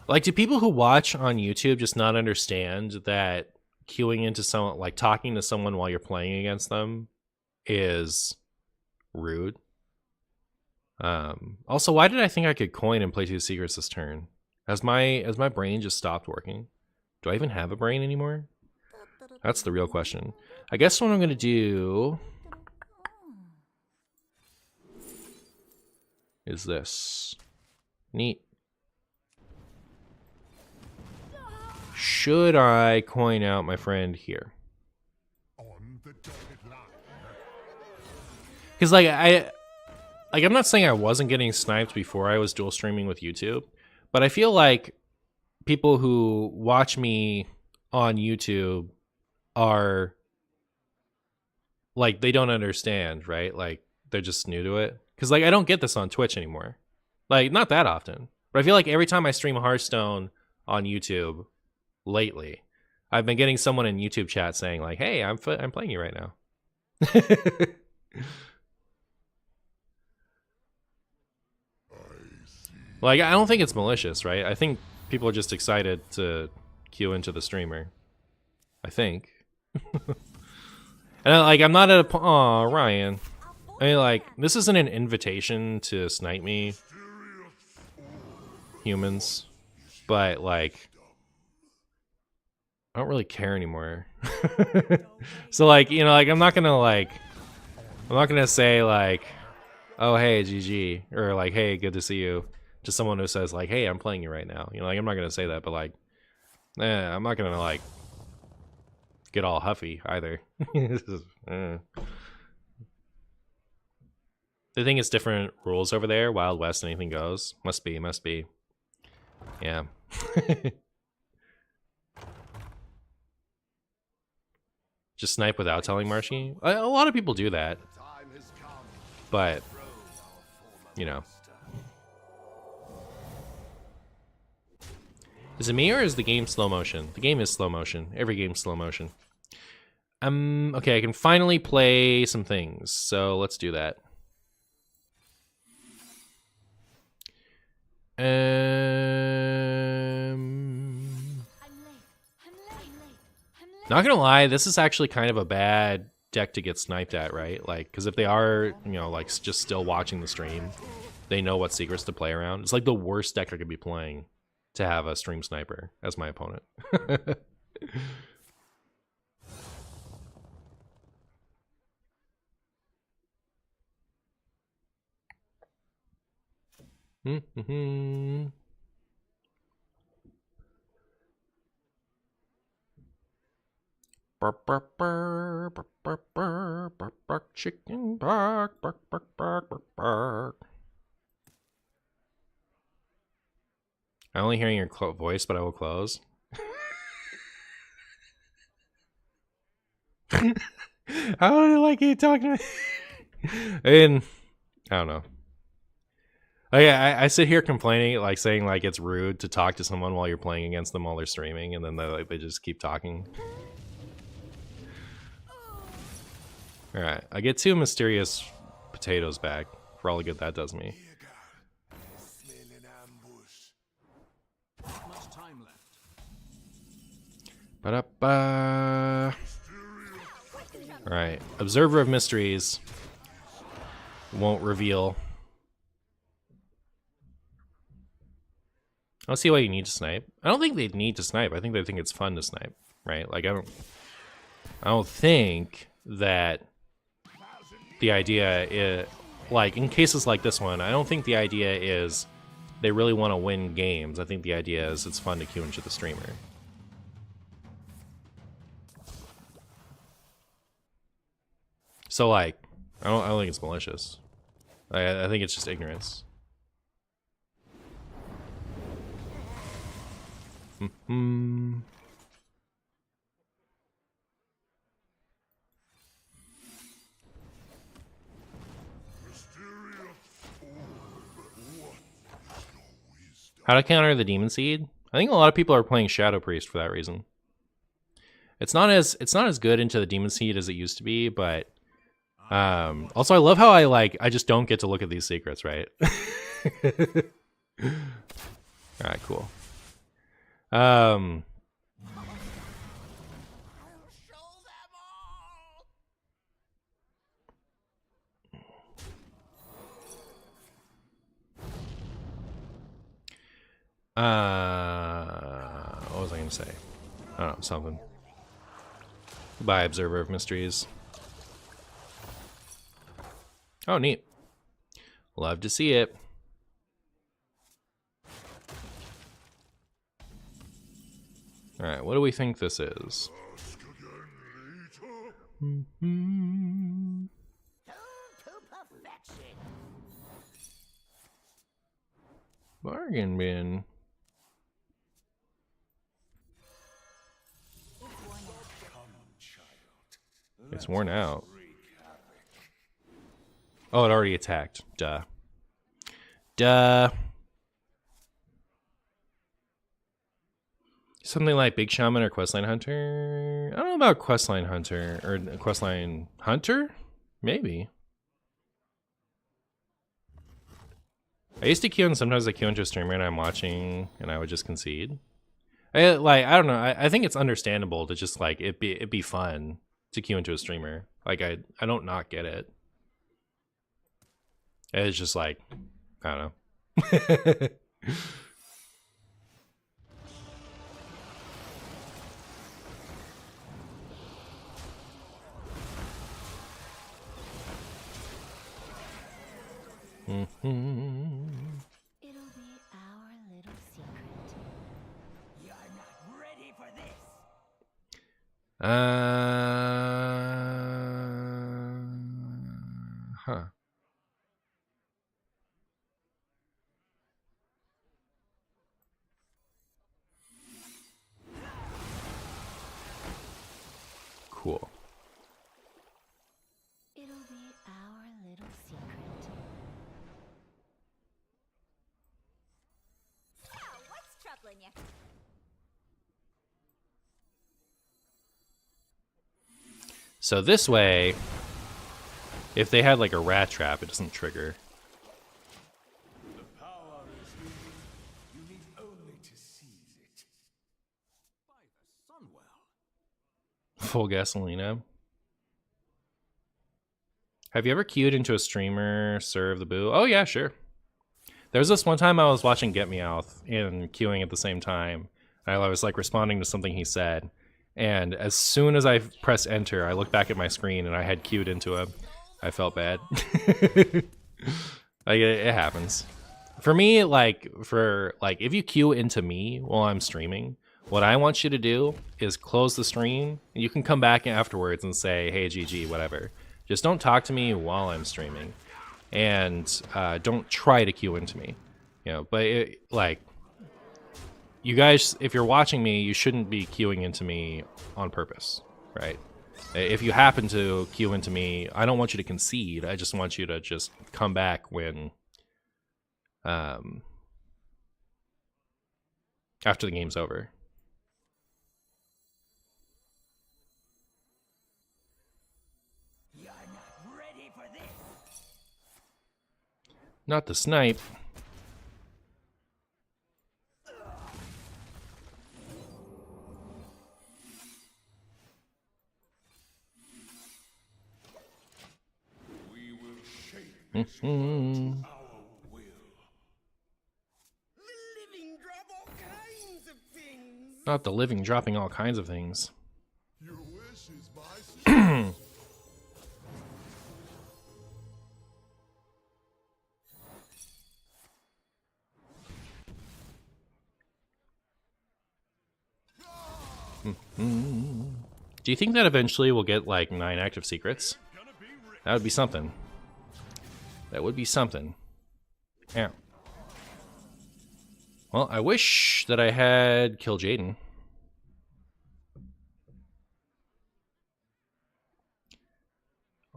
like, do people who watch on YouTube just not understand that queuing into someone, like talking to someone while you're playing against them, is rude? Also, why did I think I could coin and play 2 secrets this turn? Has my brain just stopped working? Do I even have a brain anymore? That's the real question. I guess what I'm gonna do is this. Neat. Should I coin out my friend here? On the dotted line. Because I'm not saying I wasn't getting sniped before I was dual streaming with YouTube, but I feel like people who watch me on YouTube are like, they don't understand, right? Like, they're just new to it. Because like, I don't get this on Twitch anymore, like not that often. But I feel like every time I stream Hearthstone on YouTube lately, I've been getting someone in YouTube chat saying like, "Hey, I'm playing you right now." Like, I don't think it's malicious, right? I think people are just excited to queue into the streamer. I think. And like, I'm not at a aw, Ryan. I mean, like, this isn't an invitation to snipe me, humans, but like, I don't really care anymore. So like, you know, like, I'm not gonna say like, oh hey GG, or like, hey, good to see you, to someone who says like, hey, I'm playing you right now. You know, like, I'm not gonna say that, but like, I'm not gonna like get all huffy either. They think it's different rules over there. Wild West, anything goes. Must be. Yeah. Just snipe without telling Marshy. A lot of people do that, but you know. Is it me or is the game slow motion? The game is slow motion. Every game's slow motion. Okay, I can finally play some things, so let's do that. Not gonna lie, this is actually kind of a bad deck to get sniped at, right? Like, because if they are, you know, like, just still watching the stream, they know what secrets to play around. It's like the worst deck I could be playing to have a stream sniper as my opponent. Chicken bark, bark, bark, bark, bark, bark. I'm only hearing your voice, but I will close. How do I like you talking to me? And I don't know. I sit here complaining, like saying like it's rude to talk to someone while you're playing against them while they're streaming, and then they just keep talking. All right, I get 2 mysterious potatoes back for all the good that does me. Much time left. Ba-da-ba. All right, Observer of Mysteries won't reveal. I don't see why you need to snipe. I don't think they need to snipe. I think they think it's fun to snipe, right? Like, I don't think that the idea is, like, in cases like this one, I don't think the idea is they really want to win games. I think the idea is it's fun to queue into the streamer. So, like, I don't think it's malicious. I think it's just ignorance. How to counter the Demon Seed? I think a lot of people are playing Shadow Priest for that reason. It's not as good into the Demon Seed as it used to be, but also I love how I just don't get to look at these secrets, right? All right, cool. What was I gonna say? I don't know, something. Goodbye, Observer of Mysteries. Oh, neat. Love to see it. Alright, what do we think this is? Ask again later. Mm-hmm. To perfection. Bargain bin. It's worn out. Oh, it already attacked. Duh. Duh. Something like Big Shaman or Questline Hunter? I don't know about Questline Hunter. Or Questline Hunter? Maybe. I used to queue and sometimes I queue into a streamer and I'm watching and I would just concede. I don't know. I think it's understandable to just like it'd be fun to queue into a streamer. Like I don't not get it. It's just like I don't know. Mm-hmm. It'll be our little secret. You're not ready for this. Huh. Cool. It'll be our little secret. So, what's troubling you? So this way, if they had like a rat trap, it doesn't trigger. The power is in you. You need only to seize it. By the Sunwell. Full gasolina. Have you ever queued into a streamer, serve the boo? Oh yeah, sure. There was this one time I was watching Get Meowth and queuing at the same time. I was like responding to something he said. And as soon as I pressed enter, I looked back at my screen and I had queued into him. I felt bad. Like it happens. For me, if you queue into me while I'm streaming, what I want you to do is close the stream. You can come back afterwards and say, hey, GG, whatever. Just don't talk to me while I'm streaming. And don't try to queue into me. You know, but you guys, if you're watching me, you shouldn't be queuing into me on purpose, right? If you happen to queue into me, I don't want you to concede. I just want you to just come back when, after the game's over. You're not ready for this. Not the snipe. We will shape Mhm. our will. The living drop all kinds of things. Not the living dropping all kinds of things. Your wish is my secret. Do you think that eventually we'll get like 9 active secrets? That would be something. That would be something. Yeah. Well, I wish that I had killed Jaden.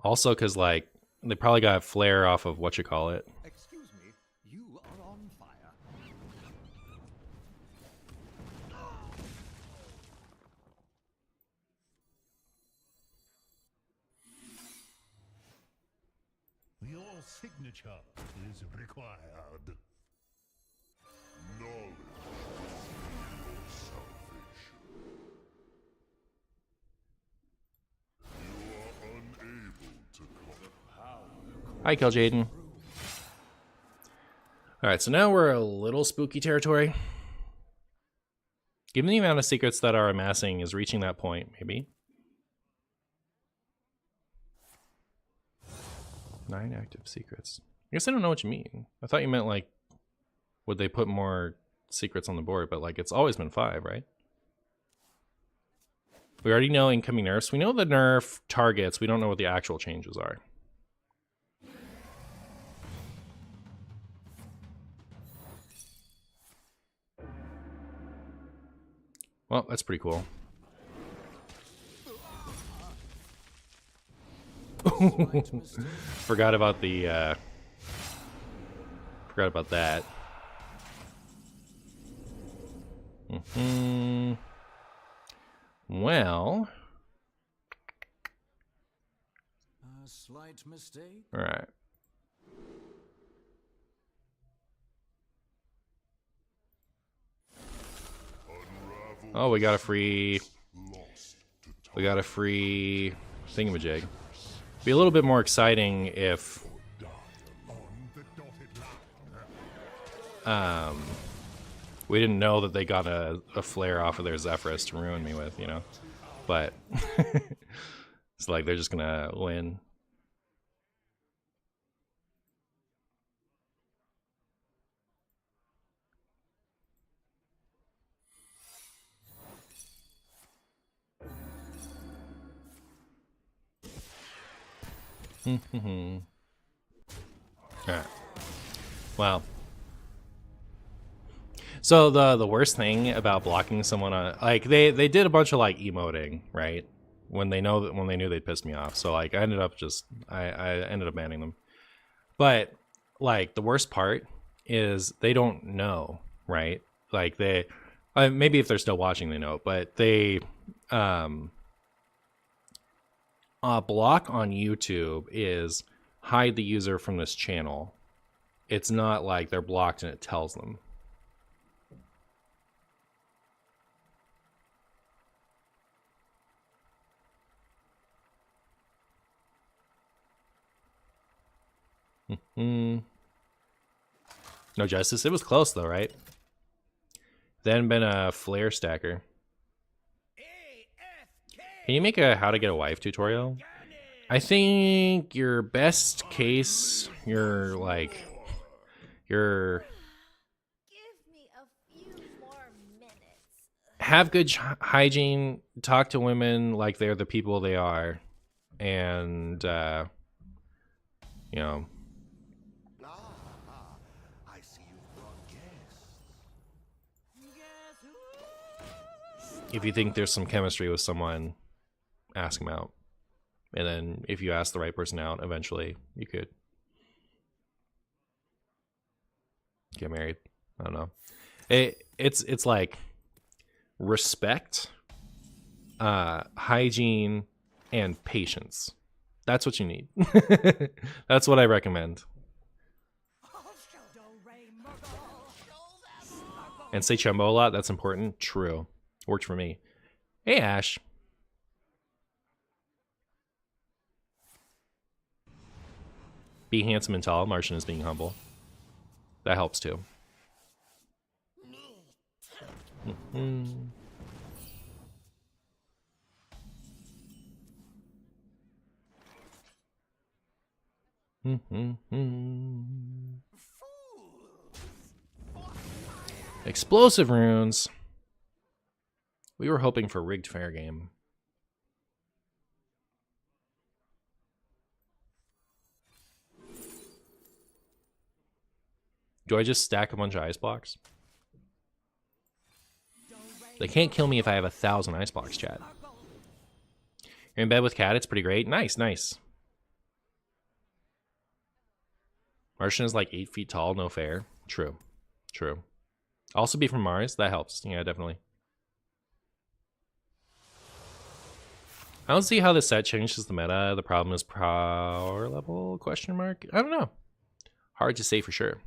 Also, because like they probably got flare off of what you call it. Excuse me, you are on fire. Your signature is required. Knowledge is salvation. You are unable to conquer. Hi, kill Jaden. Alright, so now we're a little spooky territory. Given the amount of secrets that are amassing is reaching that point, maybe. 9 active secrets. I guess I don't know what you mean. I thought you meant like, would they put more secrets on the board? But like, it's always been 5, right? We already know incoming nerfs. We know the nerf targets. We don't know what the actual changes are. Well, that's pretty cool. Forgot about the forgot about that. Well, A slight mistake. all right. Oh, we got a free thingamajig. Be a little bit more exciting if we didn't know that they got a flare off of their Zephyrus to ruin me with, you know. But it's like they're just gonna win. Alright. Wow. So the worst thing about blocking someone on, like, they did a bunch of like emoting, right? When they knew they'd pissed me off. So like I ended up banning them. But like the worst part is they don't know, right? Like they maybe if they're still watching they know, but they block on YouTube is hide the user from this channel. It's not like they're blocked and it tells them. No justice. It was close though, right? Then been a flare stacker. Can you make a how to get a wife tutorial? I think your best case, Give me a few more minutes. have good hygiene, talk to women like they're the people they are, and you know, I see you've brought guests. if you think there's some chemistry with someone, ask them out. And then if you ask the right person out, eventually you could get married. I don't know. It's like respect, hygiene, and patience. That's what you need. That's what I recommend. And say chumbo a lot. That's important. True. Worked for me. Hey, Ash. Be handsome and tall. Martian is being humble. That helps too. Explosive runes. We were hoping for rigged fair game. Do I just stack a bunch of ice blocks? They can't kill me if I have 1,000 ice blocks, chat. You're in bed with Cat, it's pretty great. Nice, nice. Martian is like 8 feet tall, no fair. True. True. Also be from Mars, that helps. Yeah, definitely. I don't see how this set changes the meta. The problem is power level, question mark? I don't know. Hard to say for sure.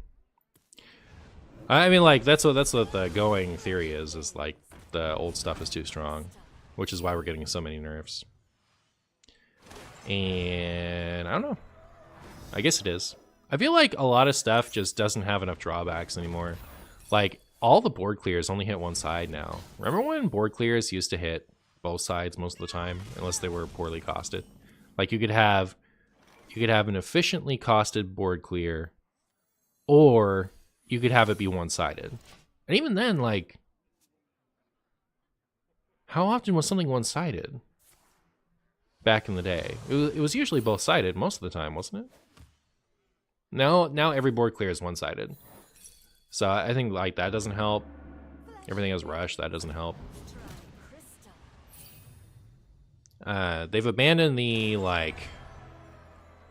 I mean, like, that's what the going theory is like the old stuff is too strong, which is why we're getting so many nerfs. And I don't know. I guess it is. I feel like a lot of stuff just doesn't have enough drawbacks anymore. Like, all the board clears only hit one side now. Remember when board clears used to hit both sides most of the time, unless they were poorly costed? Like, you could have an efficiently costed board clear, or you could have it be one-sided. And even then, like, How often was something one-sided? Back in the day. It was usually both-sided most of the time, wasn't it? Now every board clear is one-sided. So I think like that doesn't help. Everything has rush, that doesn't help. They've abandoned the like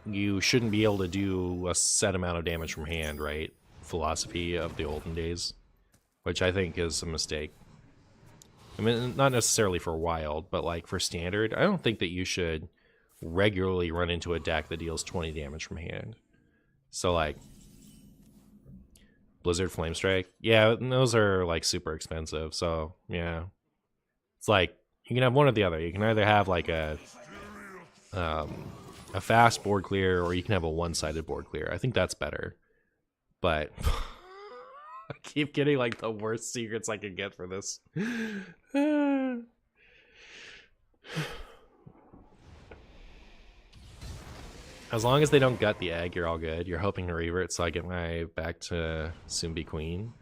you shouldn't be able to do a set amount of damage from hand, right? Philosophy of the olden days, which I think is a mistake. I mean, not necessarily for wild, but like for standard, I don't think that you should regularly run into a deck that deals 20 damage from hand. So like Blizzard Flame Strike, yeah, those are like super expensive. So yeah, it's like you can have one or the other. You can either have like a fast board clear, or you can have a one-sided board clear. I think that's better. But I keep getting like the worst secrets I can get for this. As long as they don't gut the egg, you're all good. You're hoping to revert so I get my back to soon be queen.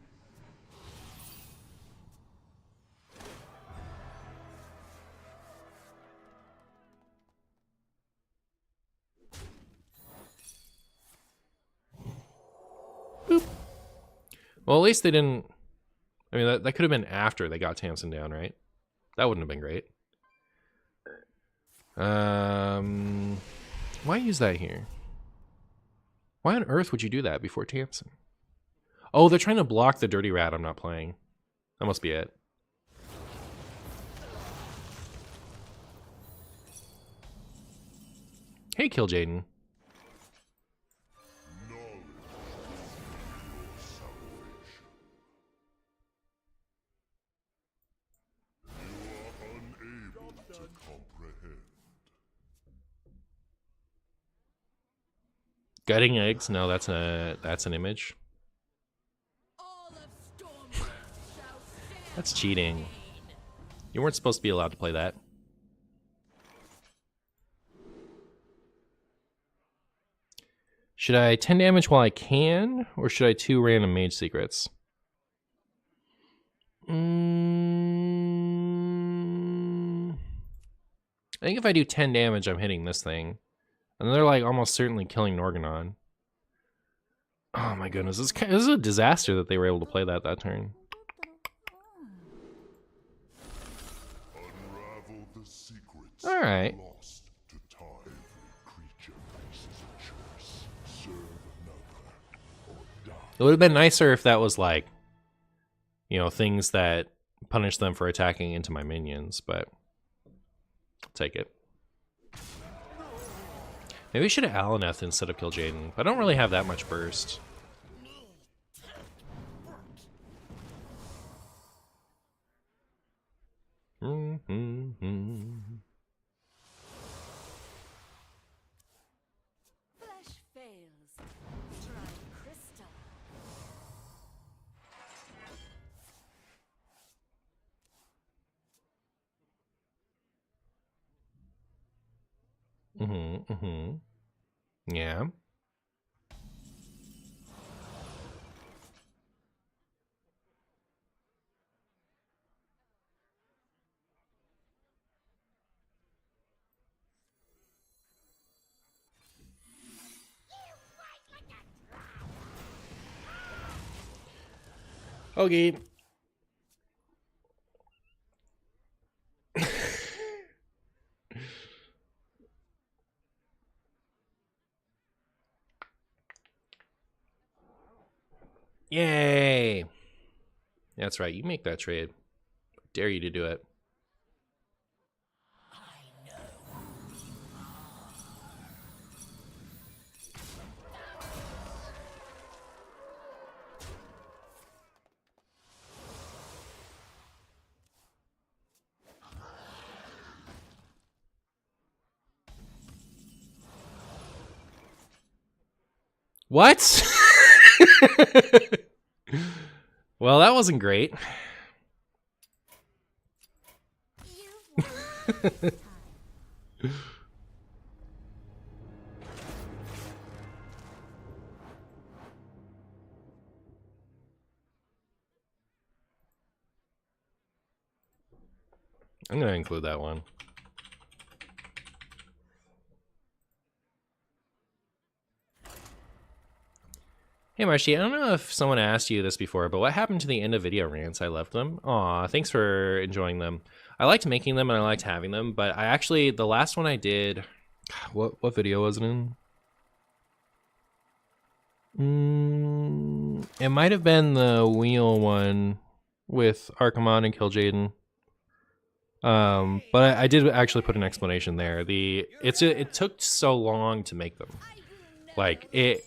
Boop. Well, at least they didn't... I mean, that could have been after they got Tamsin down, right? That wouldn't have been great. Why use that here? Why on earth would you do that before Tamsin? Oh, they're trying to block the Dirty Rat I'm not playing. That must be it. Hey, Kill Jaden. Gutting eggs? No, that's an image. That's cheating. You weren't supposed to be allowed to play that. Should I 10 damage while I can, or should I 2 random mage secrets? I think if I do 10 damage, I'm hitting this thing. And they're like almost certainly killing Norganon. Oh my goodness, this is a disaster that they were able to play that turn. Unravel the secrets All right. lost to time. Every creature faces a choice. Serve another or die. It would have been nicer if that was like, you know, things that punish them for attacking into my minions, but I'll take it. Maybe we should have Alaneth instead of Kill Jaden. I don't really have that much burst. Flesh fails. Try crystal. Yeah. Okay. Yay! That's right, you make that trade. Dare you to do it. What? Well, that wasn't great. I'm gonna include that one. Hey Marshy, I don't know if someone asked you this before, but what happened to the end of video rants? I left them. Aw, thanks for enjoying them. I liked making them and I liked having them, but I actually, the last one I did, what video was it in? It might have been the wheel one with Archimon and Killjaden. But I did actually put an explanation there. It took so long to make them. Like it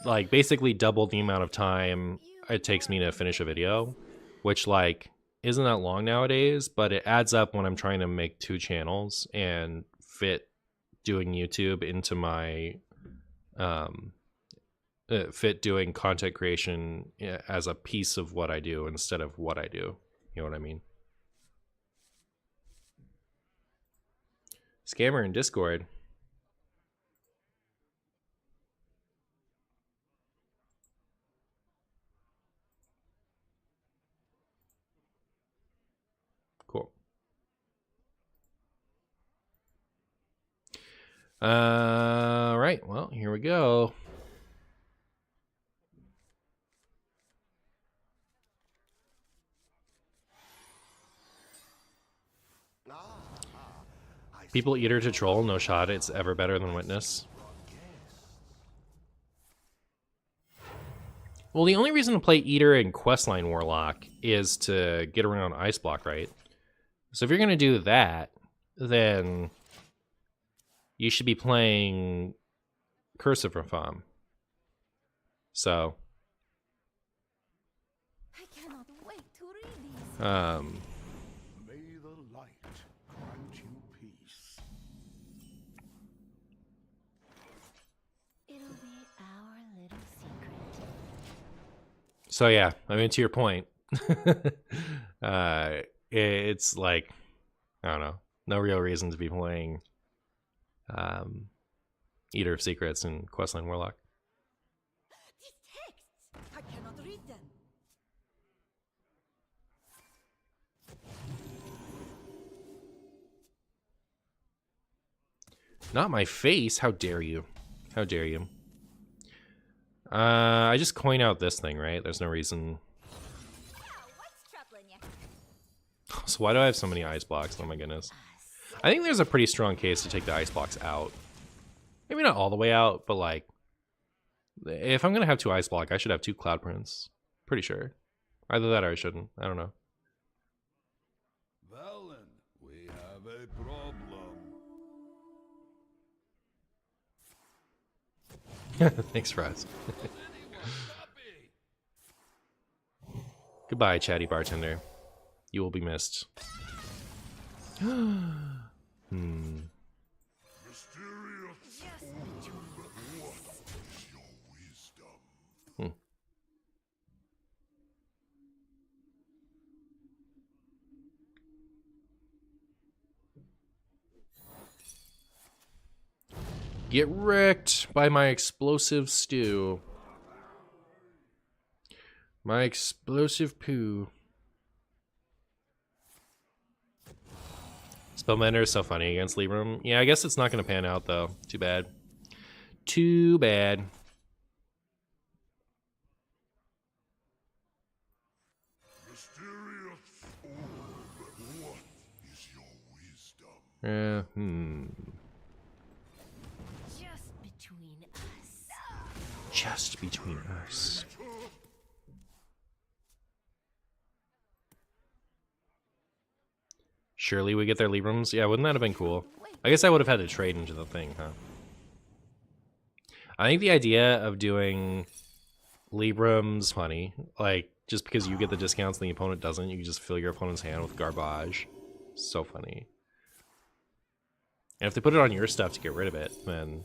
like basically doubled the amount of time it takes me to finish a video, which like isn't that long nowadays, but it adds up when I'm trying to make 2 channels and fit doing YouTube into my fit doing content creation as a piece of what I do instead of what I do. You know what I mean? Scammer in Discord. Cool. Right. Well, here we go. People Eater to Troll, no shot. It's ever better than Witness. Well, the only reason to play Eater and Questline Warlock is to get around Ice Block, right? So if you're going to do that, then you should be playing Cursive Reform. So, I cannot wait to read these. May the light grant you peace. It'll be our little secret. so yeah, I mean, to your point, it's like, I don't know, no real reason to be playing Eater of Secrets and Questline Warlock. These texts! I cannot read them. Not my face. How dare you? How dare you? I just coin out this thing, right? There's no reason. What's troubling you? So why do I have so many ice blocks? Oh my goodness. I think there's a pretty strong case to take the ice blocks out. Maybe not all the way out, but like, if I'm gonna have 2 ice block, I should have 2 cloud prints. Pretty sure. Either that or I shouldn't. I don't know. Valen, we have a problem. Thanks, Raz. Goodbye, chatty bartender. You will be missed. Mysterious Just what is your wisdom? Get wrecked by my explosive stew. My explosive poo. Spellbender is so funny against Libram. Yeah, I guess it's not going to pan out, though. Too bad. Too bad. Mysterious what is your wisdom? just between us. Just between us. Surely we get their Librams? Yeah, wouldn't that have been cool? I guess I would have had to trade into the thing, huh? I think the idea of doing Librams funny, like, just because you get the discounts and the opponent doesn't, you can just fill your opponent's hand with garbage. So funny. And if they put it on your stuff to get rid of it, then,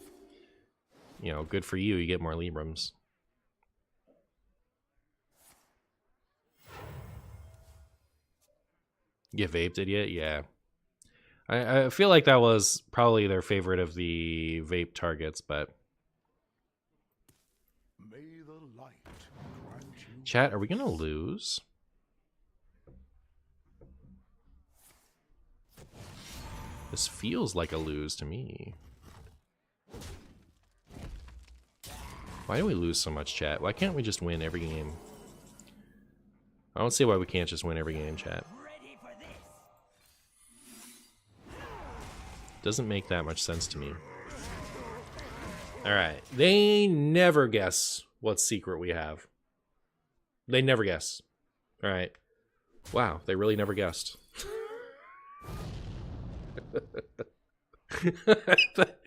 you know, good for you, you get more Librams. Get vaped, idiot? Yeah. I feel like that was probably their favorite of the vape targets, but... May the light grant you Chat, are we gonna lose? This feels like a lose to me. Why do we lose so much, chat? Why can't we just win every game? I don't see why we can't just win every game, chat. Doesn't make that much sense to me. Alright. They never guess what secret we have. They never guess. Alright. Wow, they really never guessed.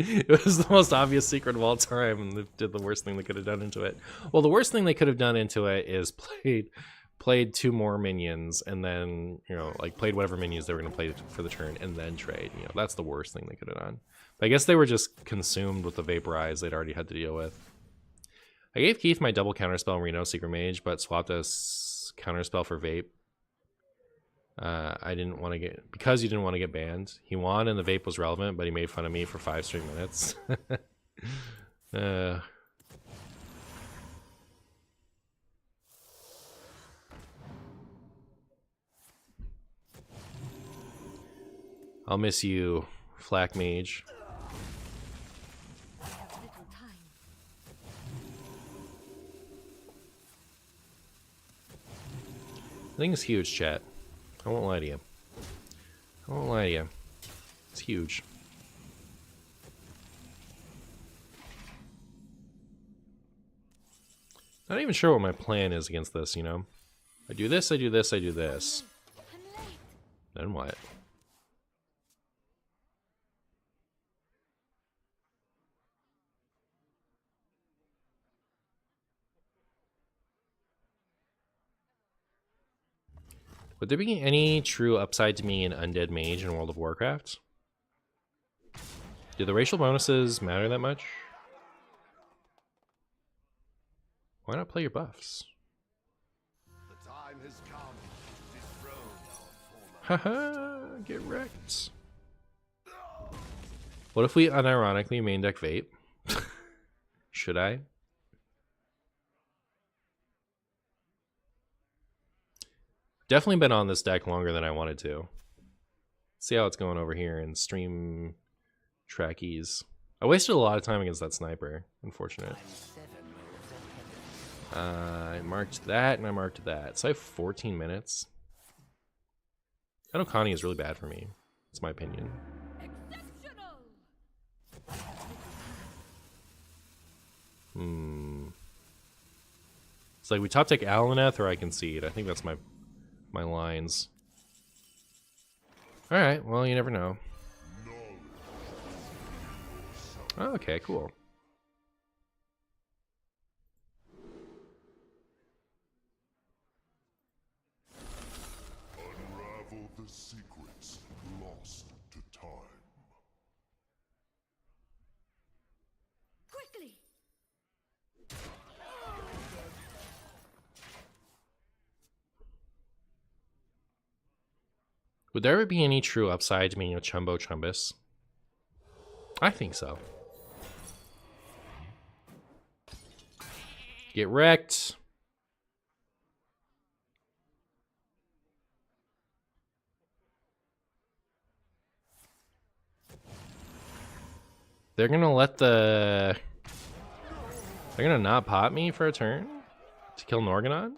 It was the most obvious secret of all time, and they did the worst thing they could have done into it. Well, the worst thing they could have done into it is played 2 more minions, and then, you know, like played whatever minions they were going to play for the turn, and then trade. You know, that's the worst thing they could have done. But I guess they were just consumed with the vaporize they'd already had to deal with. I gave Keith my double counterspell Reno Secret Mage, but swapped a counterspell for vape. I didn't want to get, because you didn't want to get banned. He won and the vape was relevant, but he made fun of me for 5 straight minutes. I'll miss you, Flak Mage. I have little time. I think it's huge, chat. I won't lie to you. I won't lie to you. It's huge. Not even sure what my plan is against this, you know? I do this, I do this, I do this. I'm late. Then what? Would there be any true upside to me in Undead Mage in World of Warcraft? Do the racial bonuses matter that much? Why not play your buffs? The time has come to dethrone our former. Haha, get wrecked. What if we unironically main deck Vape? Should I? Definitely been on this deck longer than I wanted to. See how it's going over here in stream trackies. I wasted a lot of time against that sniper. Unfortunate. I marked that and I marked that. So I have 14 minutes. I know Connie is really bad for me. It's my opinion. It's like we top deck Alaneth or I concede. I think that's my lines. Alright, well, you never know. Oh, okay, cool. Unravel the secrets lost to time. Quickly. Would there ever be any true upside to being a Chumbo Chumbus? I think so. Get wrecked. They're gonna let the... They're gonna not pop me for a turn? To kill Norganon?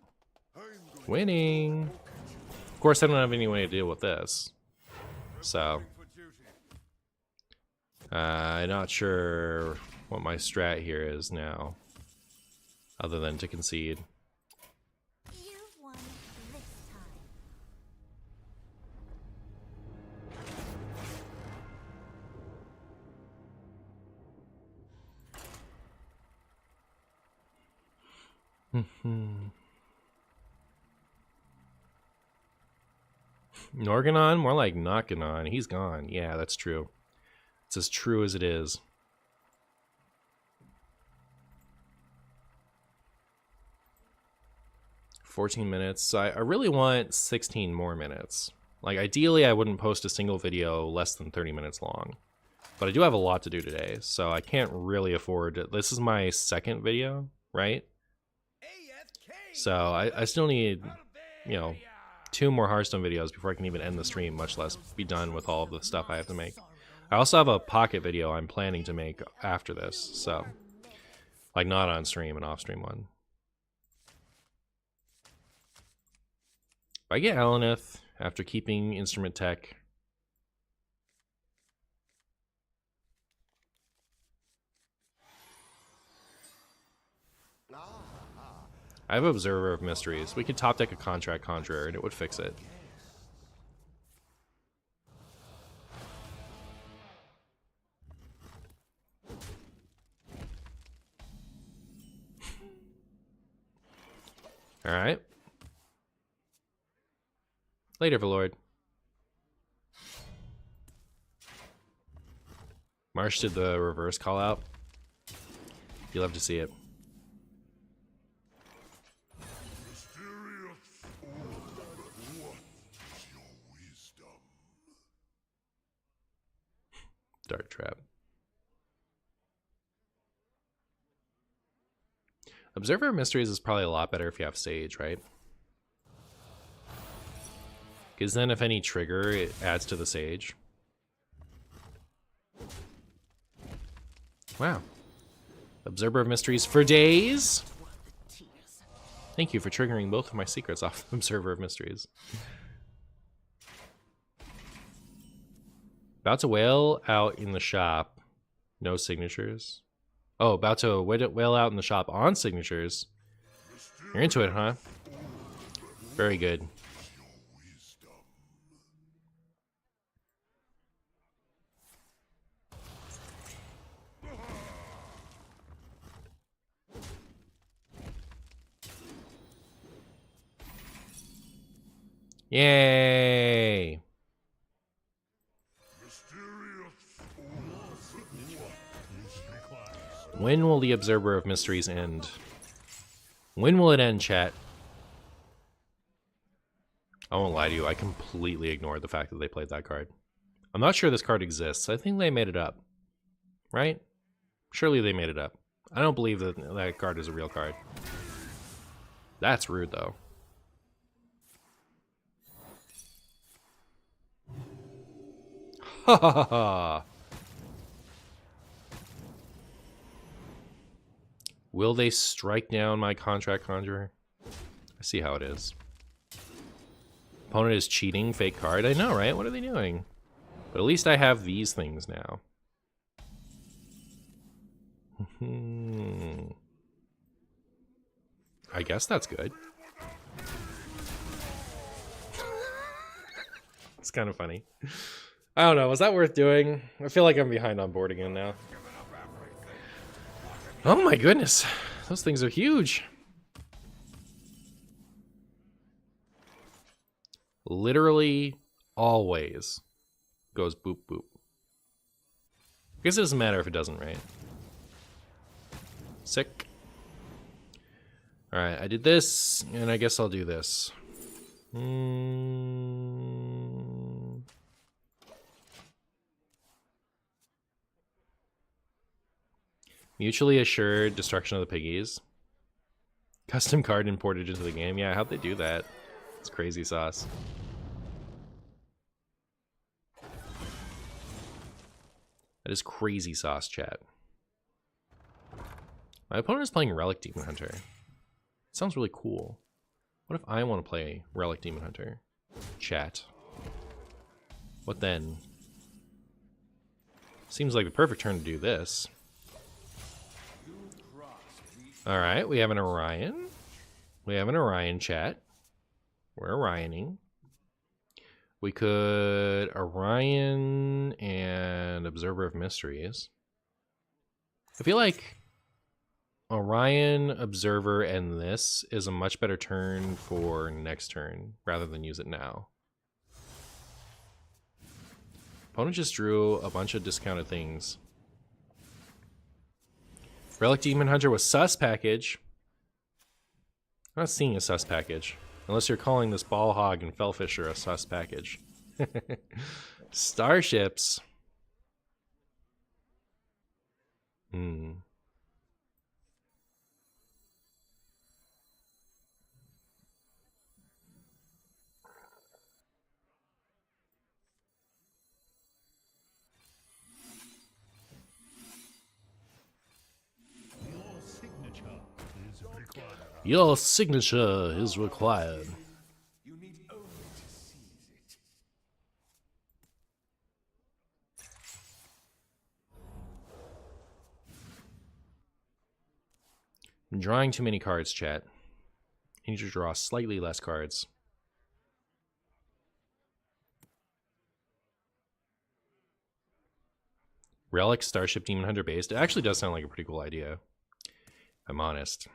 Winning! Of course, I don't have any way to deal with this. So... I'm not sure what my strat here is now. Other than to concede. You've won this time. Norganon? More like Nockanon. He's gone. Yeah, that's true. It's as true as it is. $14 minutes. So I really want 16 more minutes. Like, ideally, I wouldn't post a single video less than 30 minutes long. But I do have a lot to do today, so I can't really afford it. This is my second video, right? So I still need, you know, 2 more Hearthstone videos before I can even end the stream, much less be done with all of the stuff I have to make. I also have a pocket video I'm planning to make after this, so like not on stream, an off stream one. If I get Alanith after keeping instrument tech, I have Observer of Mysteries. We could top deck a Contract Conjurer and it would fix it. Alright. Later, Valord. Marsh did the reverse call out. You love to see it. Dart trap. Observer of Mysteries is probably a lot better if you have Sage, right? Because then if any trigger, it adds to the Sage. Wow. Observer of Mysteries for days? Thank you for triggering both of my secrets off Observer of Mysteries. About to whale out in the shop. No signatures. Oh, about to whale out in the shop on signatures. You're into it, huh? Very good. Yay! When will the Observer of Mysteries end? When will it end, chat? I won't lie to you, I completely ignored the fact that they played that card. I'm not sure this card exists. I think they made it up. Right? Surely they made it up. I don't believe that that card is a real card. That's rude, though. Ha ha ha ha! Will they strike down my Contract Conjurer? I see how it is. Opponent is cheating, fake card. I know, right? What are they doing? But at least I have these things now. I guess that's good. It's kind of funny. I don't know. Was that worth doing? I feel like I'm behind on board again now. Oh my goodness. Those things are huge. Literally always goes boop boop. I guess it doesn't matter if it doesn't, right? Sick. Alright, I did this, and I guess I'll do this. Mutually assured destruction of the piggies. Custom card imported into the game. Yeah, how'd they do that? It's crazy sauce. That is crazy sauce, chat. My opponent is playing Relic Demon Hunter. It sounds really cool. What if I want to play Relic Demon Hunter? Chat. What then? Seems like the perfect turn to do this. Alright, we have an Orion. We have an Orion, chat. We're Orioning. We could Orion and Observer of Mysteries. I feel like Orion, Observer, and this is a much better turn for next turn rather than use it now. Opponent just drew a bunch of discounted things. Relic Demon Hunter was sus package. I'm not seeing a sus package. Unless you're calling this Ball Hog and Fellfisher a sus package. Starships. Your signature is required. You need only to seize it. I'm drawing too many cards, chat. I need to draw slightly less cards. Relic, Starship, Demon Hunter based. It actually does sound like a pretty cool idea. If I'm honest.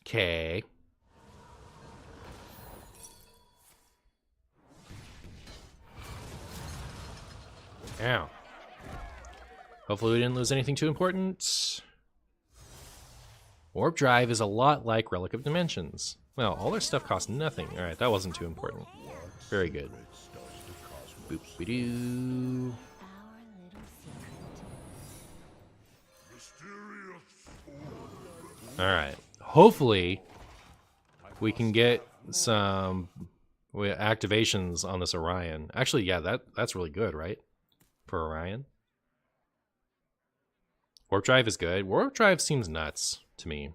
Okay. Ow. Hopefully we didn't lose anything too important. Warp Drive is a lot like Relic of Dimensions. Well, all their stuff costs nothing. Alright, that wasn't too important. Very good. Boop-be-doo. Alright. Hopefully, we can get some activations on this Orion. Actually, yeah, that's really good, right? For Orion. Warp Drive is good. Warp Drive seems nuts to me.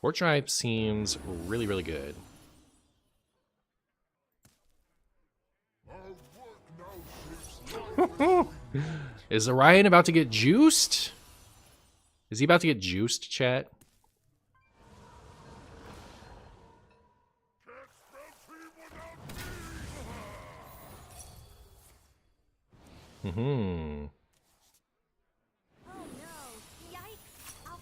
Warp Drive seems really, really good. Is Orion about to get juiced? Is he about to get juiced, chat? Mm-hmm. Oh no! Yikes! Oh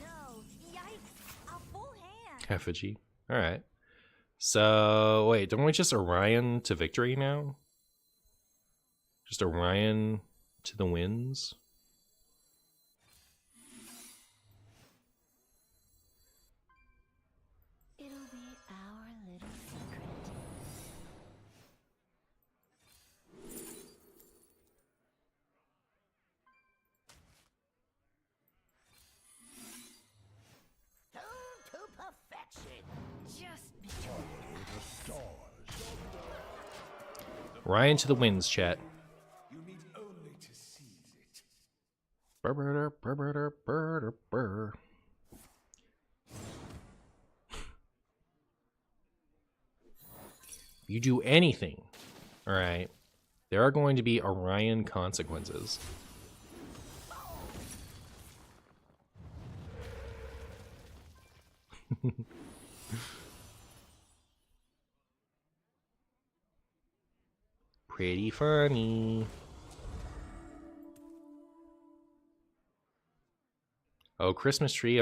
no! Yikes! A full hand. Effigy. Alright. So, wait, don't we just Orion to victory now? Just Orion to the winds? It'll be our little secret. Tuned to perfection. Just between Orion to the winds, chat. You need only to seize it. Burr, burr, burr, burr, burr, burr. You do anything, all right, there are going to be Orion consequences. Pretty funny. Oh, Christmas tree,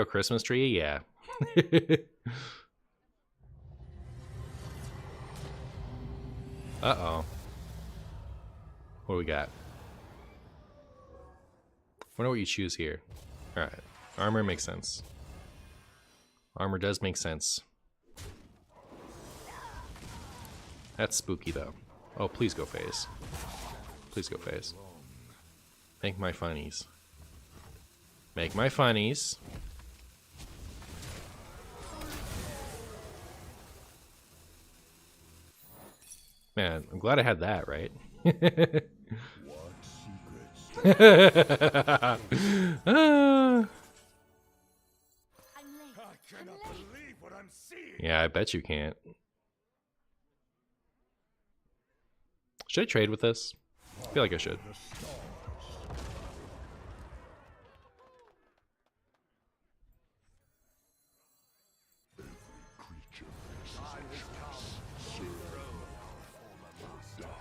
yeah. Uh-oh. What do we got? Wonder what you choose here. Alright. Armor makes sense. Armor does make sense. That's spooky, though. Oh, please go phase. Please go phase. Make my funnies. Make my funnies. Man, I'm glad I had that, right? What secrets? Ah. I'm late. I cannot believe what I'm seeing. Yeah, I bet you can't. Should I trade with this? I feel like I should. The stars. Every creature faces a choice. Serve another or die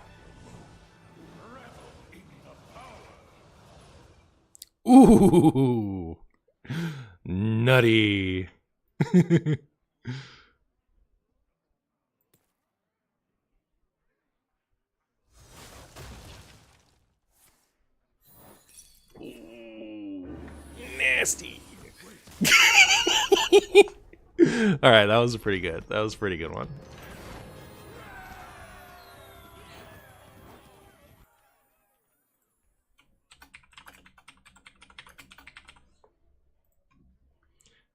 alone. Ooh, nutty. Ooh, nasty. All right, that was pretty good. That was a pretty good one.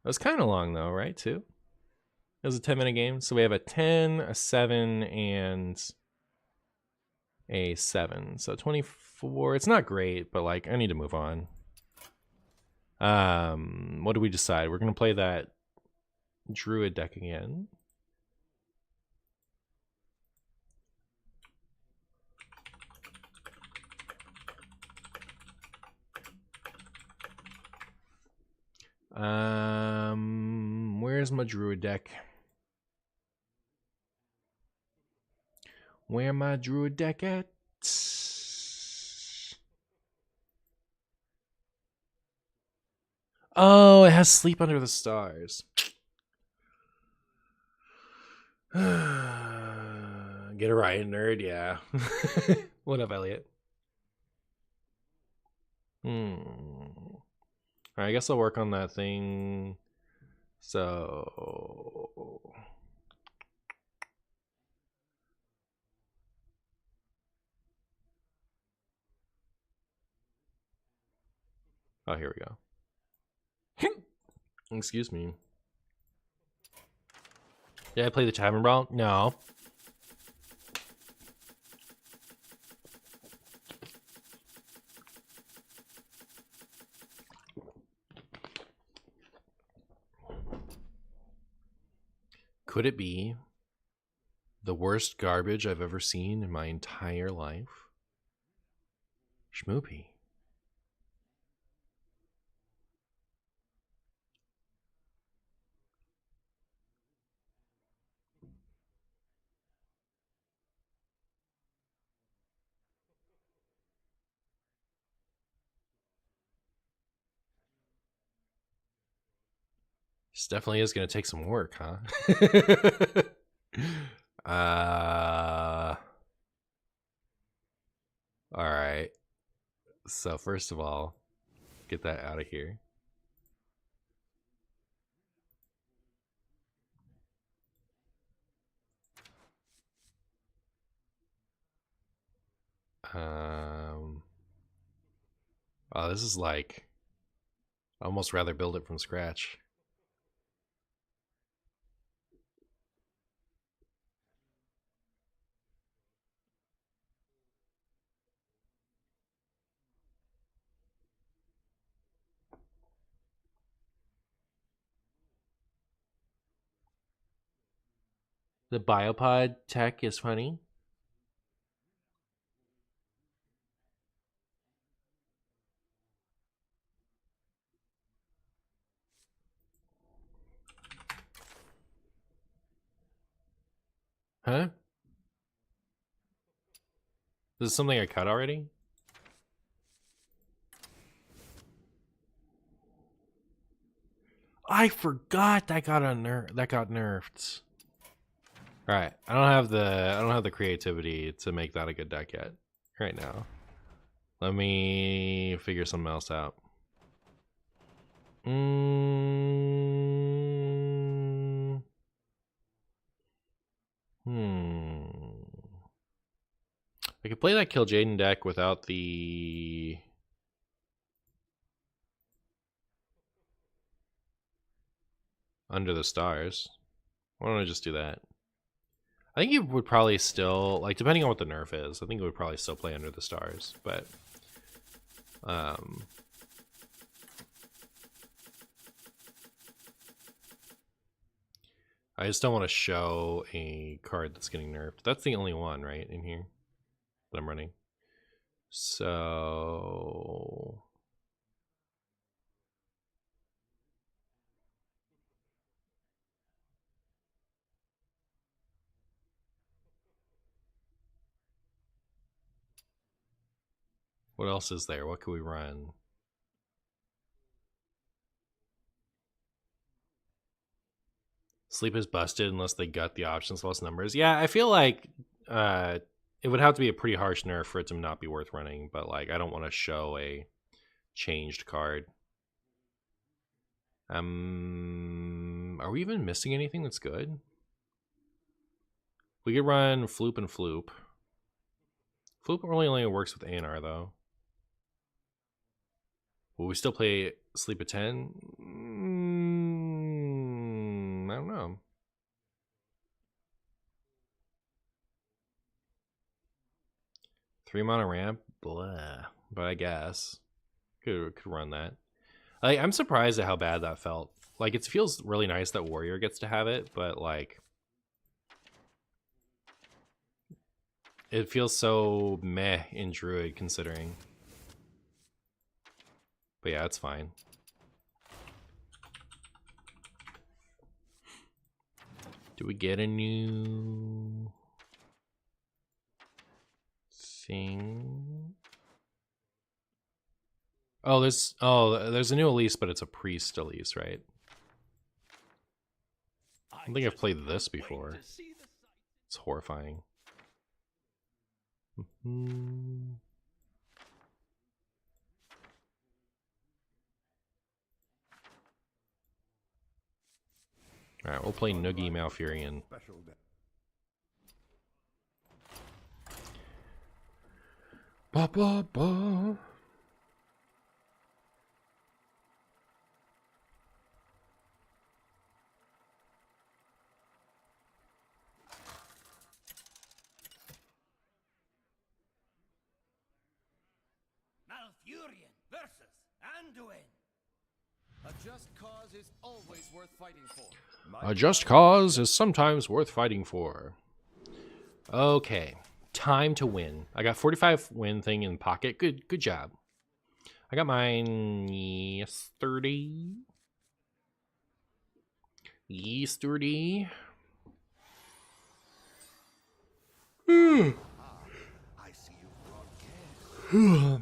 That was kind of long though, right? Too. It was a 10-minute game, so we have a 10, a 7, and a 7. So 24. It's not great, but like I need to move on. What do we decide? We're gonna play that Druid deck again. Where's my Druid deck? Where my Druid deck at? Oh, it has Sleep Under the Stars. Get it right, nerd. Yeah. What up, Elliot? Alright, I guess I'll work on that thing. So oh, here we go. Excuse me. Did I play the Tavern Brawl? No. Could it be the worst garbage I've ever seen in my entire life? Schmoopy. This definitely is going to take some work, huh? All right. So first of all, get that out of here. Oh, this is like, I'd almost rather build it from scratch. The biopod tech is funny. Huh? This is something I cut already? I forgot that got nerfed. All right, I don't have the creativity to make that a good deck yet. Right now, let me figure something else out. I could play that Kill Jaden deck without the Under the Stars. Why don't I just do that? I think it would probably still, like, depending on what the nerf is, I think it would probably still play Under the Stars, but I just don't want to show a card that's getting nerfed. That's the only one, right, in here that I'm running. So what else is there? What could we run? Sleep is busted unless they gut the options plus numbers. Yeah, I feel like it would have to be a pretty harsh nerf for it to not be worth running, but like I don't want to show a changed card. Are we even missing anything that's good? We could run Floop and Floop. Floop only works with ANR though. Will we still play Sleep at 10? don't know. Three mana ramp, blah. But I guess could run that. Like, I'm surprised at how bad that felt. Like, it feels really nice that Warrior gets to have it, but like, it feels so meh in Druid considering. But yeah, it's fine. Do we get a new thing? Oh, there's a new Elise, but it's a priest Elise, right? I don't think I've played this before. It's horrifying. Alright, we'll play Noogie Malfurion. Ba ba ba. Malfurion versus Anduin. A just cause is always worth fighting for. A just cause is sometimes worth fighting for. Okay, time to win. I got 45 win thing in pocket. Good job. I got mine yesterday. I see you've brought care.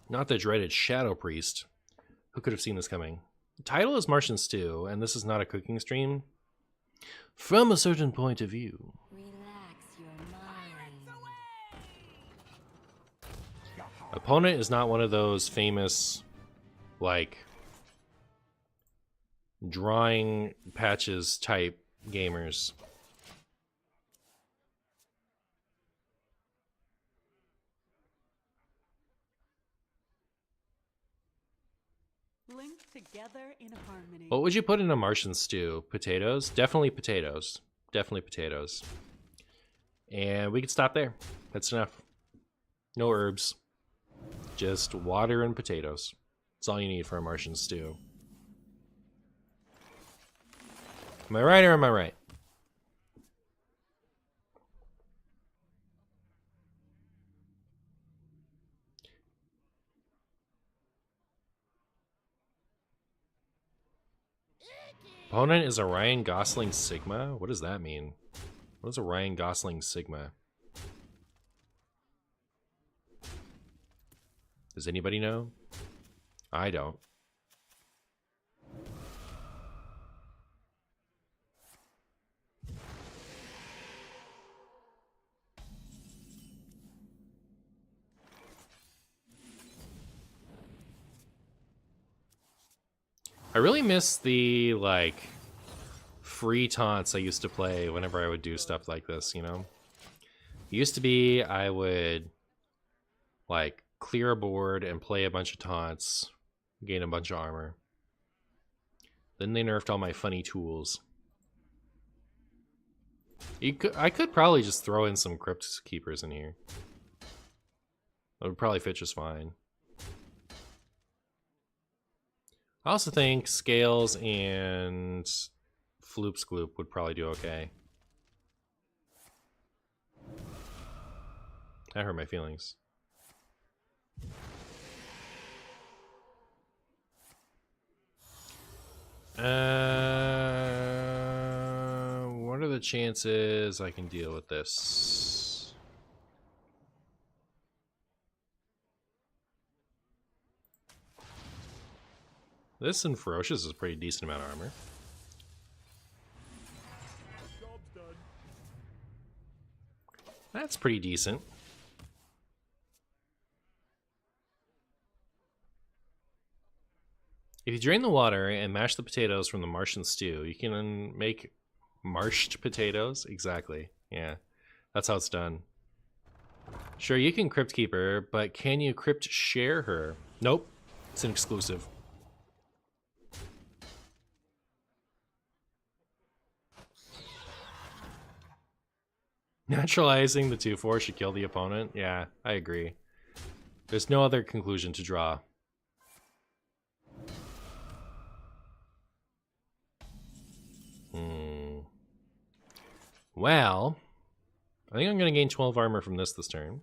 Not the dreaded Shadow Priest. Who could have seen this coming? The title is Martian Stew, and this is not a cooking stream. From a certain point of view. Relax your mind. Opponent is not one of those famous, like, drawing patches type gamers. Linked together in harmony. What would you put in a Martian stew? Potatoes? Definitely potatoes. Definitely potatoes. And we can stop there. That's enough. No herbs. Just water and potatoes. That's all you need for a Martian stew. Am I right or am I right? Opponent is a Ryan Gosling Sigma? What does that mean? What is a Ryan Gosling Sigma? Does anybody know? I don't. I really miss the, like, free taunts I used to play whenever I would do stuff like this, you know? It used to be I would, like, clear a board and play a bunch of taunts, gain a bunch of armor. Then they nerfed all my funny tools. I could probably just throw in some Crypt Keepers in here. That would probably fit just fine. I also think Scales and Floop Skloop would probably do okay. That hurt my feelings. What are the chances I can deal with this? This and Ferocious is a pretty decent amount of armor. That's pretty decent. If you drain the water and mash the potatoes from the Martian stew, you can make marshed potatoes. Exactly. Yeah, that's how it's done. Sure, you can Crypt Keeper, but can you Crypt share her? Nope, it's an exclusive. Naturalizing the 2/4 should kill the opponent. Yeah, I agree. There's no other conclusion to draw. Well, I think I'm going to gain 12 armor from this turn.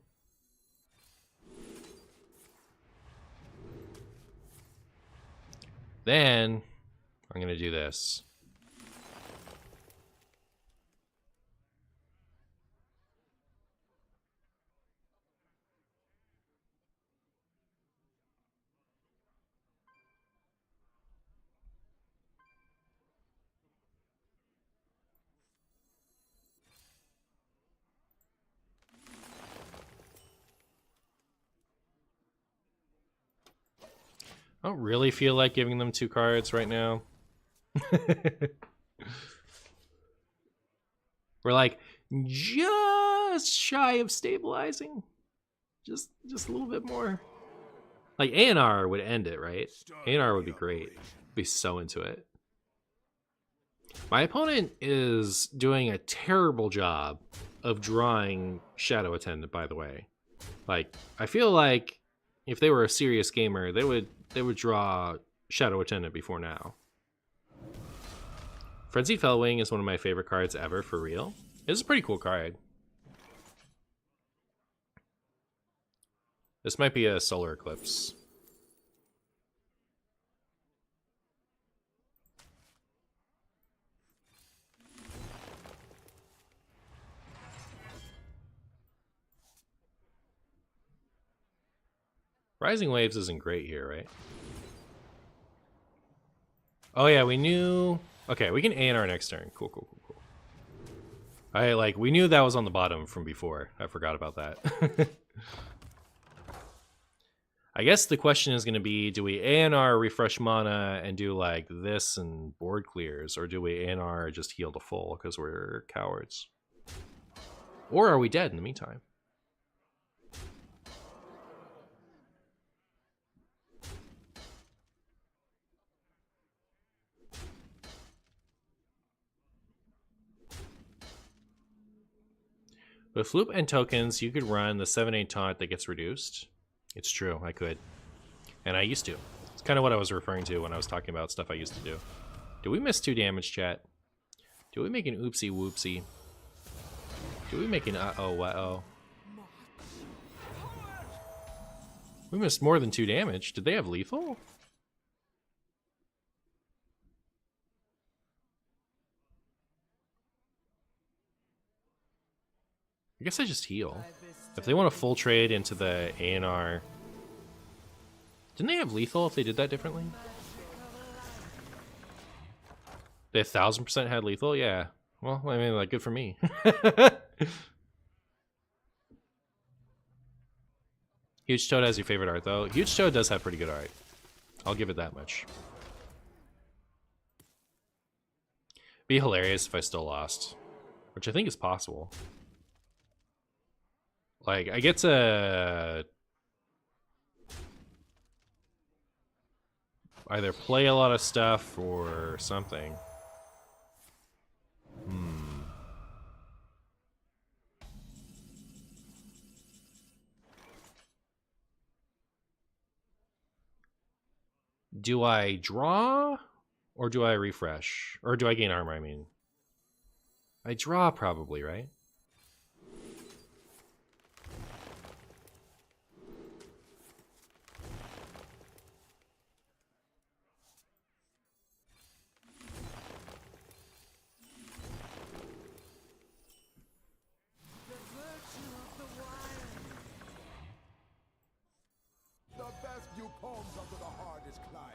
Then I'm going to do this. I don't really feel like giving them 2 cards right now. We're like just shy of stabilizing. Just a little bit more. Like ANR would end it, right? ANR would be great. Be so into it. My opponent is doing a terrible job of drawing Shadow Attendant, by the way. Like, I feel like if they were a serious gamer, they would draw Shadow Attendant before now. Frenzied Fellwing is one of my favorite cards ever, for real. It's a pretty cool card. This might be a solar eclipse. Rising Waves isn't great here, right? Oh yeah, we knew... Okay, we can ANR next turn. Cool. We knew that was on the bottom from before. I forgot about that. I guess the question is going to be, do we ANR refresh mana and do like this and board clears, or do we ANR just heal to full because we're cowards? Or are we dead in the meantime? With Floop and tokens, you could run the 7/8 taunt that gets reduced. It's true, I could. And I used to. It's kind of what I was referring to when I was talking about stuff I used to do. Did we miss 2 damage, chat? Did we make an oopsie whoopsie? Did we make an uh-oh uh-oh? We missed more than 2 damage. Did they have lethal? I guess I just heal. If they want to full trade into the ANR... Didn't they have lethal if they did that differently? They 1000% had lethal? Yeah. Well, I mean, like, good for me. Huge Toad has your favorite art, though. Huge Toad does have pretty good art. I'll give it that much. Be hilarious if I still lost. Which I think is possible. Like, I get to either play a lot of stuff or something. Do I draw or do I refresh? Or do I gain armor, I mean? I draw probably, right? The best you poems under the hardest climb.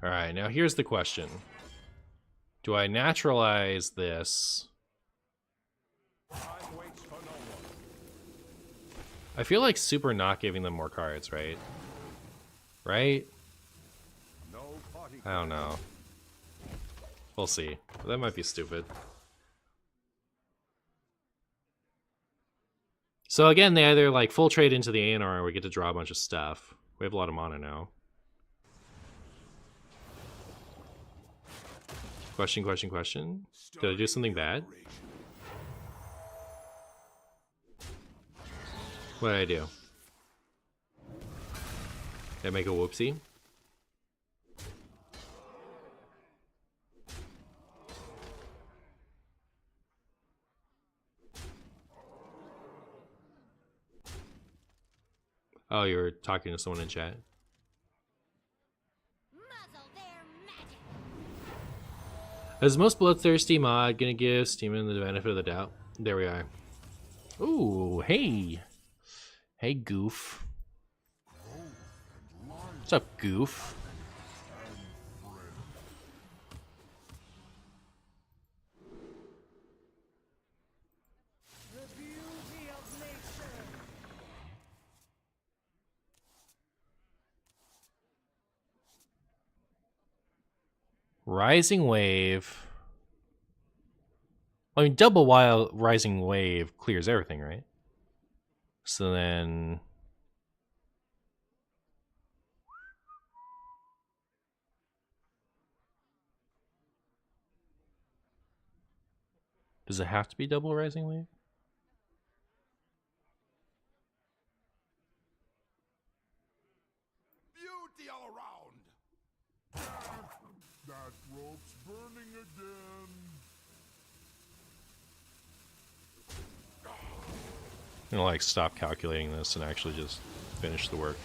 Alright, now here's the question. Do I naturalize this? Time waits for no one. I feel like super not giving them more cards, right? Right? No party. I don't know. We'll see. That might be stupid. So again, they either like full trade into the ANR or we get to draw a bunch of stuff. We have a lot of mana now. Question, question, question. Did I do something bad? What did I do? Did I make a whoopsie? Oh, you were talking to someone in chat. Muzzle their magic. As most bloodthirsty mod, gonna give Steeman the benefit of the doubt. There we are. Ooh, hey. Hey, Goof. What's up, Goof? The beauty of nature. Rising Wave. I mean, double wild Rising Wave clears everything, right? So then... Does it have to be double Rising Wave? Beauty all around. That rope's burning again. I'm gonna like stop calculating this and actually just finish the work.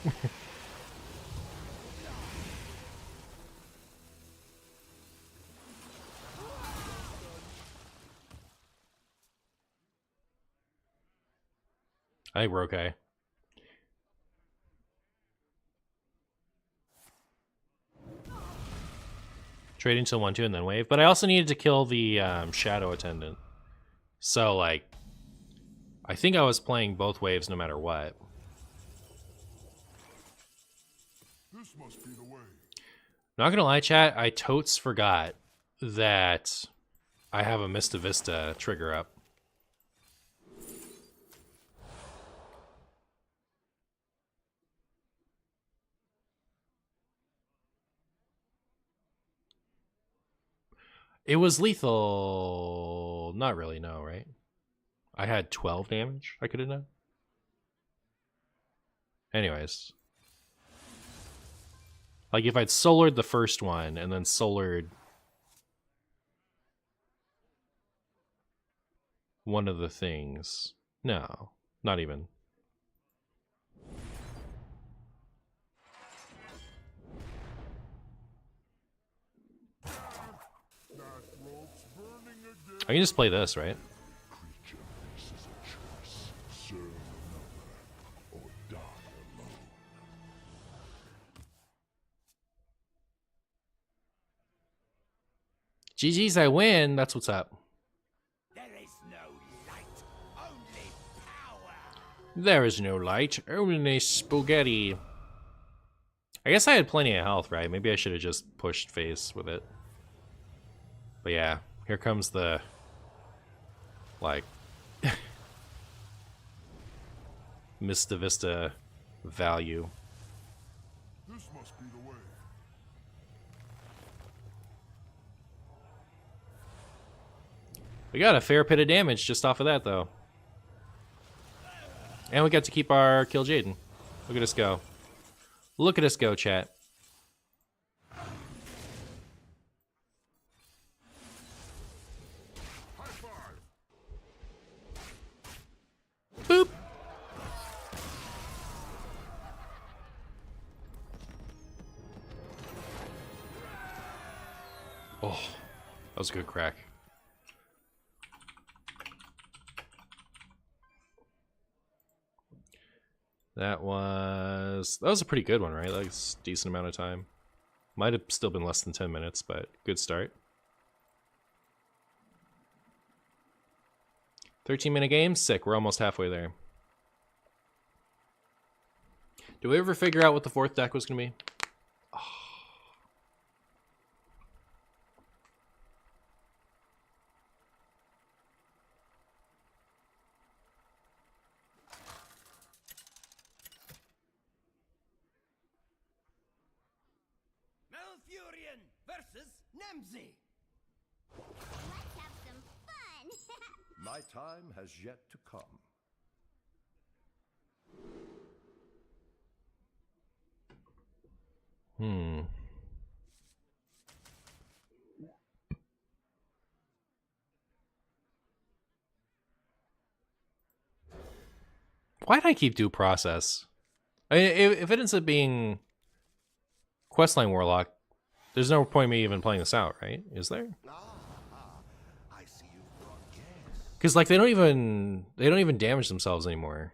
I think we're okay. Trade until 1-2 and then wave. But I also needed to kill the Shadow Attendant. So, like, I think I was playing both waves no matter what. This must be the way. Not gonna lie, chat, I totes forgot that I have a Mista Vista trigger up. It was lethal. Not really, no, right? I had 12 damage I could have done. Anyways. Like if I'd solared the first one and then solared one of the things. No, not even. I can just play this, right? Creature faces a choice. Serve another or die alone. GG's, I win. That's what's up. There is no light, only power. There is no light, only spaghetti. I guess I had plenty of health, right? Maybe I should have just pushed face with it. But yeah, here comes the, like, Mista Vista value. This must be the way. We got a fair bit of damage just off of that, though. And we got to keep our Kill Jaden. Look at us go. Look at us go, chat. High five. Boop. Oh, that was a good crack. That was a pretty good one, right? Like a decent amount of time. Might have still been less than 10 minutes, but good start. 13-minute game, sick. We're almost halfway there. Did we ever figure out what the fourth deck was gonna be? flimsy. Let's have some fun. My time has yet to come. Why did I keep due process? I mean, if it ends up being Questline Warlock, there's no point in me even playing this out, right? Is there? I see you've brought guests. Because like they don't even damage themselves anymore,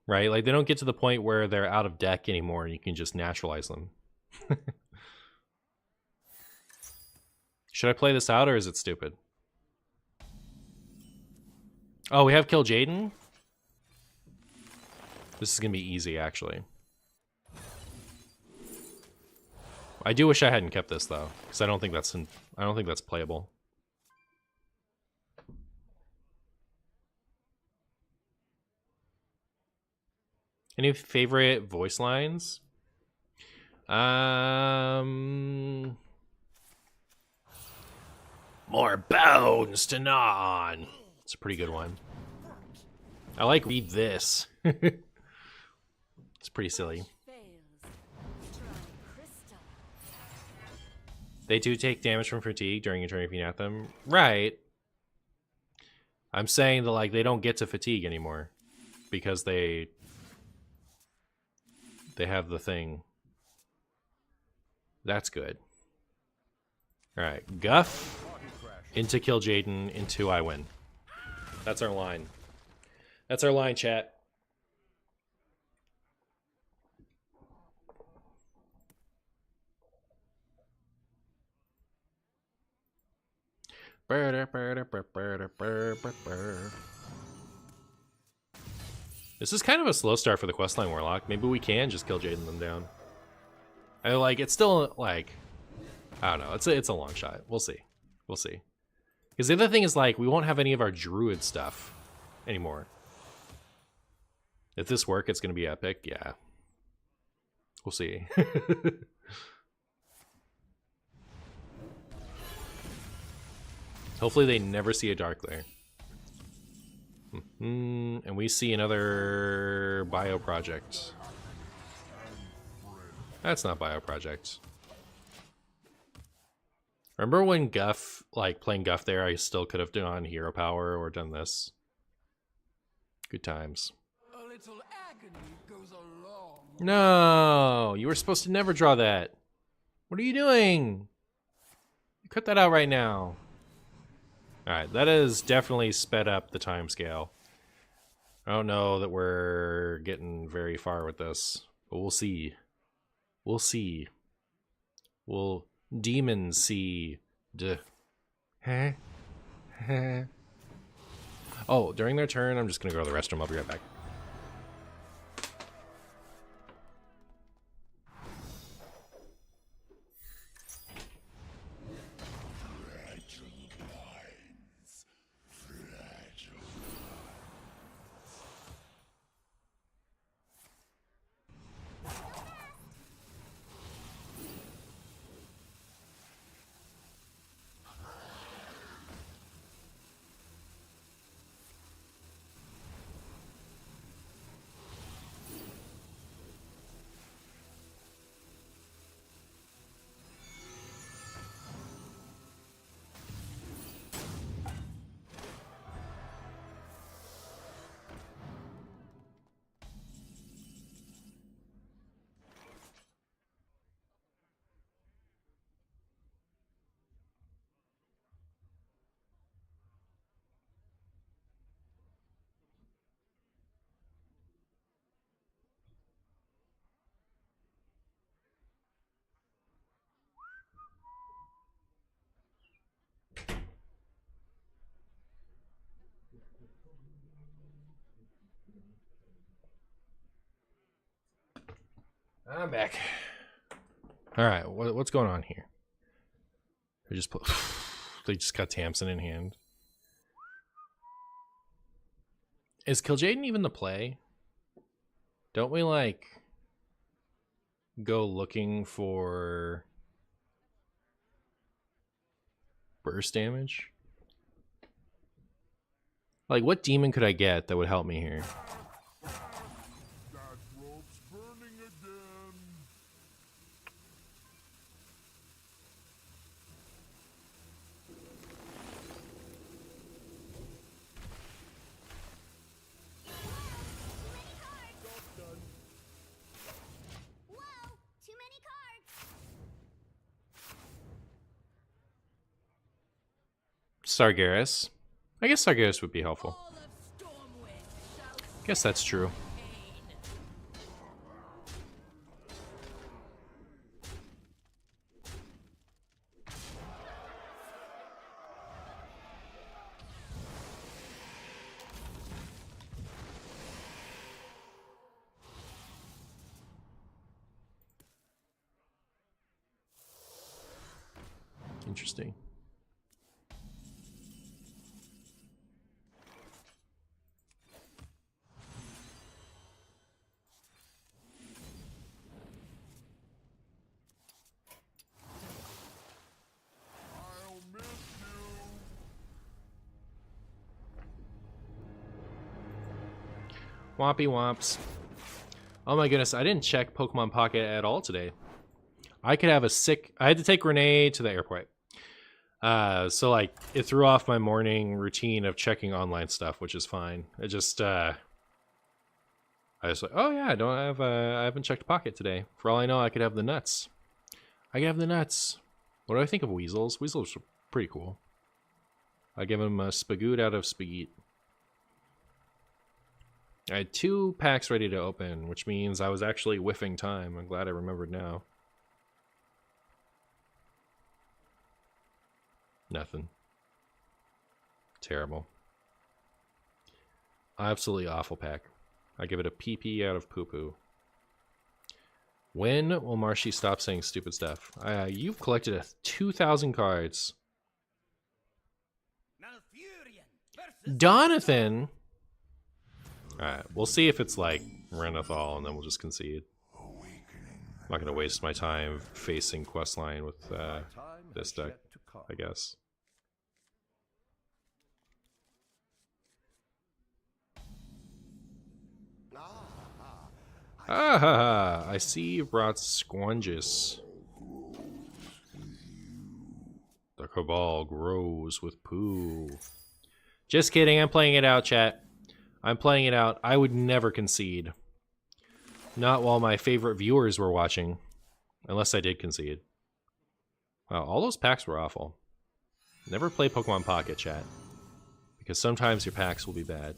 right? Like they don't get to the point where they're out of deck anymore, and you can just naturalize them. Should I play this out, or is it stupid? Oh, we have Kill Jaden. This is gonna be easy, actually. I do wish I hadn't kept this though, because I don't think that's playable. Any favorite voice lines? More bones to gnaw on. It's a pretty good one. I like read this. It's pretty silly. They do take damage from fatigue during a turn if you nat them. Right. I'm saying that like they don't get to fatigue anymore because they have the thing. That's good. All right, Guff into Kill Jaden into I win. That's our line. That's our line, chat. This is kind of a slow start for the questline Warlock. Maybe we can just kill Jaden them down. I like it's still like I don't know. It's a long shot. We'll see. We'll see. Because the other thing is like we won't have any of our druid stuff anymore. If this works, it's gonna be epic. Yeah. We'll see. Hopefully they never see a dark lair. And we see another bio project. That's not bio project. Remember when Guff, like playing Guff there, I still could have done hero power or done this. Good times. A little agony goes a long No, you were supposed to never draw that. What are you doing? Cut that out right now. Alright, that has definitely sped up the time scale. I don't know that we're getting very far with this, but we'll see. We'll see. We'll demon see. Oh, during their turn, I'm just gonna go to the restroom. I'll be right back. I'm back. All right, what's going on here? They just put, they just got Tamsin in hand. Is Kil'jaeden even the play? Don't we like go looking for burst damage. Like, what demon could I get that would help me here? That rope's burning again. Whoa! Too many cards! Sargeras. I guess Sargeras would be helpful. All of Stormwind shall Guess that's true. pain. Interesting. I'll miss you. Wompy womps. Oh my goodness, I didn't check Pokemon Pocket at all today. I could have a sick... I had to take Renee to the airport. So, like, it threw off my morning routine of checking online stuff, which is fine. It just, I was like, oh yeah, I haven't checked Pocket today. For all I know, I could have the nuts. I could have the nuts. What do I think of Weasels? Weasels are pretty cool. I give him a Spagoot out of Spageet. I had 2 packs ready to open, which means I was actually whiffing time. I'm glad I remembered now. Nothing. Terrible. Absolutely awful pack. I give it a PP out of poo-poo. When will Marshy stop saying stupid stuff? You've collected 2,000 cards. Malfurion versus Donathan! Alright, we'll see if it's like Renathal, and then we'll just concede. I'm not going to waste my time facing questline with Time this has deck, yet to come. I guess. Ah ha ha! I see you brought Squangus. The Cabal grows with poo. Just kidding, I'm playing it out, chat. I'm playing it out. I would never concede. Not while my favorite viewers were watching. Unless I did concede. Wow, all those packs were awful. Never play Pokemon Pocket, chat. Because sometimes your packs will be bad.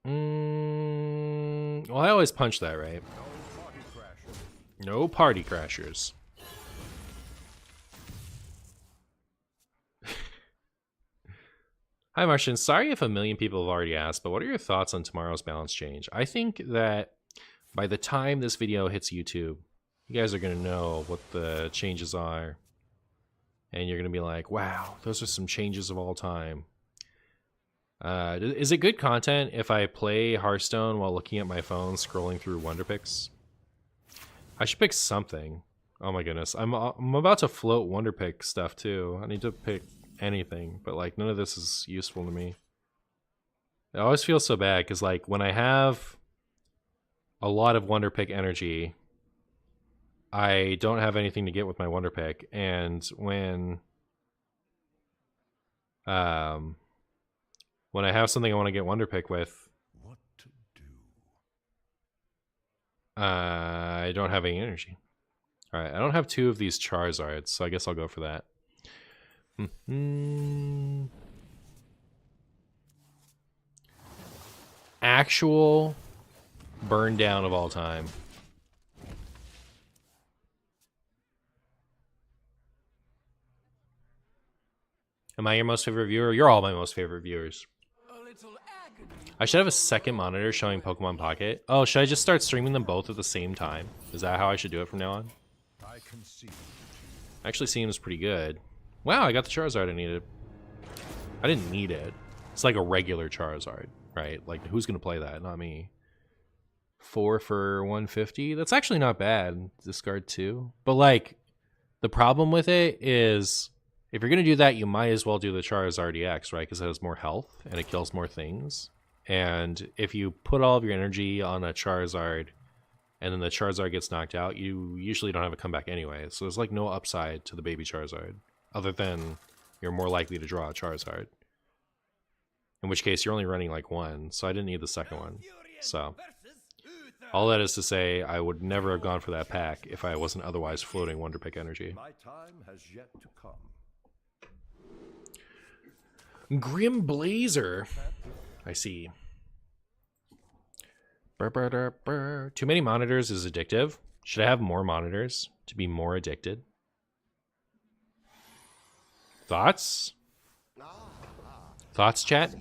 Well, I always punch that, right? No party crashers. Hi, Martian. Sorry if a million people have already asked, but what are your thoughts on tomorrow's balance change? I think that by the time this video hits YouTube, you guys are going to know what the changes are. And you're going to be like, wow, those are some changes of all time. Is it good content if I play Hearthstone while looking at my phone, scrolling through Wonder Picks? I should pick something. Oh my goodness. I'm about to float Wonder Pick stuff too. I need to pick anything, but like none of this is useful to me. I always feel so bad because like when I have a lot of Wonder Pick energy, I don't have anything to get with my Wonder Pick, and when I have something I want to get Wonder Pick with, What to do? I don't have any energy. All right, I don't have 2 of these Charizards, so I guess I'll go for that. Actual burn down of all time. Am I your most favorite viewer? You're all my most favorite viewers. A little agony. I should have a second monitor showing Pokemon Pocket. Oh, should I just start streaming them both at the same time? Is that how I should do it from now on? I concede. Actually seems pretty good. Wow, I got the Charizard I needed. I didn't need it. It's like a regular Charizard, right? Like, who's going to play that? Not me. 4 for 150? That's actually not bad. Discard 2. But, like, The problem with it is, if you're going to do that, you might as well do the Charizard EX, right? Because it has more health and it kills more things. And if you put all of your energy on a Charizard and then the Charizard gets knocked out, you usually don't have a comeback anyway. So there's like no upside to the baby Charizard, other than you're more likely to draw a Charizard. In which case, you're only running like one, so I didn't need the second one. So all that is to say, I would never have gone for that pack if I wasn't otherwise floating Wonder Pick energy. My time has yet to come. Grim Blazer. I see. Too many monitors is addictive. Should I have more monitors to be more addicted? Thoughts? Thoughts, chat?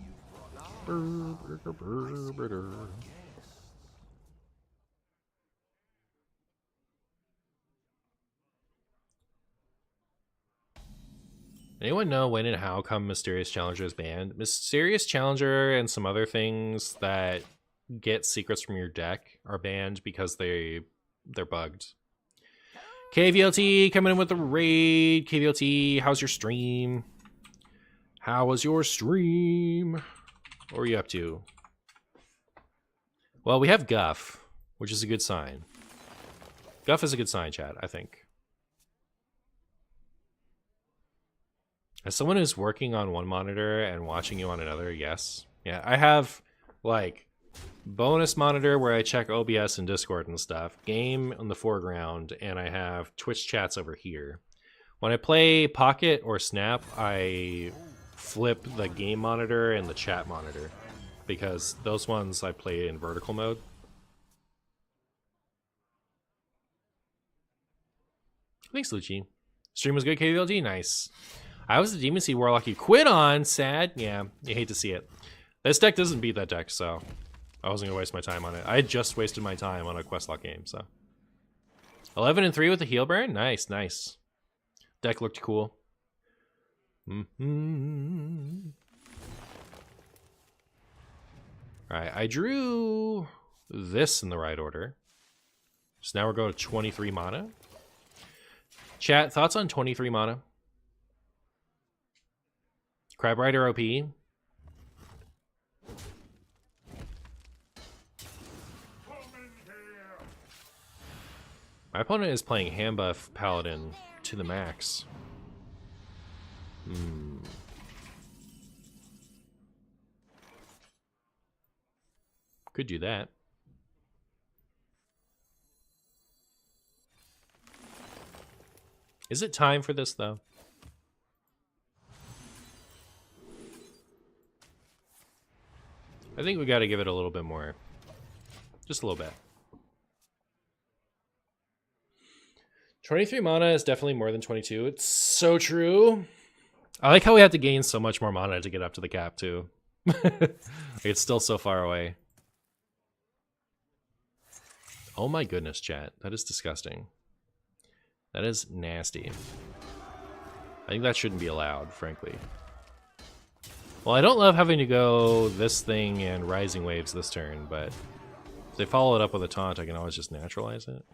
Anyone know when and how come Mysterious Challenger is banned? Mysterious Challenger and some other things that get secrets from your deck are banned because they're bugged. KVLT coming in with the raid. KVLT, how's your stream? How was your stream? What were you up to? Well, we have Guff, which is a good sign. Guff is a good sign, chat, I think. As someone who's working on one monitor and watching you on another, yes. Yeah, I have, like, bonus monitor where I check OBS and Discord and stuff, game in the foreground, and I have Twitch chats over here. When I play Pocket or Snap, I flip the game monitor and the chat monitor, because those ones I play in vertical mode. Thanks, Lucci. Stream was good, KVLG? Nice. I was the Demon Seed Warlock you quit on. Sad. Yeah, you hate to see it. This deck doesn't beat that deck, so I wasn't going to waste my time on it. I had just wasted my time on a Questlock game, so. 11-3 with the heal burn? Nice, nice. Deck looked cool. Alright, I drew this in the right order. So now we're going to 23 mana. Chat, thoughts on 23 mana? Crab Rider OP. My opponent is playing hand buff Paladin to the max. Could do that. Is it time for this, though? I think we got to give it a little bit more. Just a little bit. 23 mana is definitely more than 22. It's so true. I like how we have to gain so much more mana to get up to the cap, too. It's still so far away. Oh my goodness, chat. That is disgusting. That is nasty. I think that shouldn't be allowed, frankly. Well, I don't love having to go this thing and Rising Waves this turn, but if they follow it up with a taunt, I can always just naturalize it.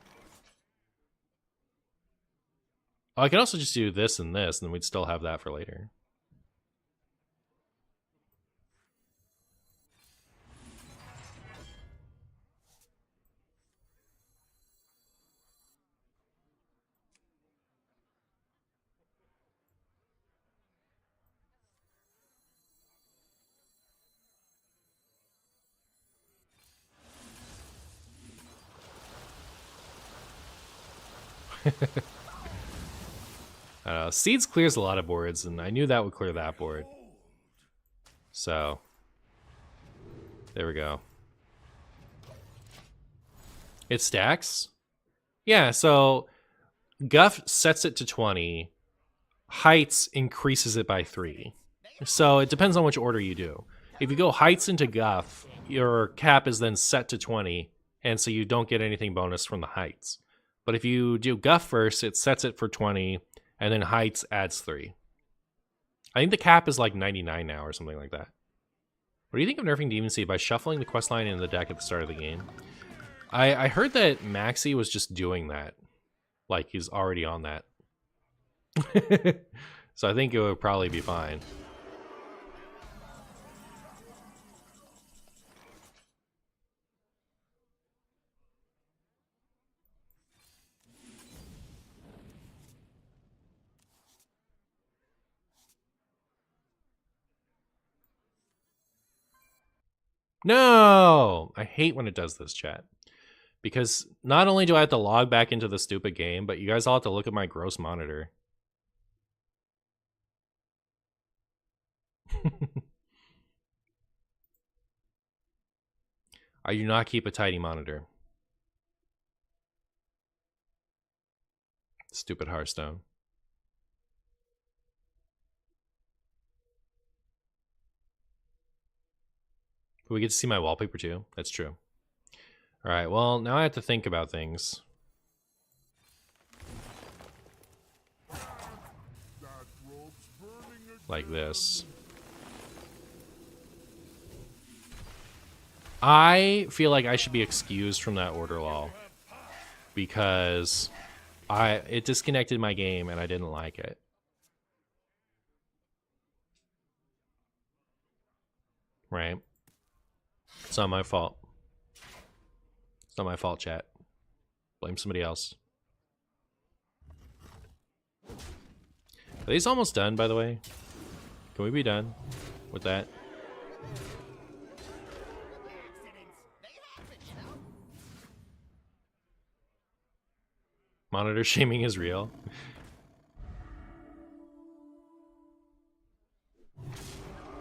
Oh, I can also just do this and this, and then we'd still have that for later. Seeds clears a lot of boards, and I knew that would clear that board. So, there we go. It stacks? Yeah, so Guff sets it to 20. Heights increases it by 3. So it depends on which order you do. If you go Heights into Guff, your cap is then set to 20, and so you don't get anything bonus from the Heights. But if you do Guff first, it sets it for 20, and then Heights adds 3. I think the cap is like 99 now or something like that. What do you think of nerfing Demon Seed by shuffling the questline in the deck at the start of the game? I heard that Maxi was just doing that. Like, he's already on that. So I think it would probably be fine. No! I hate when it does this, chat. Because not only do I have to log back into the stupid game, but you guys all have to look at my gross monitor. I do not keep a tidy monitor. Stupid Hearthstone. But we get to see my wallpaper too. That's true. All right, well, now I have to think about things. Like this. I feel like I should be excused from that order law because it disconnected my game and I didn't like it. Right? It's not my fault. It's not my fault, chat. Blame somebody else. Are these almost done, by the way? Can we be done with that? Monitor shaming is real.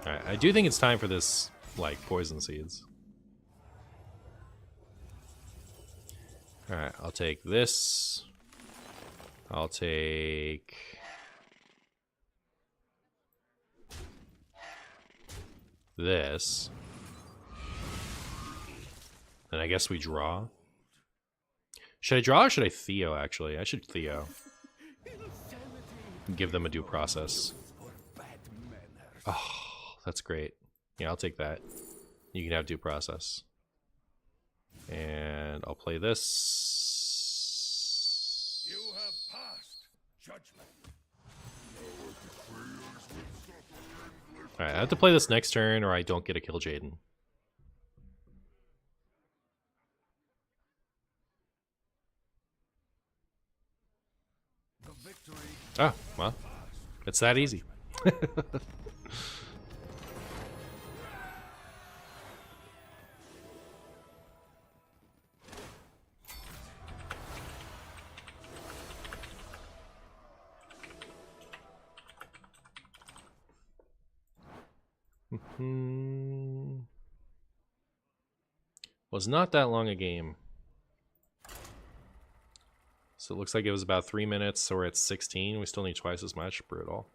Alright, I do think it's time for this, like, poison seeds. Alright, I'll take this. I'll take... this. And I guess we draw. Should I draw or should I Theo, actually? I should Theo. Give them a due process. Oh, that's great. Yeah, I'll take that. You can have due process. And I'll play this. You have passed judgment. Alright, I have to play this next turn or I don't get a kill Jaden. Oh, well. It's that easy. Was not that long a game. So it looks like it was about 3 minutes, so we're at 16. We still need twice as much. Brutal.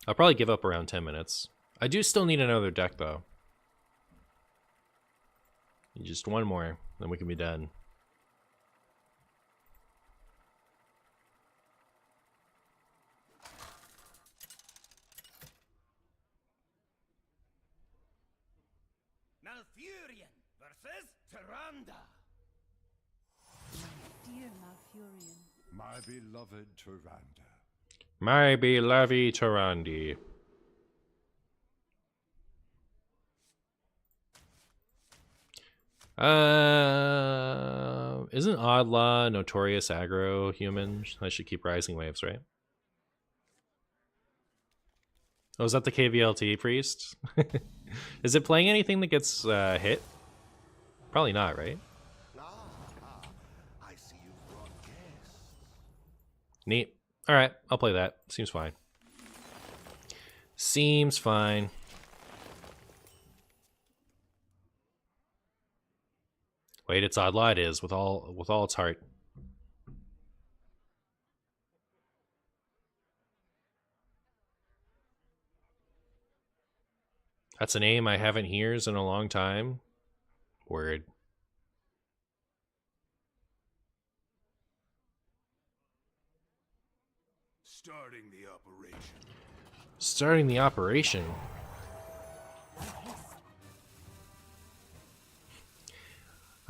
I'll probably give up around 10 minutes. I do still need another deck, though. Just one more, then we can be done. Malfurion versus Tyrande. Dear Malfurion. My beloved Tyrande. My beloved Tyrande. Isn't Oddlaw notorious aggro human? I should keep Rising Waves, right? Oh, is that the KVLT priest? Is it playing anything that gets hit? Probably not, right? I see you've brought guests. Neat. Alright, I'll play that. Seems fine. Seems fine. Wait, it's Oddlaw it is, with all its heart. That's a name I haven't heard in a long time. Word. Starting the operation. Starting the operation.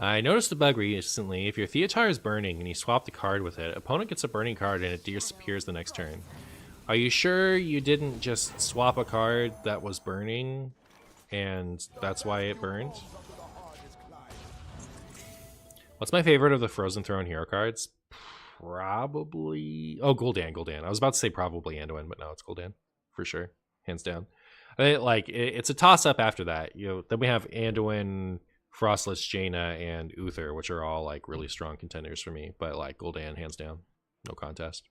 I noticed a bug recently. If your Theatar is burning and you swap the card with it, opponent gets a burning card and it disappears the next turn. Are you sure you didn't just swap a card that was burning and that's why it burned? What's my favorite of the Frozen Throne hero cards? Probably... Oh, Gul'dan, Gul'dan. I was about to say probably Anduin, but no, it's Gul'dan. For sure. Hands down. It's a toss-up after that. Then we have Anduin, Frostless, Jaina, and Uther, which are all like really strong contenders for me. But like Gul'dan, hands down. No contest.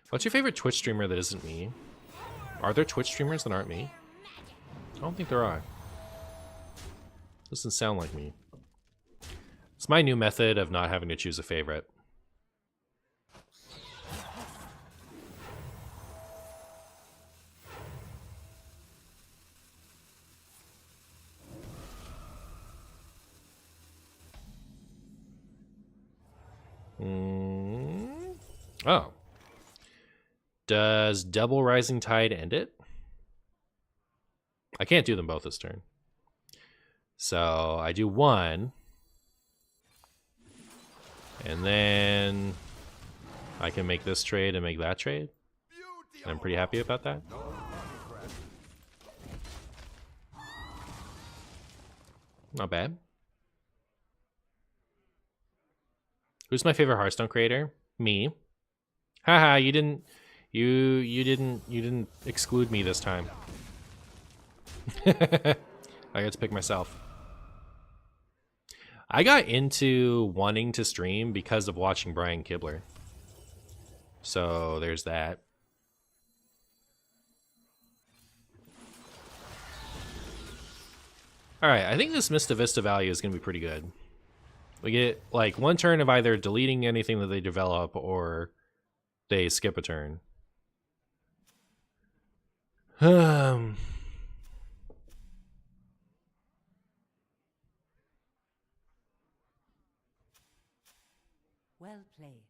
What's your favorite Twitch streamer that isn't me? Are there Twitch streamers that aren't me? I don't think there are. Doesn't sound like me. It's my new method of not having to choose a favorite. Oh. Does double Rising Tide end it? I can't do them both this turn. So I do one. And then I can make this trade and make that trade. And I'm pretty happy about that. Not bad. Who's my favorite Hearthstone creator? Me. Haha, you didn't exclude me this time. I get to pick myself. I got into wanting to stream because of watching Brian Kibler. So there's that. Alright, I think this Mista Vista value is going to be pretty good. We get like one turn of either deleting anything that they develop or they skip a turn. Well played.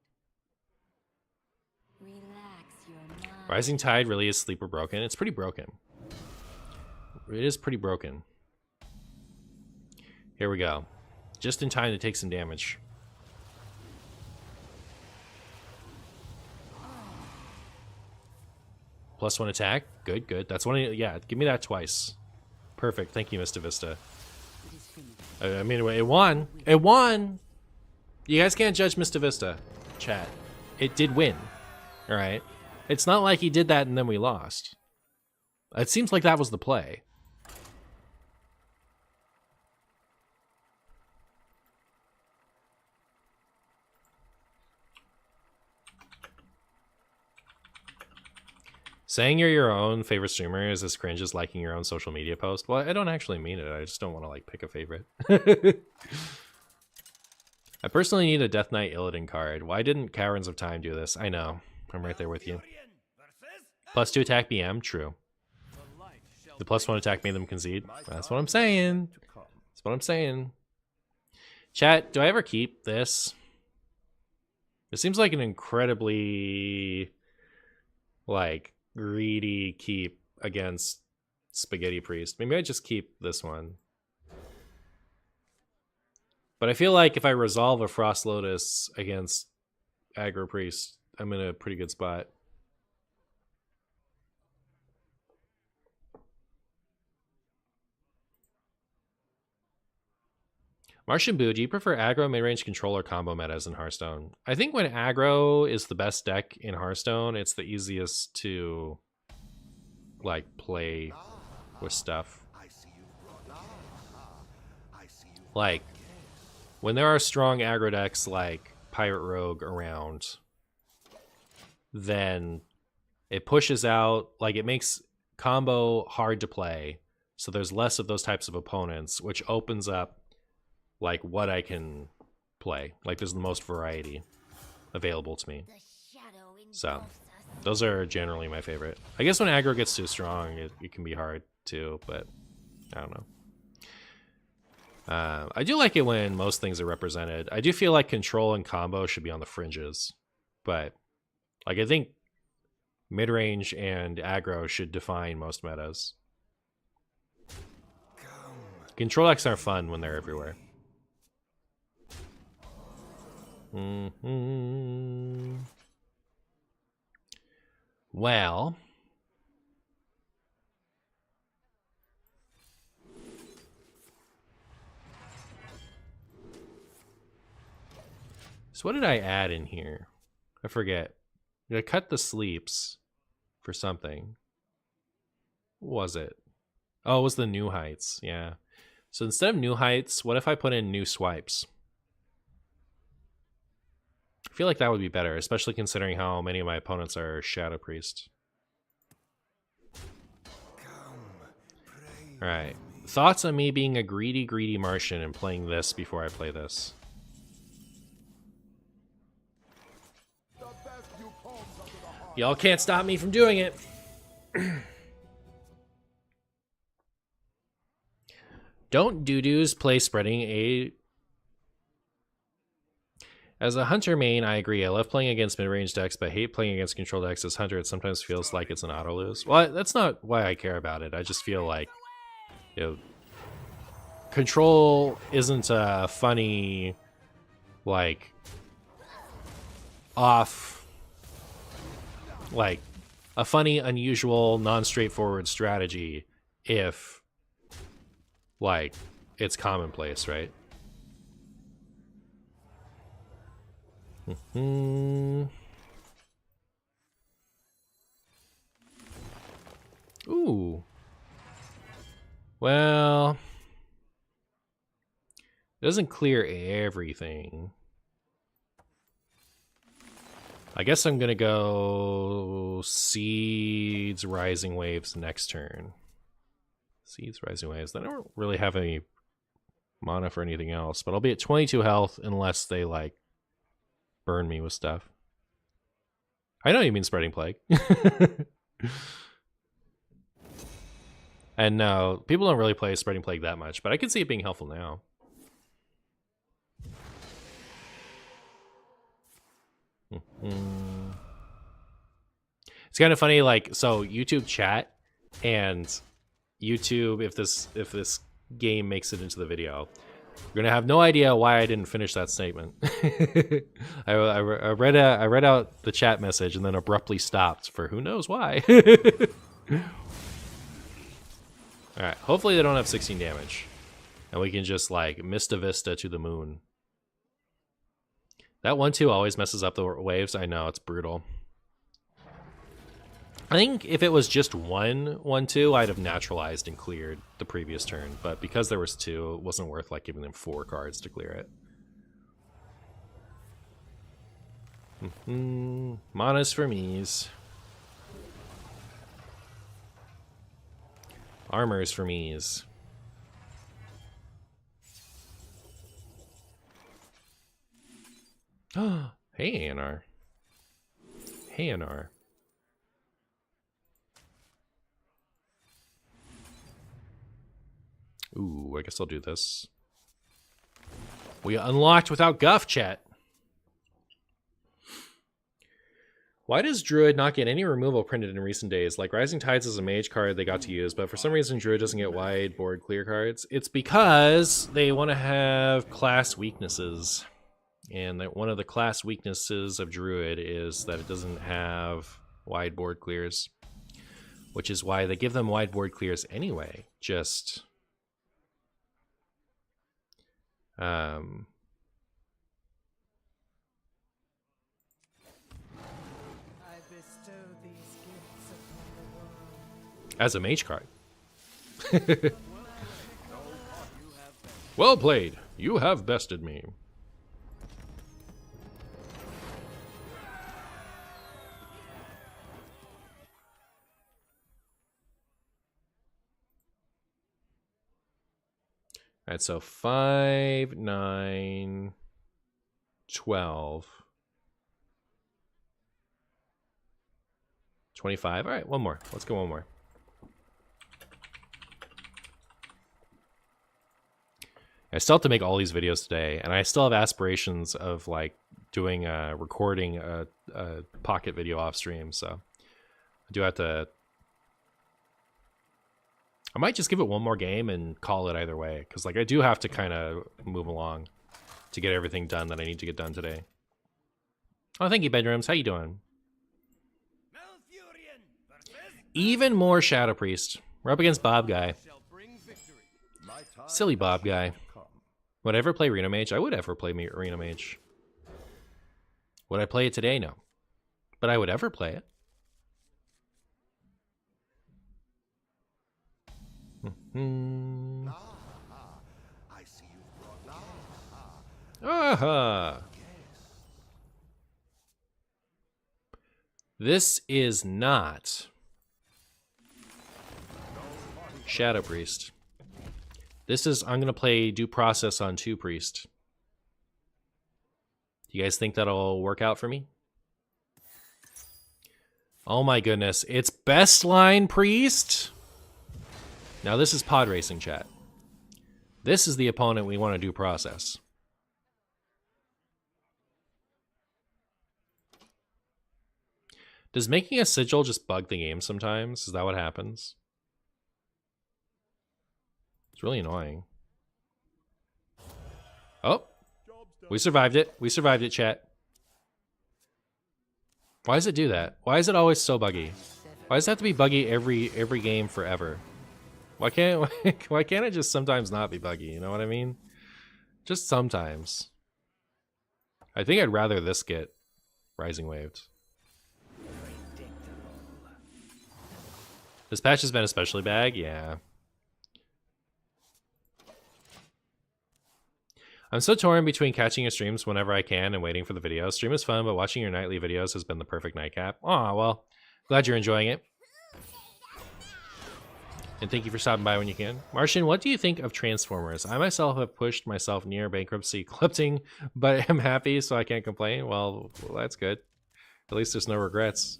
Relax your mind. Rising Tide really is sleeper broken. It's pretty broken. It is pretty broken. Here we go. Just in time to take some damage. +1 attack. Good, good. That's one. Yeah, give me that twice. Perfect. Thank you, Mr. Vista. I mean, it won. It won. You guys can't judge Mr. Vista, chat. It did win. All right. It's not like he did that and then we lost. It seems like that was the play. Saying you're your own favorite streamer is as cringe as liking your own social media post. Well, I don't actually mean it. I just don't want to like pick a favorite. I personally need a Death Knight Illidan card. Why didn't Caverns of Time do this? I know. I'm right there with you. +2 attack BM, true. The +1 attack made them concede. That's what I'm saying. That's what I'm saying. Chat, do I ever keep this? It seems like an incredibly like greedy keep against Spaghetti Priest. Maybe I just keep this one. But I feel like if I resolve a Frost Lotus against Aggro Priest, I'm in a pretty good spot. MartianBuu, do you prefer aggro, mid-range control, or combo metas in Hearthstone? I think when aggro is the best deck in Hearthstone, it's the easiest to like play with stuff. Like when there are strong aggro decks like Pirate Rogue around, then it pushes out, like it makes combo hard to play, so there's less of those types of opponents, which opens up like what I can play. Like there's the most variety available to me. So those are generally my favorite. I guess when aggro gets too strong, it can be hard too, but I don't know. I do like it when most things are represented. I do feel like control and combo should be on the fringes, but like I think mid-range and aggro should define most metas. Control decks are fun when they're everywhere. Mm-hmm. Well, so what did I add in here? I forget. Did I cut the sleeps for something? What was it? Oh, it was the new heights. Yeah. So instead of new heights, what if I put in new swipes? I feel like that would be better, especially considering how many of my opponents are Shadow Priest. Alright. Thoughts on me being a greedy Martian and playing this before I play this? Y'all can't stop me from doing it. Don't doo-doos play spreading a... As a hunter main, I agree. I love playing against mid-range decks, but hate playing against control decks. As hunter, it sometimes feels like it's an auto-lose. Well, that's not why I care about it. I just feel like, you know, control isn't a funny, like, off, like, a funny, unusual, non-straightforward strategy if, like, it's commonplace, right? Ooh. Well, it doesn't clear everything. I guess I'm gonna go Seeds, Rising Waves next turn. Seeds, Rising Waves. I don't really have any mana for anything else, but I'll be at 22 health unless they, like, burn me with stuff. I know you mean Spreading Plague. And no, people don't really play Spreading Plague that much, but I can see it being helpful now. It's kind of funny, like, so YouTube chat and YouTube, if this game makes it into the video, you're gonna have no idea why I didn't finish that statement. I read out the chat message and then abruptly stopped for who knows why. All right, hopefully they don't have 16 damage, and we can just like Mista Vista to the moon. That 1/2 always messes up the waves. I know, it's brutal. I think if it was just 1/2, I'd have naturalized and cleared the previous turn. But because there was 2, it wasn't worth like giving them 4 cards to clear it. Mana's for me's. Armor's for me's. Hey, Anar. Hey, Anar. Ooh, I guess I'll do this. We unlocked without guff, chat. Why does Druid not get any removal printed in recent days? Like, Rising Tides is a mage card they got to use, but for some reason Druid doesn't get wide board clear cards. It's because they want to have class weaknesses. And that one of the class weaknesses of Druid is that it doesn't have wide board clears. Which is why they give them wide board clears anyway. Just... as a mage card. Well played. You have bested me. Alright, so 5, 9, 12, 25. Alright, one more. Let's go one more. I still have to make all these videos today, and I still have aspirations of like doing recording a pocket video off stream, so I do have to I might just give it one more game and call it either way, because like I do have to kind of move along to get everything done that I need to get done today. Oh, thank you, Bedrooms. How you doing? Malfurion versus Even more Shadow Priest. We're up against Bob Guy. shall bring victory. My time Silly Bob has Guy. come. Would I ever play Arena Mage? I would ever play Arena Mage. Would I play it today? No. But I would ever play it. I see you've brought Aha! This is not Shadow Priest. This is, I'm going to play Due Process on 2 Priest. You guys think that'll work out for me? Oh my goodness, it's Best Line Priest? Now this is pod racing, chat. This is the opponent we want to do process. Does making a sigil just bug the game sometimes? Is that what happens? It's really annoying. Oh, we survived it. We survived it, chat. Why does it do that? Why is it always so buggy? Why does it have to be buggy every game forever? Why can't it just sometimes not be buggy? You know what I mean? Just sometimes. I think I'd rather this get Rising Waved. This patch has been especially bad, yeah. I'm so torn between catching your streams whenever I can and waiting for the video. Stream is fun, but watching your nightly videos has been the perfect nightcap. Aw, well, glad you're enjoying it. And thank you for stopping by when you can. Martian, what do you think of Transformers? I myself have pushed myself near bankruptcy clipping, but am happy, so I can't complain. Well, that's good. At least there's no regrets.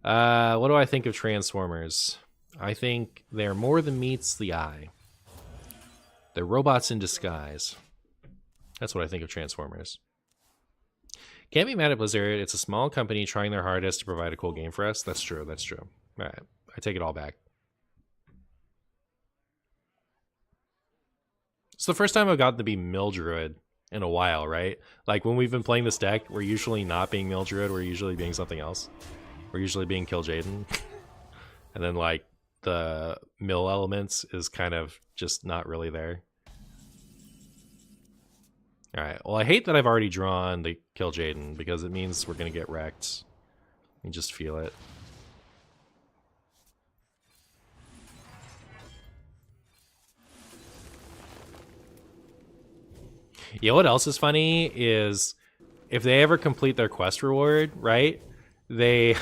What do I think of Transformers? I think they're more than meets the eye. They're robots in disguise. That's what I think of Transformers. Can't be mad at Blizzard. It's a small company trying their hardest to provide a cool game for us. That's true. That's true. All right. I take it all back. It's the first time I've gotten to be Mildruid in a while, right? Like, when we've been playing this deck, we're usually not being Mildruid. We're usually being something else. We're usually being Kill Jaden. And then, like, the mill elements is kind of just not really there. Alright, well, I hate that I've already drawn the Kill Jaden, because it means we're going to get wrecked. You just feel it. Yeah, what else is funny is if they ever complete their quest reward, right? They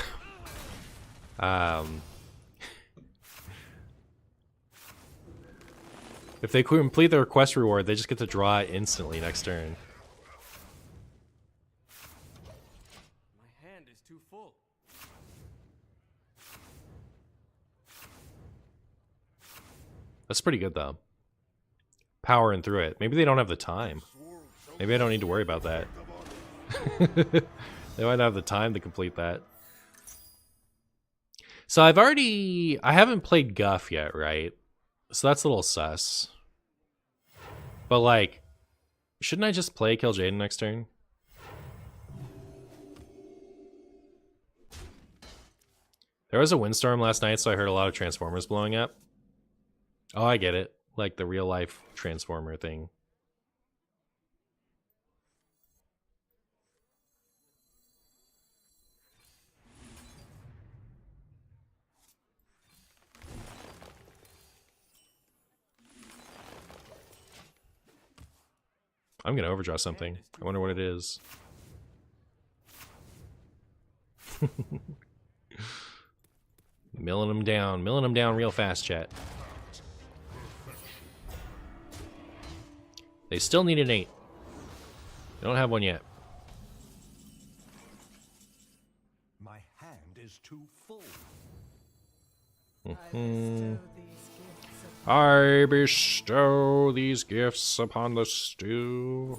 if they complete their quest reward, they just get to draw it instantly next turn. My hand is too full. That's pretty good though. Powering through it. Maybe they don't have the time. Maybe I don't need to worry about that. They might not have the time to complete that. So I haven't played Guff yet, right? So that's a little sus. But like, shouldn't I just play Kill Jaden next turn? There was a windstorm last night, so I heard a lot of Transformers blowing up. Oh, I get it. Like the real life Transformer thing. I'm gonna overdraw something. I wonder what it is. Milling them down real fast, chat. They still need an 8. They don't have one yet. My hand is too full. I bestow these gifts upon the stew.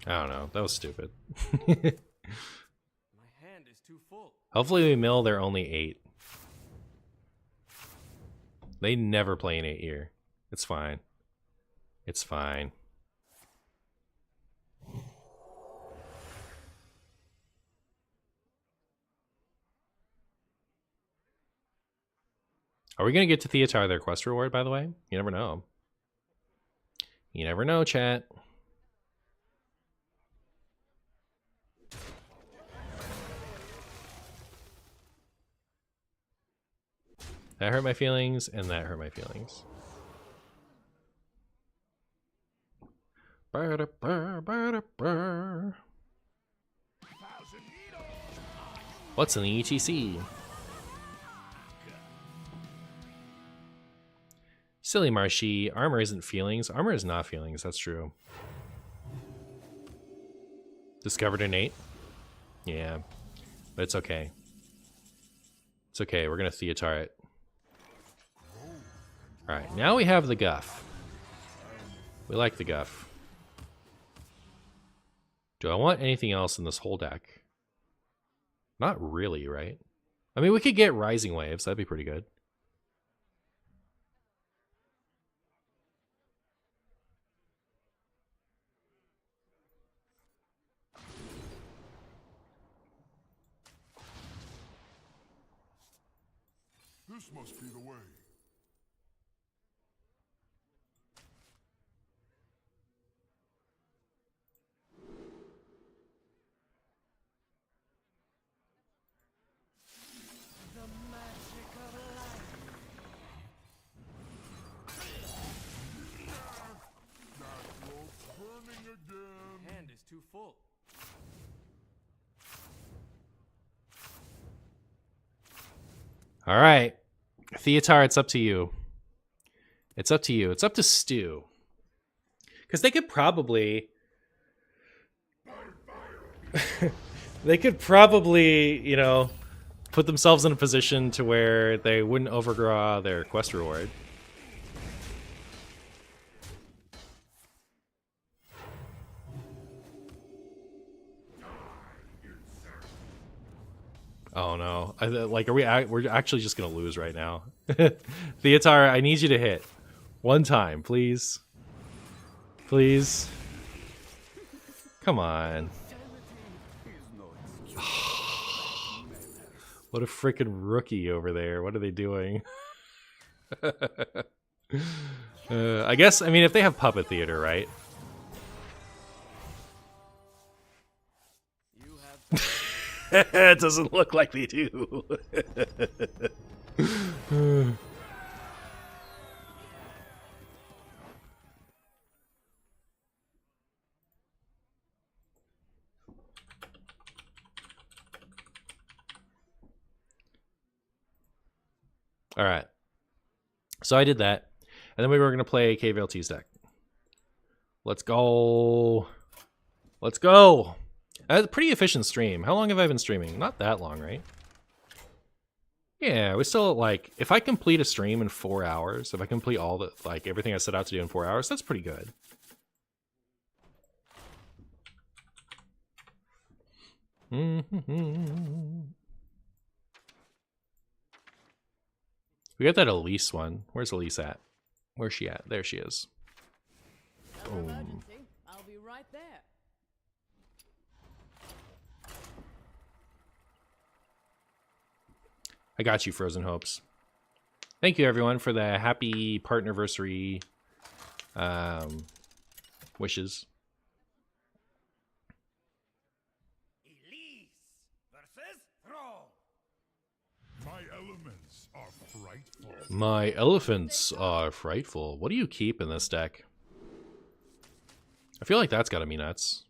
I don't know. That was stupid. My hand is too full. Hopefully we mill their only 8. They never play an 8 here. It's fine. It's fine. Are we going to get to Theatar their quest reward, by the way? You never know. You never know, chat. That hurt my feelings, and that hurt my feelings. What's in the ETC? Silly Marshy. Armor isn't feelings. Armor is not feelings. That's true. Discovered an 8? Yeah. But it's okay. It's okay. We're going to Theatar it. Alright, now we have the Guff. We like the Guff. Do I want anything else in this whole deck? Not really, right? I mean, we could get Rising Waves. That'd be pretty good. This must be the way. The magic of life. That rope's burning again. Hand is too full. All right. Theatar, it's up to you. It's up to you. It's up to Stu. Because they could probably... they could probably, you know, put themselves in a position to where they wouldn't overdraw their quest reward. Oh no! We're actually just gonna lose right now. Theatar, I need you to hit one time, please. Please. Come on. What a freaking rookie over there! What are they doing? I guess. I mean, if they have puppet theater, right? You have It doesn't look like they do. All right. So I did that. And then we were going to play Cave LT's deck. Let's go. Let's go. A pretty efficient stream. How long have I been streaming? Not that long, right? Yeah, we still, like, if I complete a stream in 4 hours, if I complete all the, like, everything I set out to do in 4 hours, that's pretty good. We got that Elise one. Where's Elise at? Where's she at? There she is. No emergency. I'll be right there. I got you, Frozen Hopes. Thank you, everyone, for the happy partnerversary wishes. Elise versus Thrall. My elements are frightful. My elephants are frightful. What do you keep in this deck? I feel like that's gotta be nuts.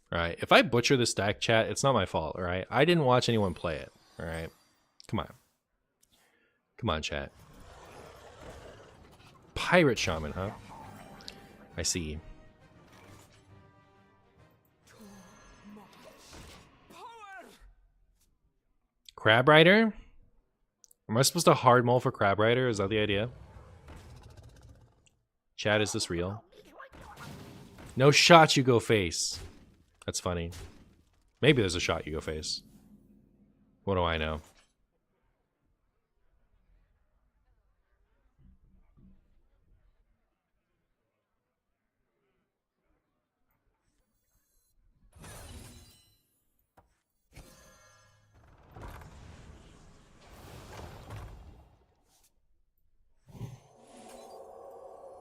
Alright, if I butcher this deck, chat, it's not my fault, alright? I didn't watch anyone play it, alright? Come on. Come on, chat. Pirate Shaman, huh? I see. Crab Rider? Am I supposed to hard mull for Crab Rider? Is that the idea? Chad, is this real? No shot, you go face. That's funny. Maybe there's a shot you go face. What do I know?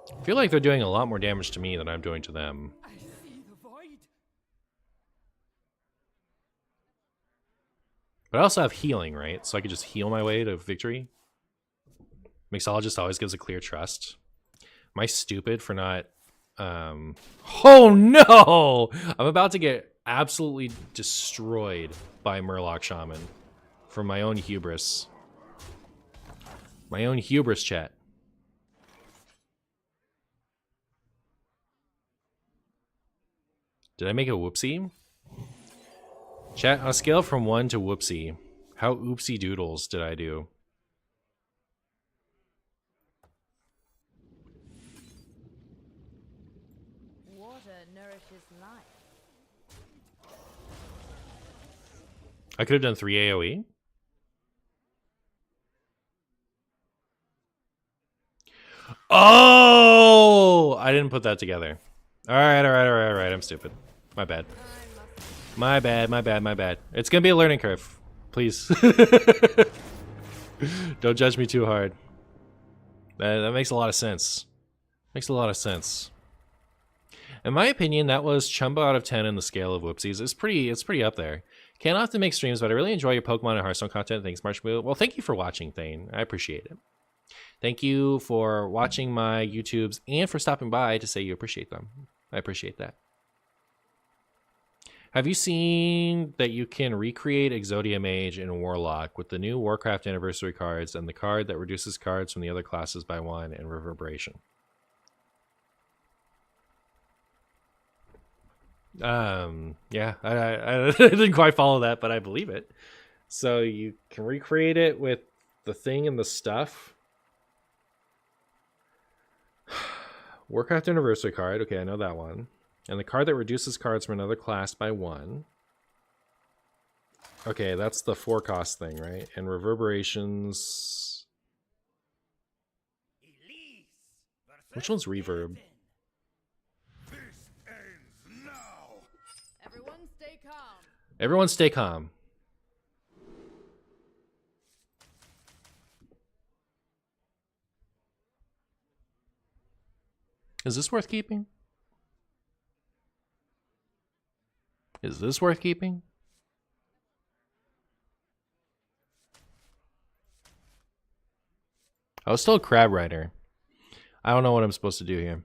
I feel like they're doing a lot more damage to me than I'm doing to them. I see the void. But I also have healing, right? So I could just heal my way to victory. Mixologist always gives a clear trust. Am I stupid for not... Oh no! I'm about to get absolutely destroyed by Murloc Shaman. From my own hubris. My own hubris, chat. Did I make a whoopsie? Chat, on a scale from 1 to whoopsie, how oopsie doodles did I do? Water nourishes life. I could have done 3 AoE. Oh! I didn't put that together. Alright. I'm stupid. My bad. My bad. It's gonna be a learning curve. Please. Don't judge me too hard. That makes a lot of sense. Makes a lot of sense. In my opinion, that was Chumbo out of 10 in the scale of whoopsies. It's pretty up there. Can't often make streams, but I really enjoy your Pokemon and Hearthstone content. Thanks, MartianBuu. Well, thank you for watching, Thane. I appreciate it. Thank you for watching my YouTubes and for stopping by to say you appreciate them. I appreciate that. Have you seen that you can recreate Exodia Mage in Warlock with the new Warcraft Anniversary cards and the card that reduces cards from the other classes by 1 and Reverberation? Yeah, I didn't quite follow that, but I believe it. So you can recreate it with the thing and the stuff. Warcraft Anniversary card. Okay, I know that one. And the card that reduces cards from another class by 1. Okay, that's the 4 cost thing, right? And Reverberations. Which one's Reverb? This ends now. Everyone stay calm. Everyone stay calm. Is this worth keeping? Is this worth keeping? I was still a Crab Rider. I don't know what I'm supposed to do here.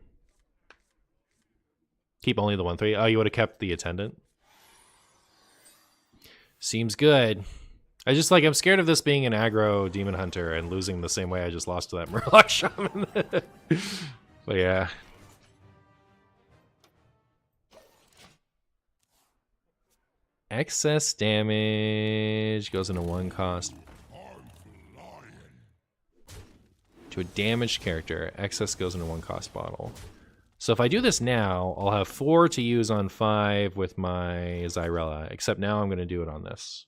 Keep only the 1/3. Oh, you would have kept the Attendant? Seems good. I'm scared of this being an aggro Demon Hunter and losing the same way I just lost to that Murloc Shaman. But yeah. Excess damage goes into 1 cost. To a damaged character, excess goes into 1 cost bottle. So if I do this now, I'll have 4 to use on 5 with my Zyrella, except now I'm going to do it on this.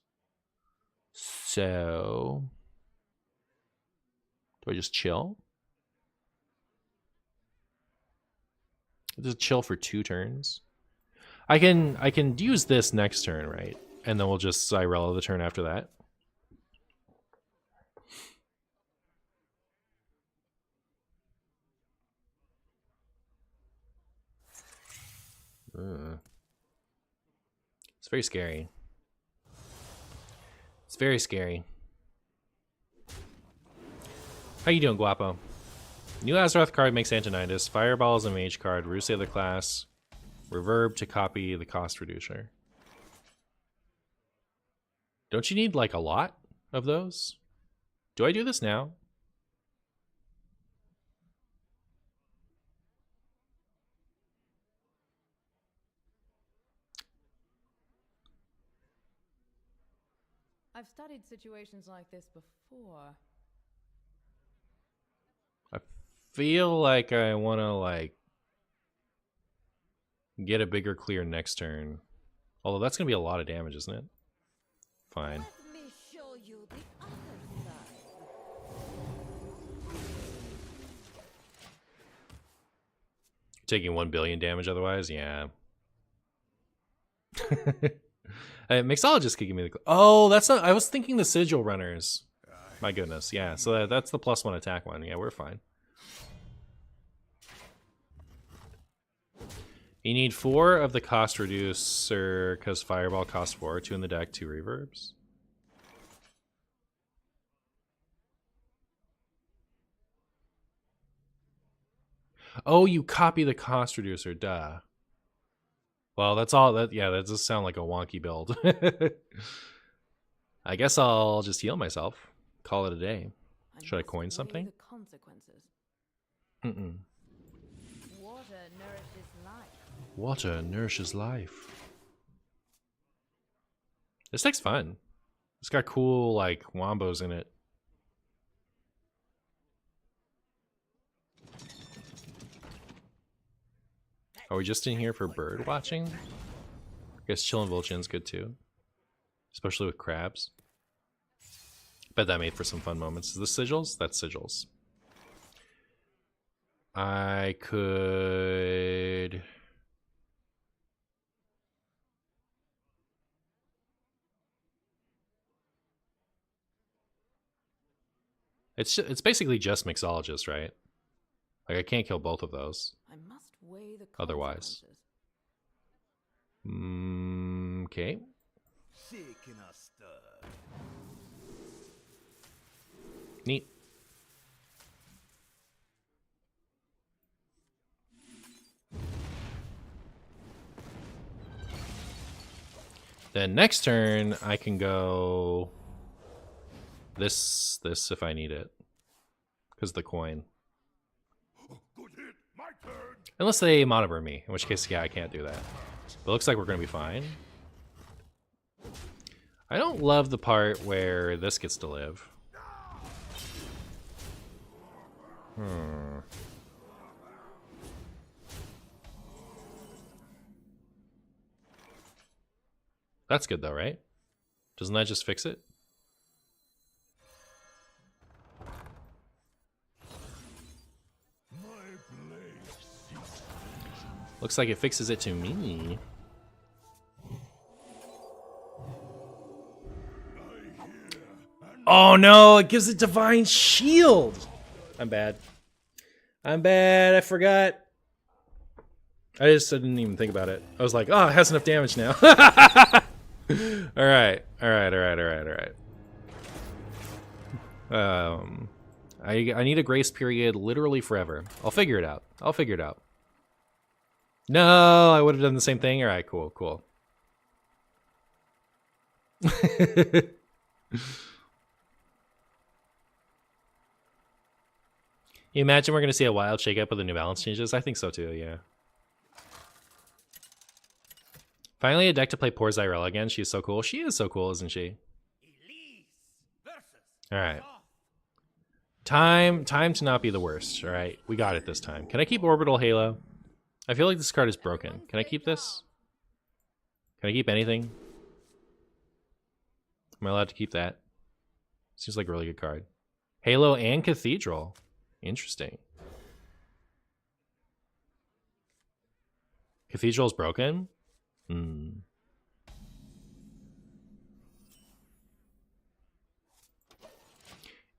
So, do I just chill? Just chill for 2 turns? I can use this next turn, right? And then we'll just Zyrella the turn after that. It's very scary. It's very scary. How you doing, Guapo? New Azeroth card makes Antonidas. Fireball is a mage card. Reduce the other class. Reverb to copy the cost reducer. Don't you need like a lot of those? Do I do this now? I've studied situations like this before. I feel like I want to like get a bigger clear next turn. Although that's going to be a lot of damage, isn't it? Fine. Let me show you the other side. Taking 1 billion damage otherwise, yeah. Mixologist could give me the. Oh, that's not. I was thinking the sigil runners. My goodness, yeah. So that's the +1 attack one. Yeah, we're fine. You need 4 of the cost reducer because Fireball costs 4, 2 in the deck, 2 reverbs. Oh, you copy the cost reducer, duh. Well, that's all that. Yeah, that does sound like a wonky build. I guess I'll just heal myself. Call it a day. Should I must coin weigh something? The consequences. Mm-mm. Water nourishes life. Water nourishes life. This deck's fun. It's got cool, like, wombos in it. Are we just in here for bird watching? I guess chillin' Vulcan's good too. Especially with crabs. Bet that made for some fun moments. Is this sigils? That's sigils. I could... It's basically just Mixologist, right? Like, I can't kill both of those. I must weigh the Otherwise. consequences. Okay. Shaking a stir. Neat. Then next turn, I can go this if I need it. Because the coin. Good hit, my turn. Unless they monoburn me, in which case, yeah, I can't do that. But it looks like we're going to be fine. I don't love the part where this gets to live. That's good though, right? Doesn't that just fix it? Looks like it fixes it to me. Oh no, it gives it divine shield. I'm bad. I'm bad. I forgot. I didn't even think about it. I was like, oh, it has enough damage now. All right. I need a grace period literally forever. I'll figure it out. No, I would have done the same thing. All right, cool. You imagine we're going to see a wild shakeup with the New Balance changes? I think so too, yeah. Finally a deck to play Poor Zyrella again. She's so cool. She is so cool, isn't she? Alright. Time to not be the worst, alright? We got it this time. Can I keep Orbital Halo? I feel like this card is broken. Can I keep this? Can I keep anything? Am I allowed to keep that? Seems like a really good card. Halo and Cathedral. Interesting. Cathedral's broken?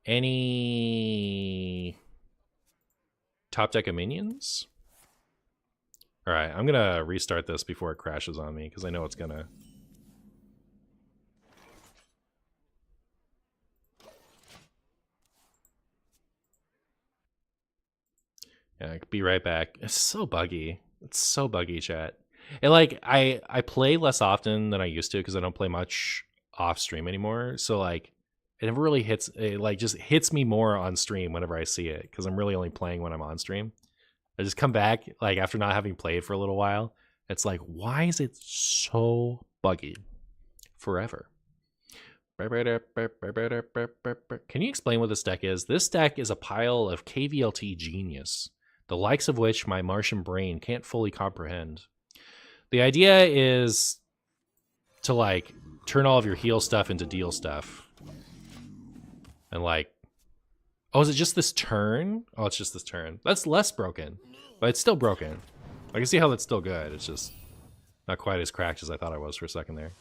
Any top deck of minions? Alright, I'm gonna restart this before it crashes on me, because I know it's gonna. Yeah, I could be right back. It's so buggy. It's so buggy, chat. And like I play less often than I used to because I don't play much off stream anymore. So like it never really hits. It like just hits me more on stream whenever I see it because I'm really only playing when I'm on stream. I just come back like after not having played for a little while. It's like, why is it so buggy forever? Can you explain what this deck is? This deck is a pile of KVLT genius, the likes of which my Martian brain can't fully comprehend. The idea is to like turn all of your heal stuff into deal stuff. And like, oh, is it just this turn? Oh, it's just this turn. That's less broken, but it's still broken. I can see how that's still good. It's just not quite as cracked as I thought I was for a second there.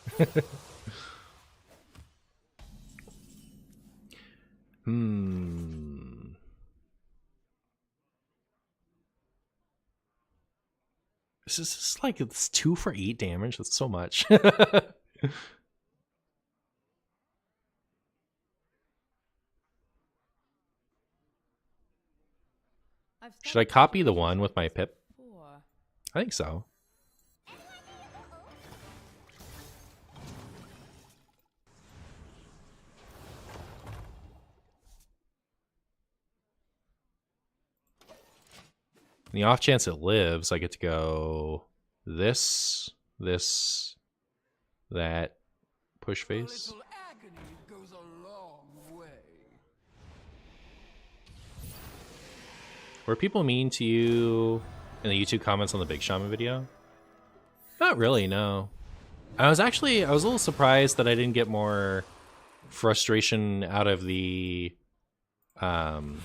This is just like, it's 2 for 8 damage. That's so much. Should I copy the one with my pip? I think so. In the off chance it lives, I get to go this, that, push face. A little agony goes a long way. Were people mean to you in the YouTube comments on the Big Shaman video? Not really, no. I was a little surprised that I didn't get more frustration out of the Questline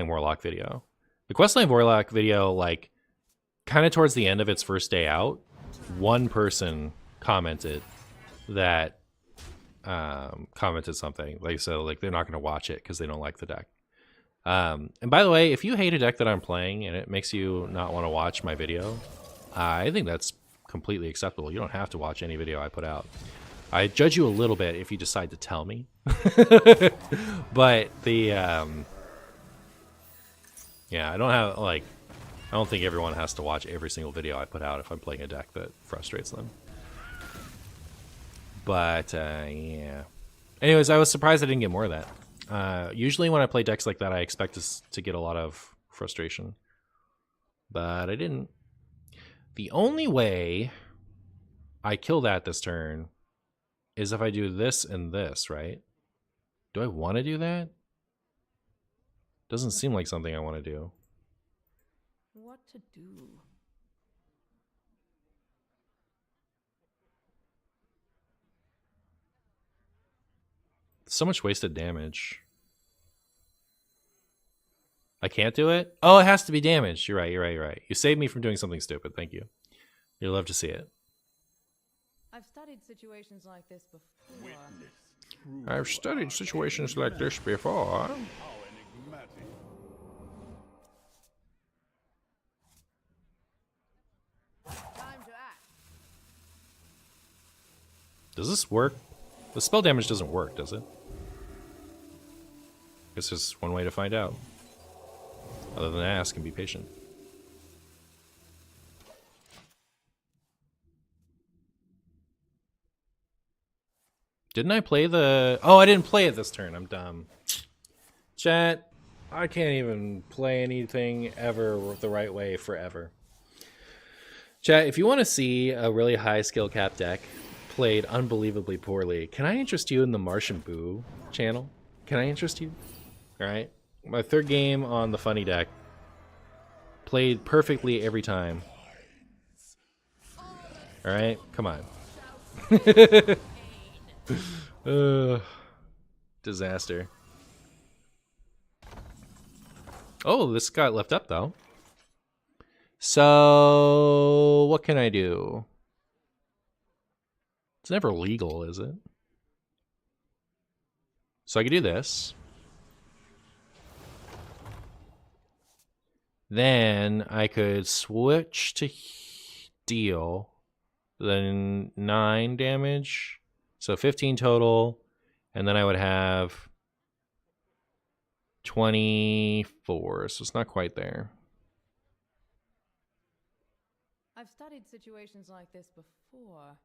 Warlock video. The Questline Warlock video, like, kind of towards the end of its first day out, one person commented that commented something. Like, so, like, they're not going to watch it because they don't like the deck. And by the way, if you hate a deck that I'm playing and it makes you not want to watch my video, I think that's completely acceptable. You don't have to watch any video I put out. I judge you a little bit if you decide to tell me. But the yeah, I don't think everyone has to watch every single video I put out if I'm playing a deck that frustrates them. But yeah. Anyways, I was surprised I didn't get more of that. Usually when I play decks like that, I expect to get a lot of frustration. But I didn't. The only way I kill that this turn is if I do this and this, right? Do I want to do that? Doesn't seem like something I want to do. What to do? So much wasted damage. I can't do it? Oh, it has to be damaged. You're right. You saved me from doing something stupid. Thank you. You'll love to see it. I've studied situations like this before. I've studied situations like this before. Time to act. Does this work? The spell damage doesn't work, does it? Guess there's one way to find out. Other than ask and be patient. Didn't I play the... Oh, I didn't play it this turn. I'm dumb. Chat, I can't even play anything ever the right way forever. Chat, if you want to see a really high skill cap deck played unbelievably poorly, can I interest you in the MartianBuu channel? Can I interest you? Alright. My third game on the funny deck. Played perfectly every time. Alright, come on. Disaster. Oh, this got left up though. So, what can I do? It's never legal, is it? So I could do this. Then I could switch to deal. Then 9 damage. So 15 total. And then I would have 24. So it's not quite there. I've studied situations like this before.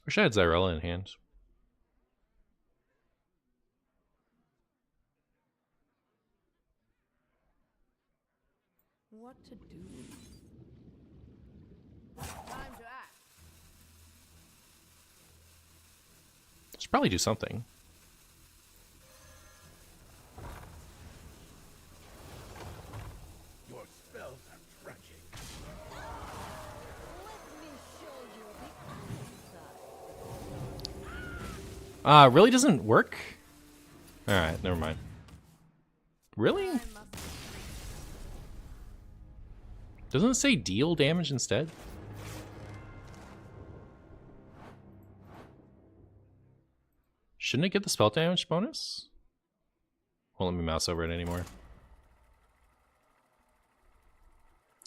Wish I had Zyrella in hand. what to do. Time to act. Should probably do something. Your spells are tragic. Let me show you the other side. Really doesn't work? Alright, never mind. Really? I must Doesn't it say deal damage instead? Shouldn't it get the spell damage bonus? Won't let me mouse over it anymore.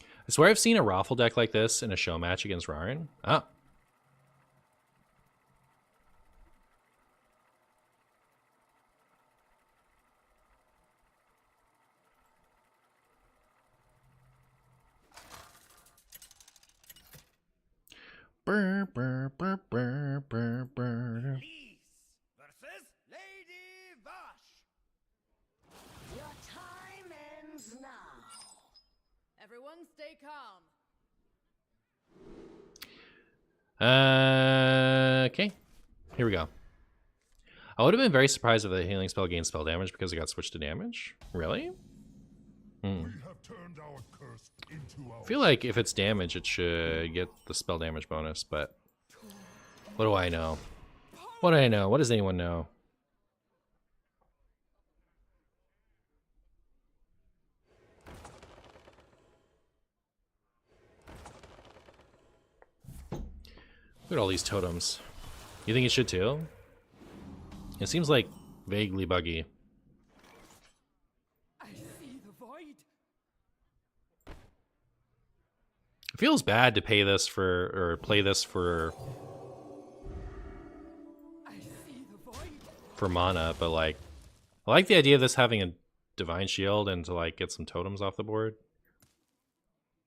I swear I've seen a Raffle deck like this in a show match against Rarin. Ah. Brr, brr, brr, brr, brr, brr. Elise versus Lady Vash. Your time ends now. Everyone stay calm. Okay, here we go. I would have been very surprised if the healing spell gained spell damage because it got switched to damage. Really? We have turned our curse into our I feel like if it's damage, it should get the spell damage bonus, but what do I know? What do I know? What does anyone know? Look at all these totems. You think it should too? It seems like vaguely buggy. I see the void. It feels bad to pay this for, or play this for I see the void. mana, but like, I like the idea of this having a divine shield and to like get some totems off the board.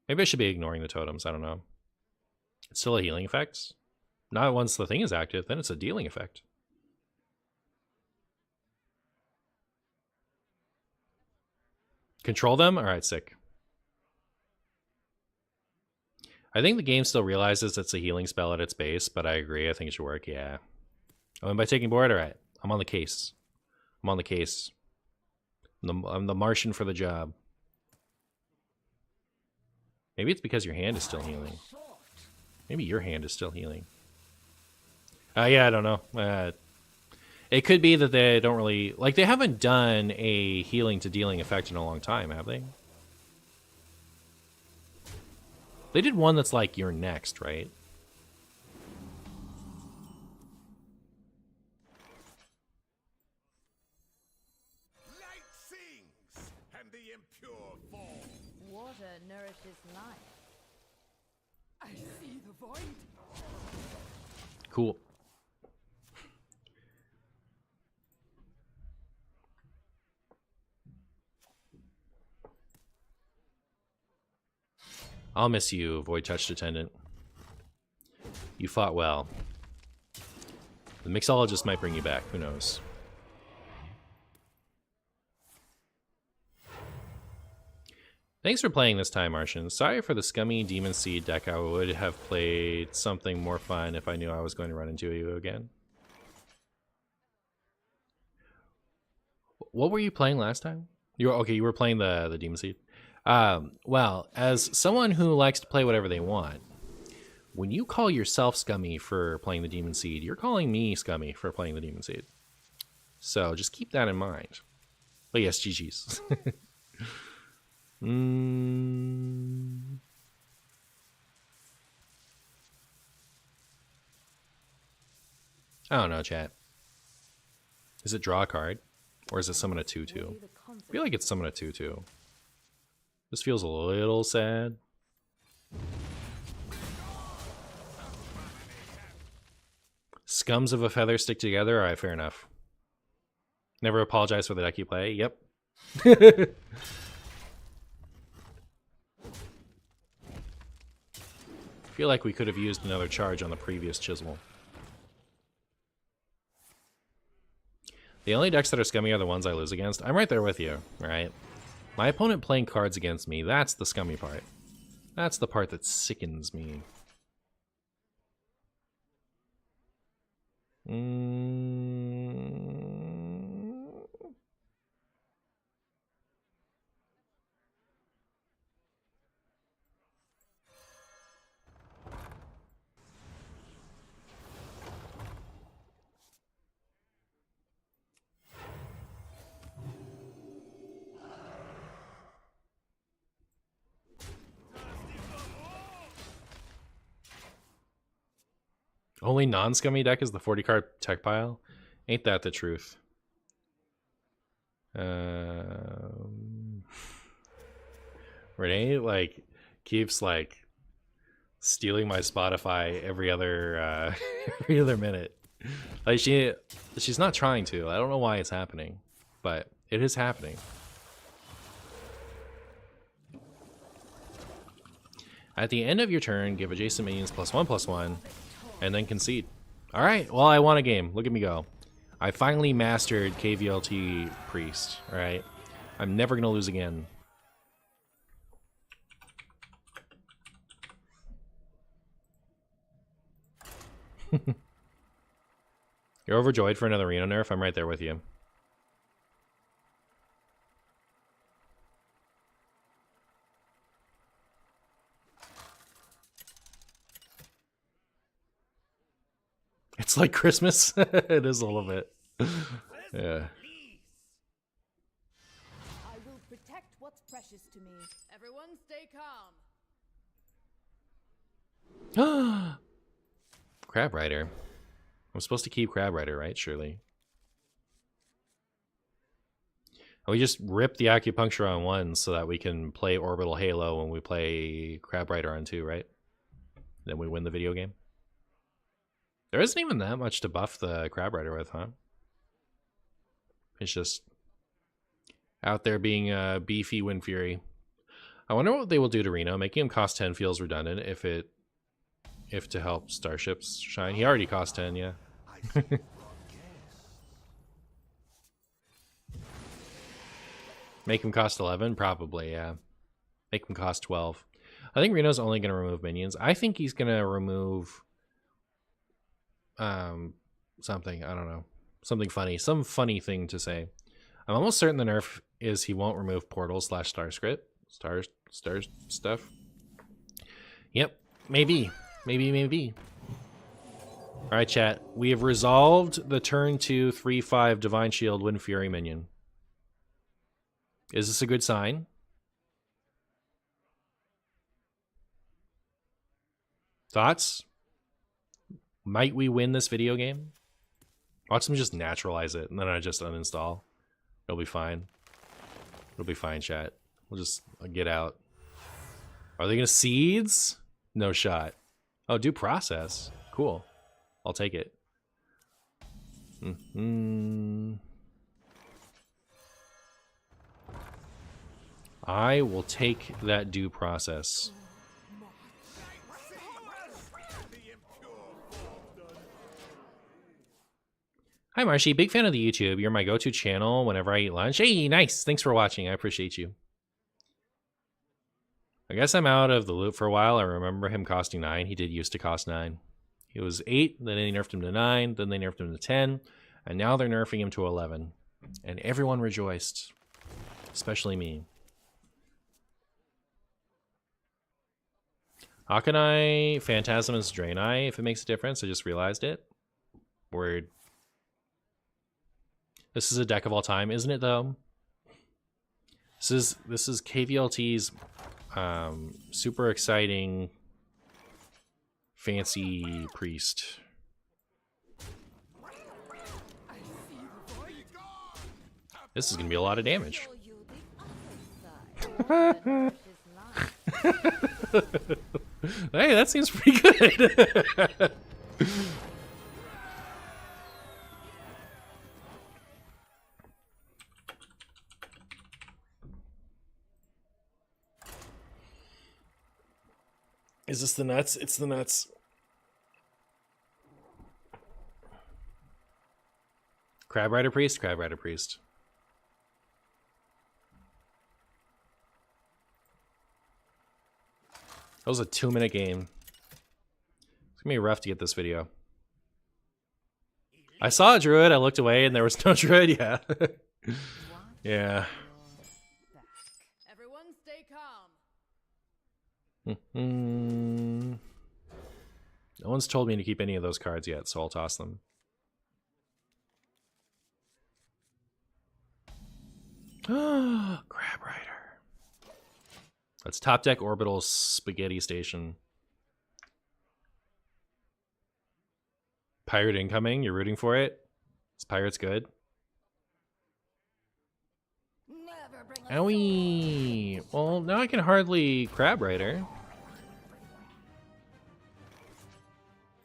Maybe I should be ignoring the totems, I don't know. It's still a healing effect. Not once the thing is active, then it's a dealing effect. Control them? Alright, sick. I think the game still realizes it's a healing spell at its base, but I agree, I think it should work, yeah. Oh, and by taking board? Alright, I'm on the case. I'm on the case. I'm the Martian for the job. Maybe it's because your hand is still healing. Maybe your hand is still healing. Yeah, I don't know. It could be that they don't really... Like, they haven't done a healing to dealing effect in a long time, have they? They did one that's like, you're next, right? Light sings, and the impure fall. water nourishes life. I see the void. Cool. I'll miss you, Void Touched Attendant. You fought well. The Mixologist might bring you back, who knows. Thanks for playing this time, Martian. Sorry for the scummy Demon Seed deck. I would have played something more fun if I knew I was going to run into you again. What were you playing last time? You were playing the Demon Seed. Well, as someone who likes to play whatever they want, when you call yourself scummy for playing the Demon Seed, you're calling me scummy for playing the Demon Seed. So just keep that in mind. But yes, GG's. I don't know, chat. Is it draw a card? Or is it summon a 2/2? I feel like it's summon a 2/2. This feels a little sad. Scums of a feather stick together? Alright, fair enough. Never apologize for the deck you play? Yep. Feel like we could have used another charge on the previous chisel. The only decks that are scummy are the ones I lose against. I'm right there with you, right? My opponent playing cards against me, that's the scummy part. That's the part that sickens me. Only non-scummy deck is the 40 card tech pile? Ain't that the truth? Renee like keeps like stealing my Spotify every other every other minute. Like she's not trying to. I don't know why it's happening, but it is happening. At the end of your turn, give adjacent minions +1/+1, and then concede. All right. Well, I won a game. Look at me go. I finally mastered KVLT Priest. All right. I'm never gonna lose again. You're overjoyed for another Reno nerf? I'm right there with you. It's like Christmas. It is a little bit. Yeah. I will protect what's precious to me. Everyone stay calm. Crab Rider. I'm supposed to keep Crab Rider, right? Surely. And we just rip the acupuncture on 1 so that we can play Orbital Halo when we play Crab Rider on 2, right? Then we win the video game. There isn't even that much to buff the Crab Rider with, huh? It's just out there being a beefy Wind Fury. I wonder what they will do to Reno. Making him cost 10 feels redundant if to help starships shine. He already cost 10, yeah. Make him cost 11? Probably, yeah. Make him cost 12. I think Reno's only going to remove minions. I think he's going to remove something. I don't know. Something funny. Some funny thing to say. I'm almost certain the nerf is he won't remove portals / Starscript. Star stuff. Yep. Maybe. Maybe. Alright, chat. We have resolved the turn 2 3/5 Divine Shield Wind Fury minion. Is this a good sign? Thoughts? Might we win this video game? Watch them just naturalize it, and then I just uninstall. It'll be fine. It'll be fine, chat. We'll just get out. Are they gonna seeds? No shot. Oh, due process. Cool. I'll take it. I will take that due process. Hi, Marshy. Big fan of the YouTube. You're my go-to channel whenever I eat lunch. Hey, nice. Thanks for watching. I appreciate you. I guess I'm out of the loop for a while. I remember him costing 9. He did used to cost 9. He was 8, then they nerfed him to 9, then they nerfed him to 10, and now they're nerfing him to 11. And everyone rejoiced, especially me. Hakanai, Phantasm, and Draenei, if it makes a difference. I just realized it. Word. This is a deck of all time, isn't it, though? This is KVLT's super exciting fancy priest. This is gonna be a lot of damage. Hey, that seems pretty good. Is this the nuts? It's the nuts. Crab Rider Priest? Crab Rider Priest. That was a 2-minute game. It's gonna be rough to get this video. I saw a druid, I looked away, and there was no druid, yeah. Yeah. Everyone stay calm. No one's told me to keep any of those cards yet, so I'll toss them. Crab Rider. That's top deck orbital spaghetti station. Pirate incoming, you're rooting for it? Is Pirates good? Never bring a Owie! Well, now I can hardly Crab Rider.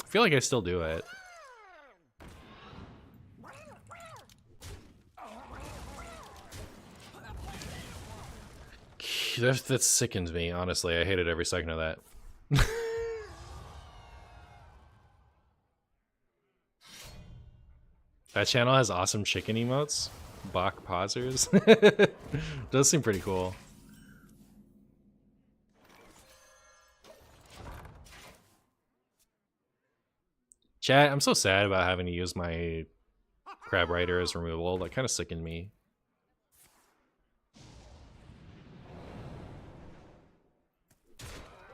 I feel like I still do it. That sickens me, honestly. I hated every second of that. That channel has awesome chicken emotes. Bach pausers. Does seem pretty cool. Chat, I'm so sad about having to use my Crab Rider as removal. That kind of sickened me.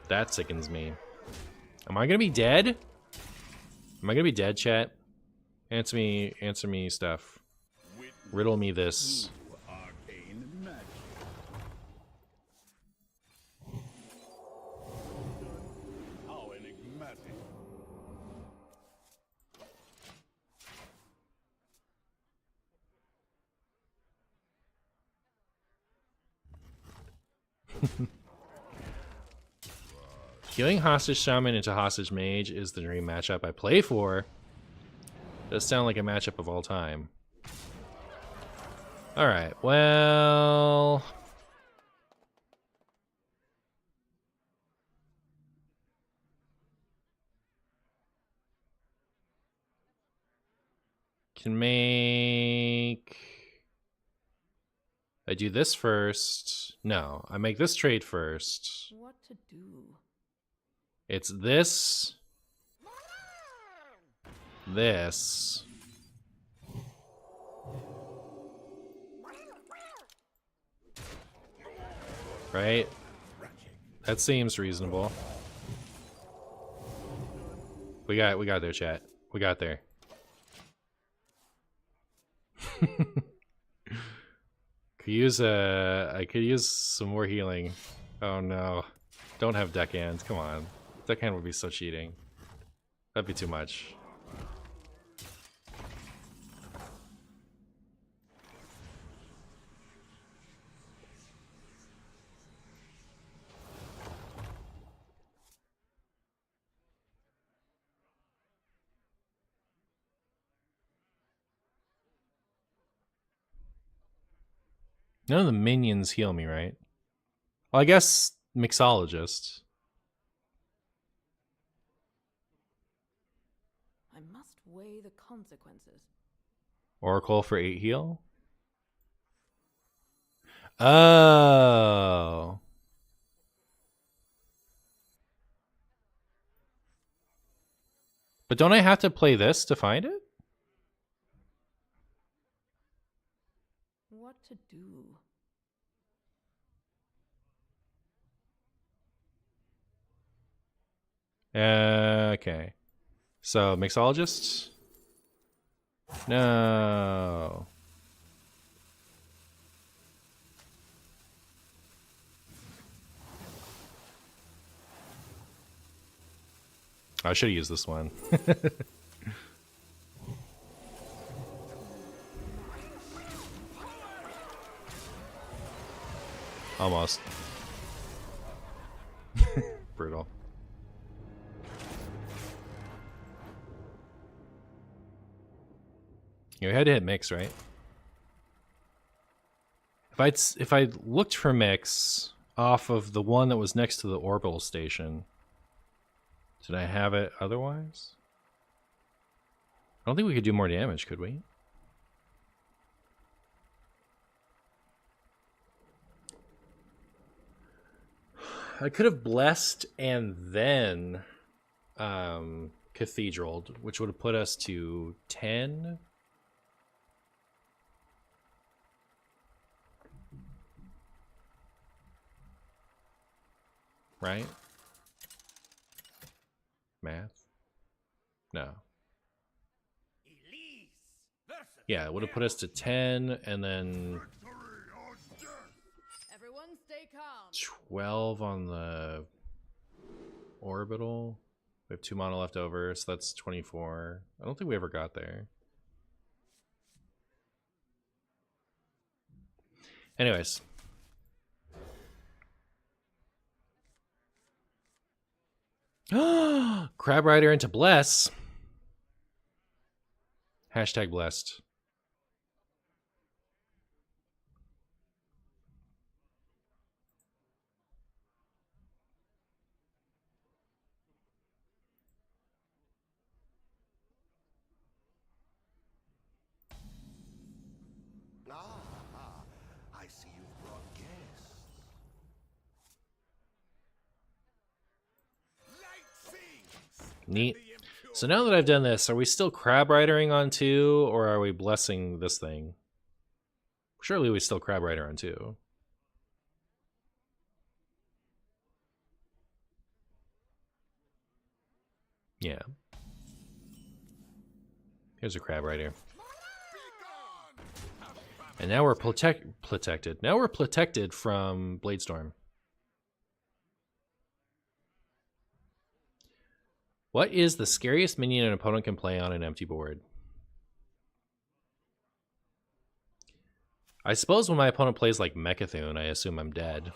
That sickens me. Am I gonna be dead? Am I gonna be dead, chat? Answer me stuff. Riddle me this. Arcane magic. How enigmatic. Healing Hostage Shaman into Hostage Mage is the dream matchup I play for. Does sound like a matchup of all time. Alright, well... Can make... I do this first. No, I make this trade first. What to do? It's this. This. Right? That seems reasonable. We got there, chat. We got there. I could use some more healing. Oh no. Don't have deckhand. Come on. Deckhand would be so cheating. That'd be too much. None of the minions heal me, right? Well, I guess Mixologist. I must weigh the consequences. Oracle for 8 heal? Oh. But don't I have to play this to find it? What to do? Okay. So, Mixologist? No. I should have used this one. Almost. Brutal. You had to hit mix, right? If I looked for mix off of the one that was next to the orbital station, did I have it otherwise? I don't think we could do more damage, could we? I could have blessed and then cathedraled, which would have put us to 10. Right? Math? No. Elise versus Yeah, it would have put us to 10 and then Everyone stay calm. 12 on the orbital. We have 2 mana left over, so that's 24. I don't think we ever got there. Anyways. Crab Rider into Bless. Hashtag blessed. I see you've brought guests. Light things. Neat. So now that I've done this, are we still crab ridering on 2, or are we blessing this thing? Surely we still crab rider on 2. Yeah. Here's a crab rider. And now we're protected. Now we're protected from Bladestorm. What is the scariest minion an opponent can play on an empty board? I suppose when my opponent plays like Mechathune, I assume I'm dead.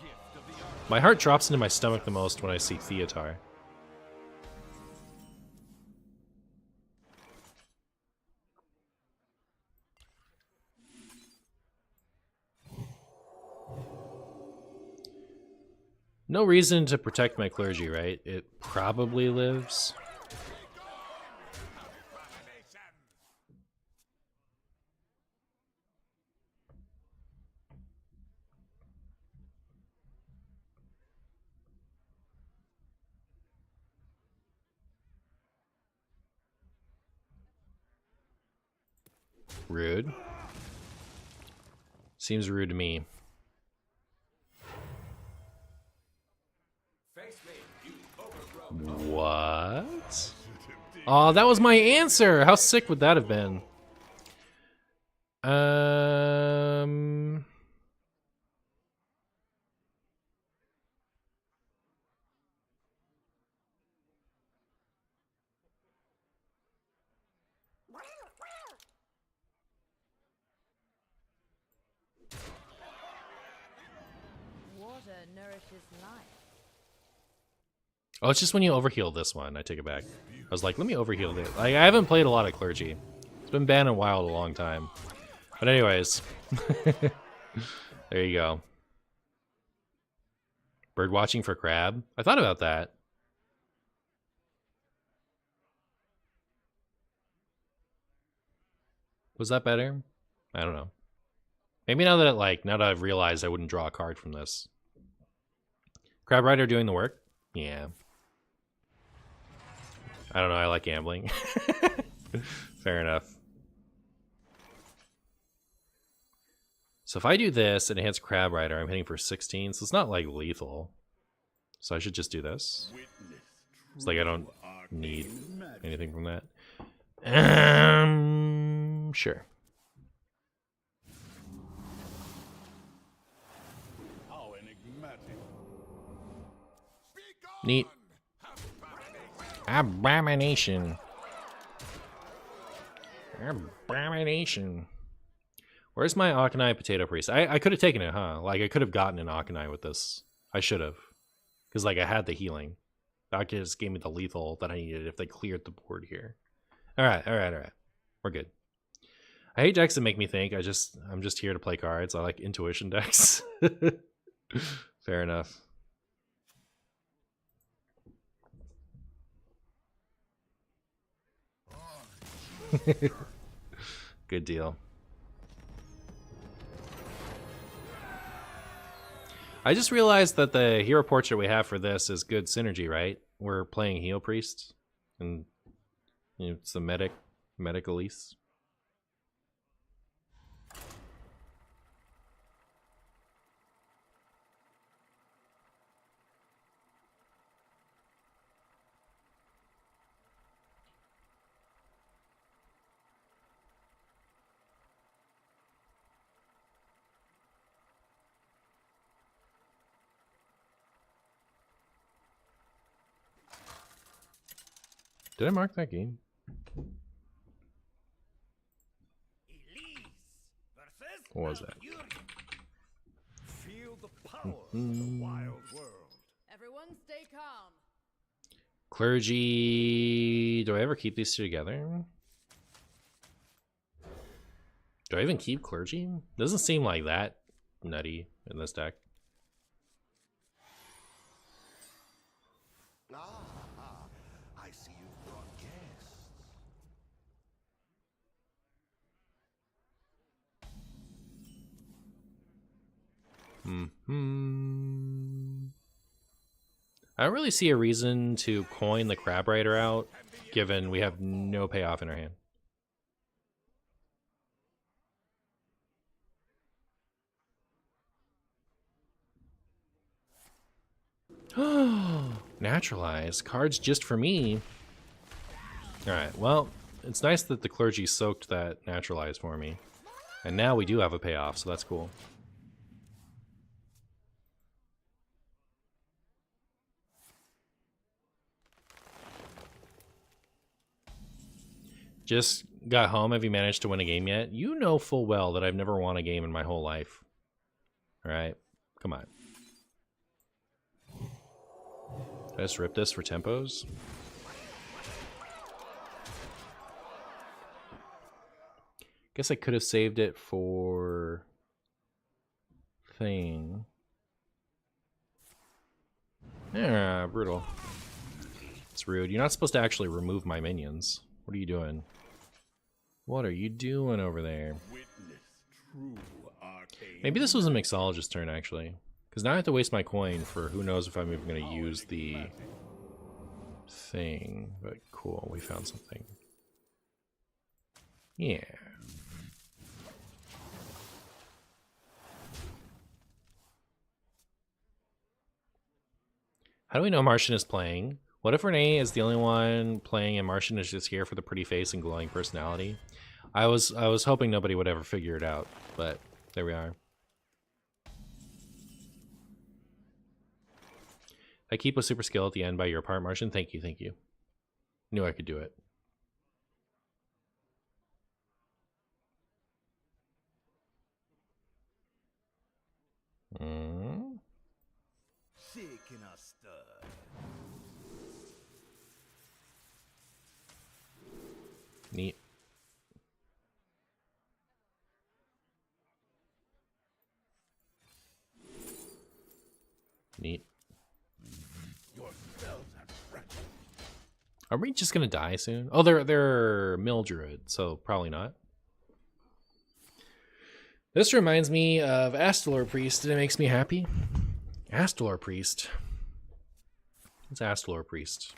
My heart drops into my stomach the most when I see Theotar. No reason to protect my clergy, right? It probably lives. Rude. Seems rude to me. What? Oh, that was my answer. How sick would that have been? Water nourishes life. Oh, it's just when you overheal this one. I take it back. I was like, let me overheal it. Like, I haven't played a lot of clergy. It's been banned in Wild a long time. But anyways. There you go. Bird watching for crab. I thought about that. Was that better? I don't know. Maybe now that I've realized I wouldn't draw a card from this. Crab Rider doing the work? Yeah. I don't know, I like gambling. Fair enough. So if I do this and it hits Crab Rider, I'm hitting for 16, so it's not like lethal. So I should just do this. It's like I don't need anything from that. Sure. How enigmatic. Neat. Abomination. Abomination. Where's my Akanai Potato Priest? I could have taken it, huh? Like, I could have gotten an Akanai with this. I should have. Because, like, I had the healing. That just gave me the lethal that I needed if they cleared the board here. Alright. We're good. I hate decks that make me think. I'm just here to play cards. I like intuition decks. Fair enough. Good deal. I just realized that the hero portrait we have for this is good synergy, right? We're playing heal priest, and it's the medic Elise. Did I mark that game? Elise versus What was that? Malfurion. Feel the power of the wild world. Everyone stay calm. Clergy. Do I ever keep these two together? Do I even keep clergy? Doesn't seem like that nutty in this deck. I see you've brought guests. I don't really see a reason to coin the Crab Rider out, given we have no payoff in our hand. Naturalize. Cards just for me. Alright, well, it's nice that the clergy soaked that naturalize for me. And now we do have a payoff, so that's cool. Just got home. Have you managed to win a game yet? You know full well that I've never won a game in my whole life. Alright, come on. Did I just rip this for tempos? Guess I could have saved it for thing. Yeah, brutal. It's rude. You're not supposed to actually remove my minions. What are you doing? What are you doing over there? Maybe this was a mixologist turn, actually. Because now I have to waste my coin for who knows if I'm even going to use the thing. But cool, we found something. Yeah. How do we know Martian is playing? What if Renee is the only one playing and Martian is just here for the pretty face and glowing personality? I was hoping nobody would ever figure it out, but there we are. I keep a super skill at the end by your part, Martian. Thank you, thank you. Knew I could do it. Shaking a stud. Neat. Neat. Are we just gonna die soon? Oh, they're Mildred, so probably not. This reminds me of Astalor Priest, and it makes me happy. Astalor Priest. What's Astalor Priest?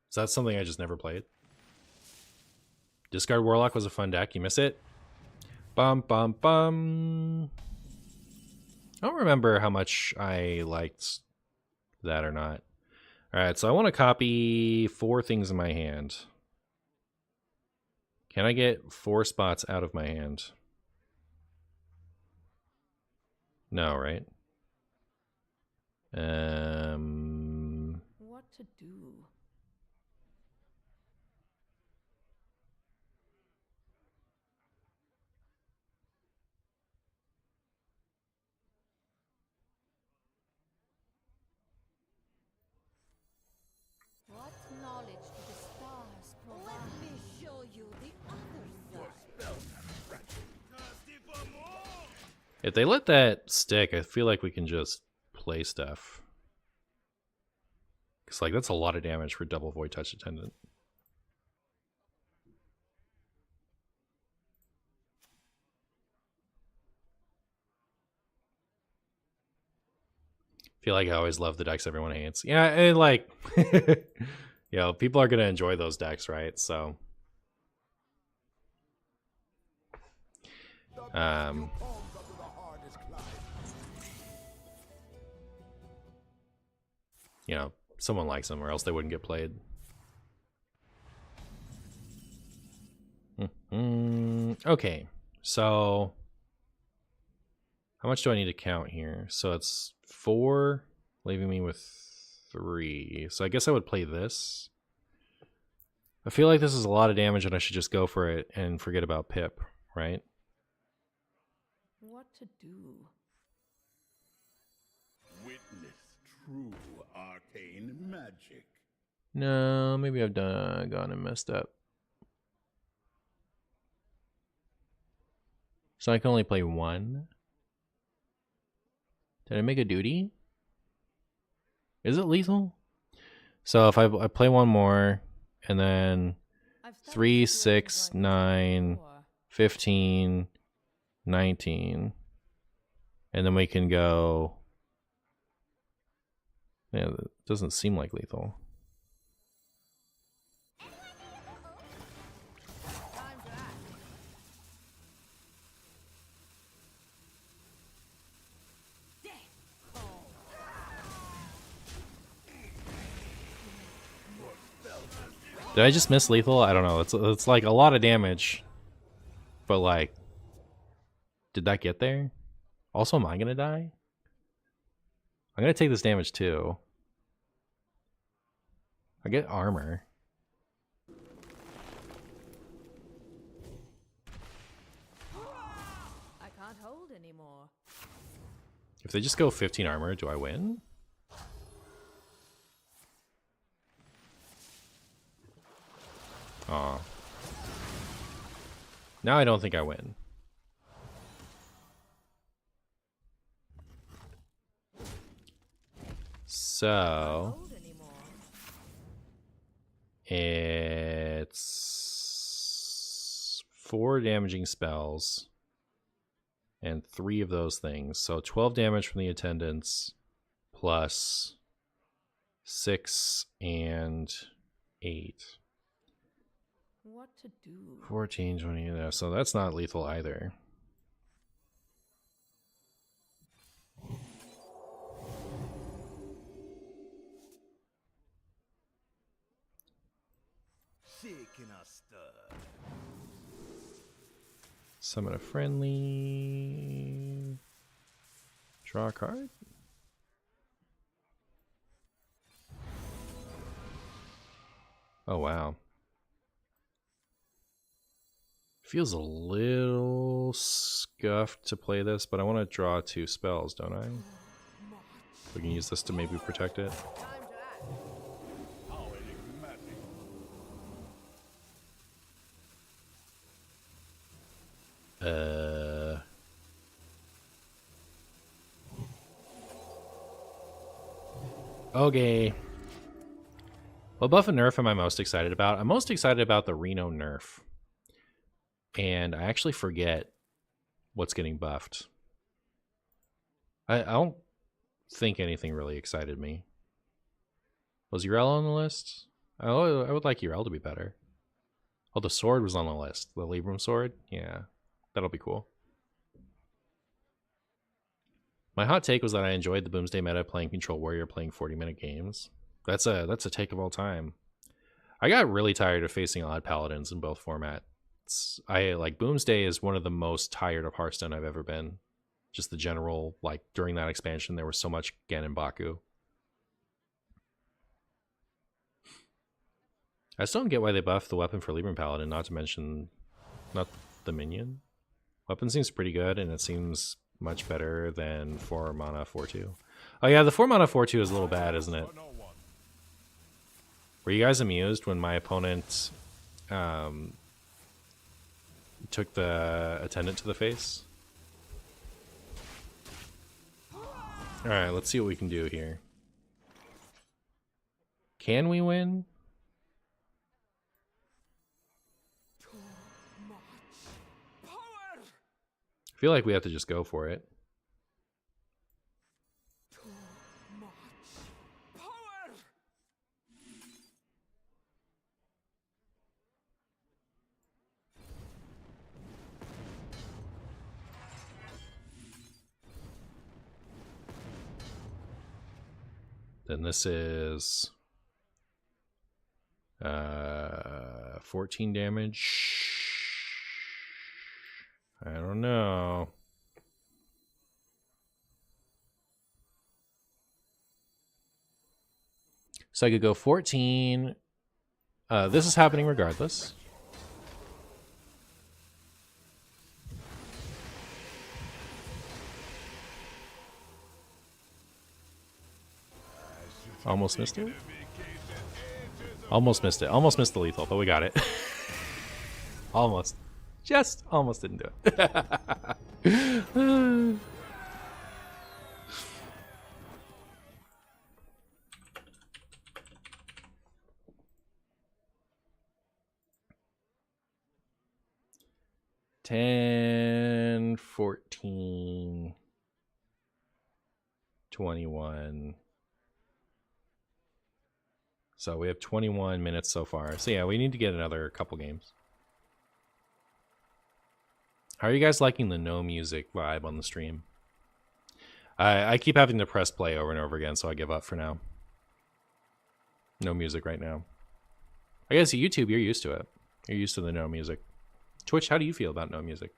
Is that something I just never played? Discard Warlock was a fun deck. You miss it? Bum bum bum. I don't remember how much I liked that or not. Alright, so I want to copy 4 things in my hand. Can I get 4 spots out of my hand? No, right? What to do? What knowledge do the stars provide? Let me show you the other side. If they let that stick, I feel like we can just play stuff. Because, like, that's a lot of damage for double Void Touch Attendant. Feel like I always love the decks everyone hates. Yeah, and like, you know, people are gonna enjoy those decks, right? So, you know, someone likes them, or else they wouldn't get played. Okay, so how much do I need to count here? So it's 4, leaving me with 3. So I guess I would play this. I feel like this is a lot of damage and I should just go for it and forget about Pip, right? What to do? Witness true arcane magic. No, maybe I've gone and messed up. So I can only play 1. Did I make a duty? Is it lethal? So if I play 1 more, and then 3, 6, 9, 15, 19, and then we can go. Yeah, that doesn't seem like lethal. Did I just miss lethal? I don't know. It's like a lot of damage. But like, did that get there? Also, am I gonna die? I'm gonna take this damage too. I get armor. I can't hold anymore. If they just go 15 armor, do I win? Aw. Now I don't think I win. So it's 4 damaging spells and 3 of those things. So 12 damage from the attendants plus 6 and 8. What to do? 14, 20, yeah, so that's not lethal either. Seeking a stir. Summon a friendly. Draw a card. Oh, wow. Feels a little scuffed to play this, but I want to draw 2 spells, don't I? We can use this to maybe protect it. How enigmatic. Okay. What buff and nerf am I most excited about? I'm most excited about the Reno nerf. And I actually forget what's getting buffed. I don't think anything really excited me. Was Urel on the list? Oh, I would like Urel to be better. Oh, the sword was on the list. The Libram sword? Yeah, that'll be cool. My hot take was that I enjoyed the Boomsday meta playing Control Warrior, playing 40-minute games. That's a take of all time. I got really tired of facing odd paladins in both formats. I like Boomsday is one of the most tired of Hearthstone I've ever been. Just the general, like during that expansion, there was so much Gen and Baku. I still don't get why they buffed the weapon for Libram Paladin, not to mention not the minion. Weapon seems pretty good, and it seems much better than 4 mana 4/2. Oh yeah, the 4 mana 4/2 is a little bad, isn't it? Were you guys amused when my opponent took the attendant to the face? Alright, let's see what we can do here. Can we win? I feel like we have to just go for it. Then this is 14 damage. I don't know. So I could go 14. This is happening regardless. Almost missed it. Almost missed it. Almost missed the lethal, but we got it. Almost. Just almost didn't do it. $10, 14, 21. So we have 21 minutes so far. So yeah, we need to get another couple games. How are you guys liking the no music vibe on the stream? I keep having to press play over and over again, so I give up for now. No music right now. I guess YouTube, you're used to it. You're used to the no music. Twitch, how do you feel about no music?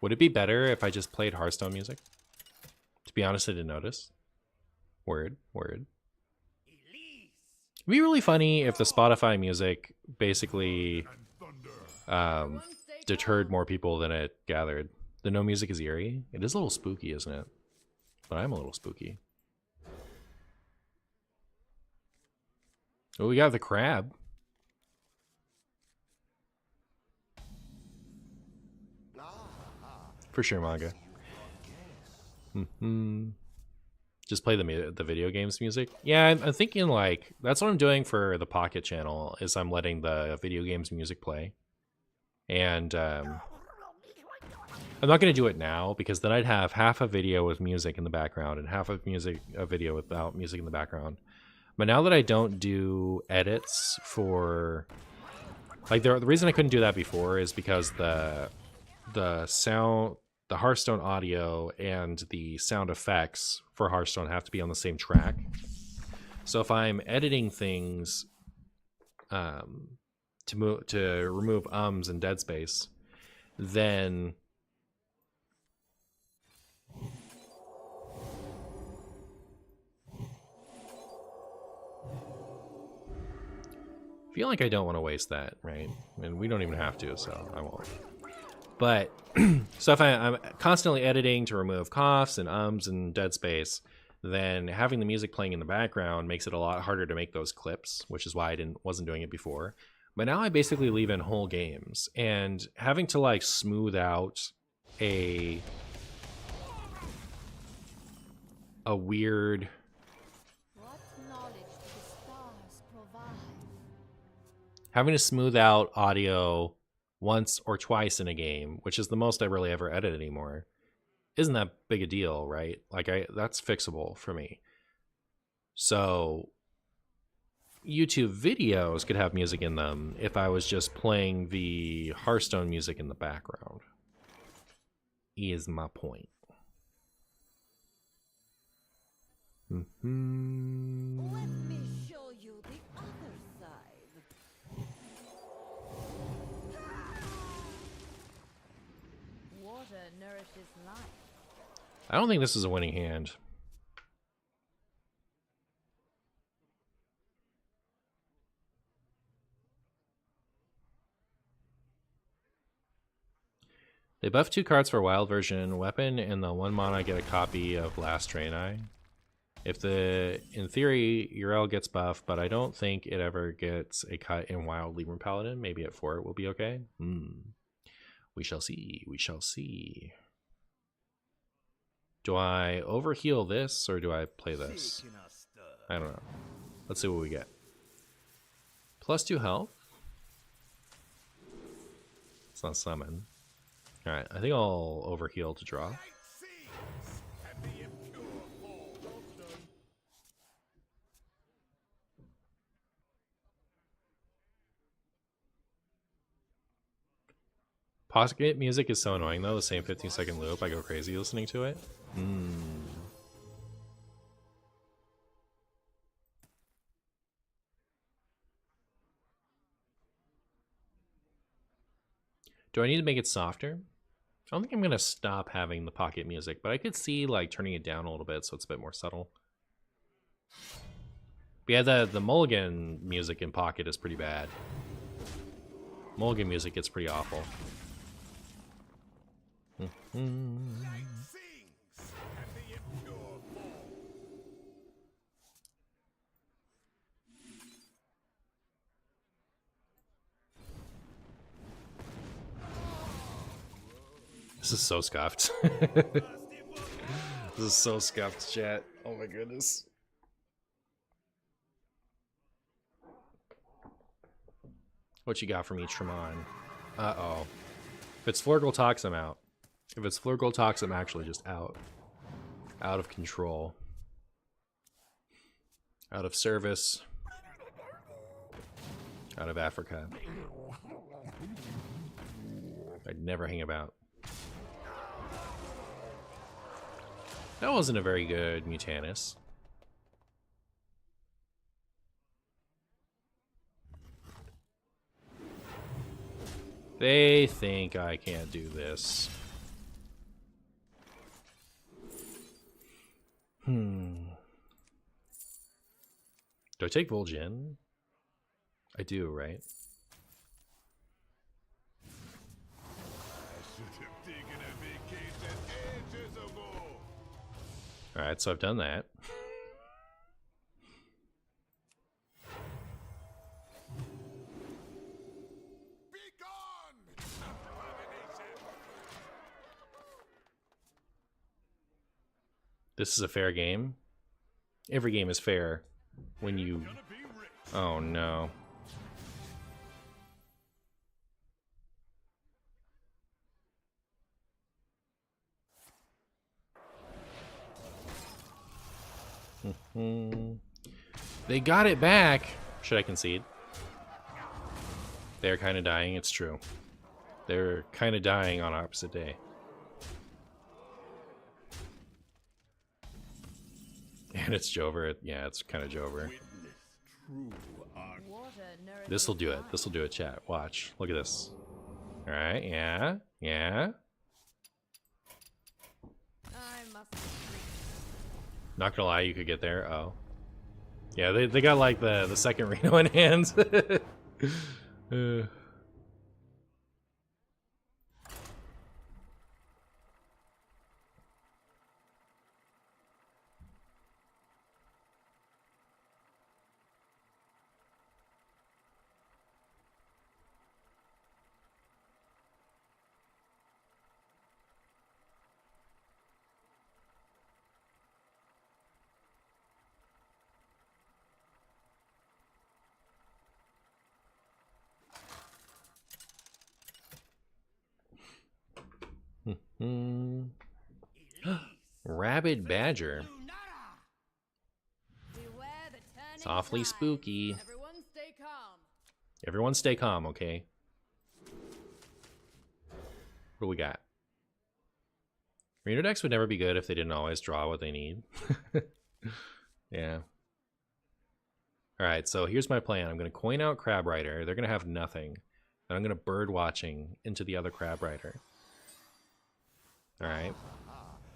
Would it be better if I just played Hearthstone music? To be honest, I didn't notice. Word, word. It'd be really funny if the Spotify music basically deterred more people than it gathered. The no music is eerie. It is a little spooky, isn't it? But I'm a little spooky. Oh, we got the crab. For sure, manga. Just play the video games music. Yeah, I'm thinking like that's what I'm doing for the Pocket channel. Is I'm letting the video games music play, and I'm not going to do it now because then I'd have half a video with music in the background and half of a video without music in the background. But now that I don't do edits for, like, the reason I couldn't do that before is because the sound, the Hearthstone audio and the sound effects for Hearthstone have to be on the same track. So if I'm editing things to remove ums and dead space, then I feel like I don't want to waste that, right? And we don't even have to, so I won't. But so if I'm constantly editing to remove coughs and ums and dead space, then having the music playing in the background makes it a lot harder to make those clips, which is why I wasn't doing it before. But now I basically leave in whole games, and having to like smooth out a weird having to smooth out audio once or twice in a game, which is the most I really ever edit anymore, isn't that big a deal, right? Like that's fixable for me. So YouTube videos could have music in them if I was just playing the Hearthstone music in the background. Is my point. Let me show you the other side. Water nourishes life. I don't think this is a winning hand. They buff 2 cards for wild version weapon, and the 1 mana get a copy of Last Draenei. In theory, Yrel gets buffed, but I don't think it ever gets a cut in Wild Lemur Paladin. Maybe at 4 it will be okay. We shall see. We shall see. Do I overheal this, or do I play this? I don't know. Let's see what we get. +2 health. It's not summon. Alright, I think I'll overheal to draw. Pocket music is so annoying though, the same 15-second loop. I go crazy listening to it. Do I need to make it softer? I don't think I'm gonna stop having the pocket music, but I could see like turning it down a little bit so it's a bit more subtle. But yeah, the Mulligan music in Pocket is pretty bad. Mulligan music gets pretty awful. Night sings, and the impure fall. This is so scuffed. This is so scuffed, chat. Oh my goodness. What you got from each Tremon? Uh-oh. If it's Flurgle Tox, I'm out. If it's Flurgle Tox, I'm actually just out. Out of control. Out of service. Out of Africa. I'd never hang about. That wasn't a very good Mutanus. They think I can't do this. Do I take Vol'jin? I do, right? Alright, so I've done that. This is a fair game. Every game is fair when you... Oh no. They got it back. Should I concede? They're kind of dying, it's true. They're kind of dying on opposite day. And it's Jover. Yeah, it's kind of Jover. This'll do it. This'll do it, chat. Watch. Look at this. Alright, yeah. Yeah. Not gonna lie, you could get there. Oh. Yeah, they got like the second Reno in hand. Rabid Badger. Softly spooky. Everyone stay calm. Everyone stay calm, okay? What do we got? Reno decks would never be good if they didn't always draw what they need. Yeah. Alright, so here's my plan. I'm going to coin out Crab Rider. They're going to have nothing. And I'm going to bird watching into the other Crab Rider. Alright.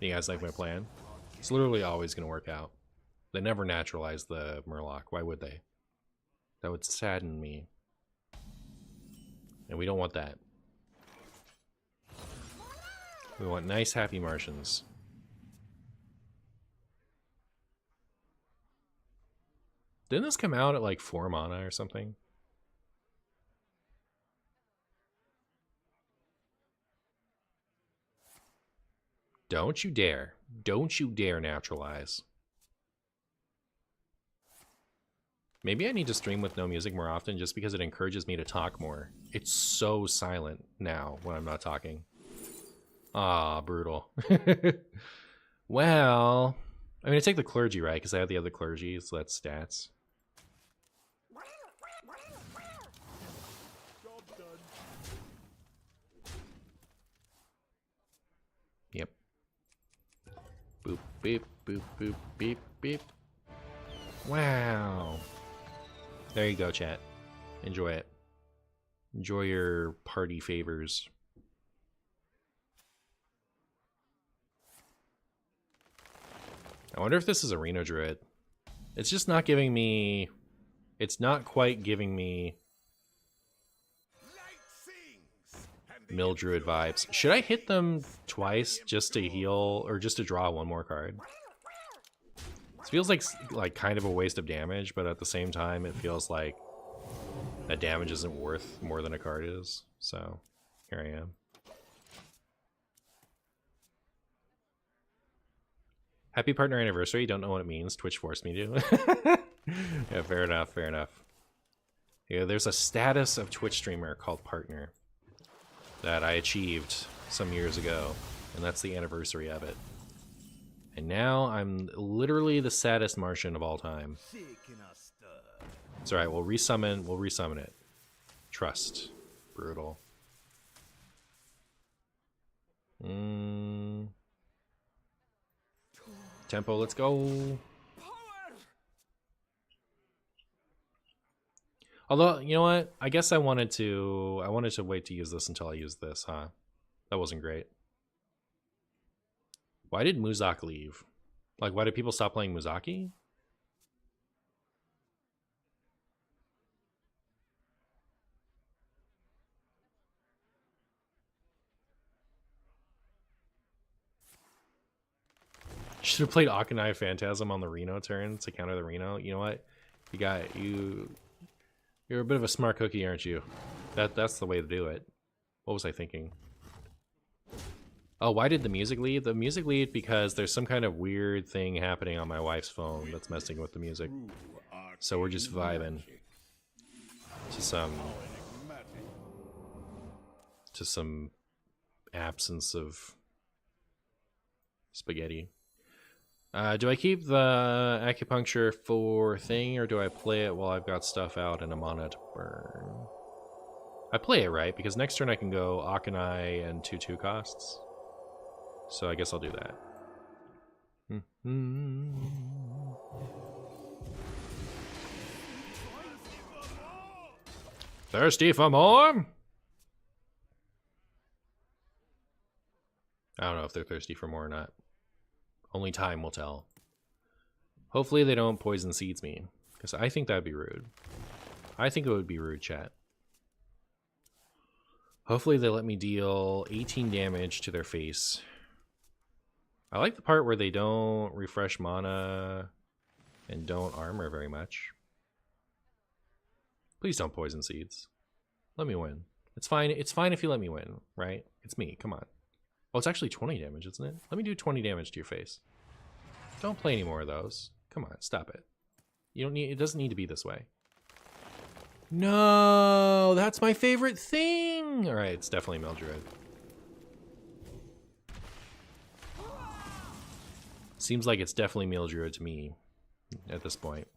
You guys like my plan? It's literally always going to work out. They never naturalize the Murloc. Why would they? That would sadden me. And we don't want that. We want nice, happy Martians. Didn't this come out at like 4 mana or something? Don't you dare. Don't you dare naturalize. Maybe I need to stream with no music more often just because it encourages me to talk more. It's so silent now when I'm not talking. Ah, brutal. Well, I'm going to take the clergy, right? Because I have the other clergy, so that's stats. beep, boop, boop, beep, beep. Wow. There you go, chat. Enjoy it. Enjoy your party favors. I wonder if this is a Reno Druid. It's just not giving me... It's not quite giving me Mill Druid vibes. Should I hit them twice just to heal, or just to draw one more card? It feels like kind of a waste of damage, but at the same time, it feels like that damage isn't worth more than a card is. So, here I am. Happy partner anniversary. Don't know what it means. Twitch forced me to. Yeah, fair enough, fair enough. Yeah, there's a status of Twitch streamer called partner that I achieved some years ago, and that's the anniversary of it. And now I'm literally the saddest Martian of all time. It's alright, we'll resummon it. Trust. Brutal. Tempo, let's go. Although, you know what? I guess I wanted to wait to use this until I used this, huh? That wasn't great. Why did Muzak leave? Like, why did people stop playing Muzaki? Should have played Akanai Phantasm on the Reno turn to counter the Reno. You know what? You're a bit of a smart cookie, aren't you? That's the way to do it. What was I thinking? Oh, why did the music leave? The music leave because there's some kind of weird thing happening on my wife's phone that's messing with the music. So we're just vibing to some absence of spaghetti. Do I keep the acupuncture for thing, or do I play it while I've got stuff out and a mana to burn? I play it, right? Because next turn I can go Akanai and 2/2 costs. So I guess I'll do that. Thirsty for more? I don't know if they're thirsty for more or not. Only time will tell. Hopefully they don't poison seeds me, because I think that'd be rude. I think it would be rude, chat. Hopefully they let me deal 18 damage to their face. I like the part where they don't refresh mana and don't armor very much. Please don't poison seeds. Let me win. It's fine if you let me win, right? It's me, come on. Oh, it's actually 20 damage, isn't it? Let me do 20 damage to your face. Don't play any more of those. Come on, stop it. You don't need, it doesn't need to be this way. No, that's my favorite thing. All right, it's definitely Mildred. Seems like it's definitely Mildred to me at this point.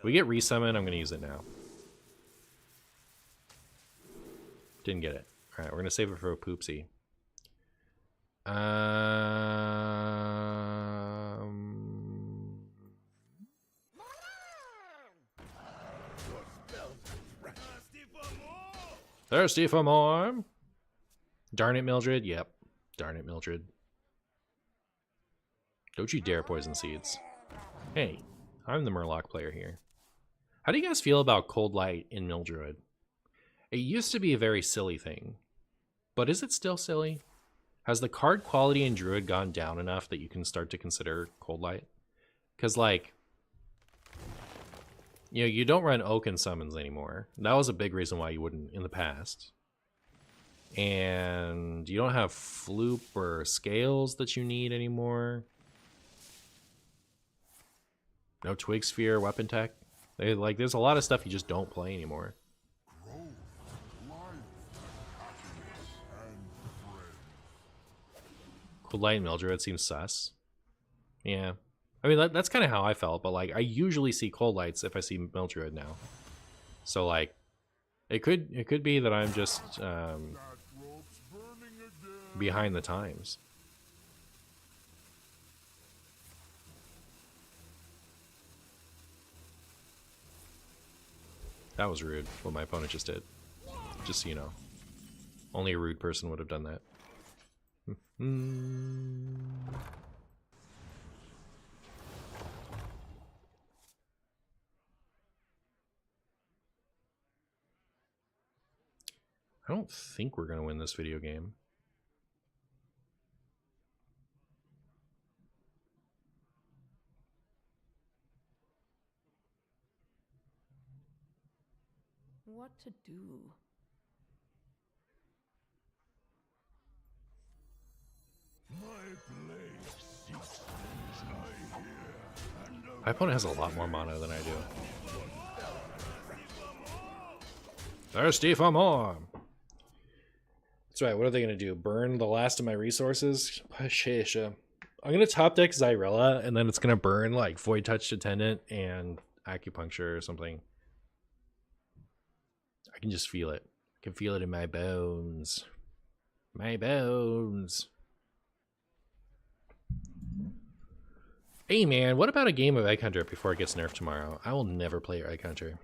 We get resummon, I'm gonna use it now. Didn't get it. All right, we're gonna save it for a poopsie. Thirsty for more? Darn it, Mildred. Yep. Darn it, Mildred. Don't you dare poison seeds. Hey, I'm the Murloc player here. How do you guys feel about Cold Light in Mildred? It used to be a very silly thing, but is it still silly? Has the card quality in Druid gone down enough that you can start to consider Cold Light? Because, like, you know, you don't run Oaken summons anymore. That was a big reason why you wouldn't in the past. And you don't have Floop or Scales that you need anymore. No Twig Sphere, Weapon Tech. There's a lot of stuff you just don't play anymore. Cold Light and Mildred seems sus. Yeah. I mean, that's kind of how I felt, but, like, I usually see Cold Lights if I see Mildred now. So, like, it could be that I'm just, behind the times. That was rude, what my opponent just did. Just so you know. Only a rude person would have done that. I don't think we're going to win this video game. What to do? My opponent has a lot more mana than I do. Thirsty for more! That's right, what are they going to do? Burn the last of my resources? I'm going to top deck Xyrella, and then it's going to burn like Void Touch Attendant and Acupuncture or something. I can just feel it. I can feel it in my bones. My bones. Hey man, what about a game of Egg Hunter before it gets nerfed tomorrow? I will never play Egg Hunter.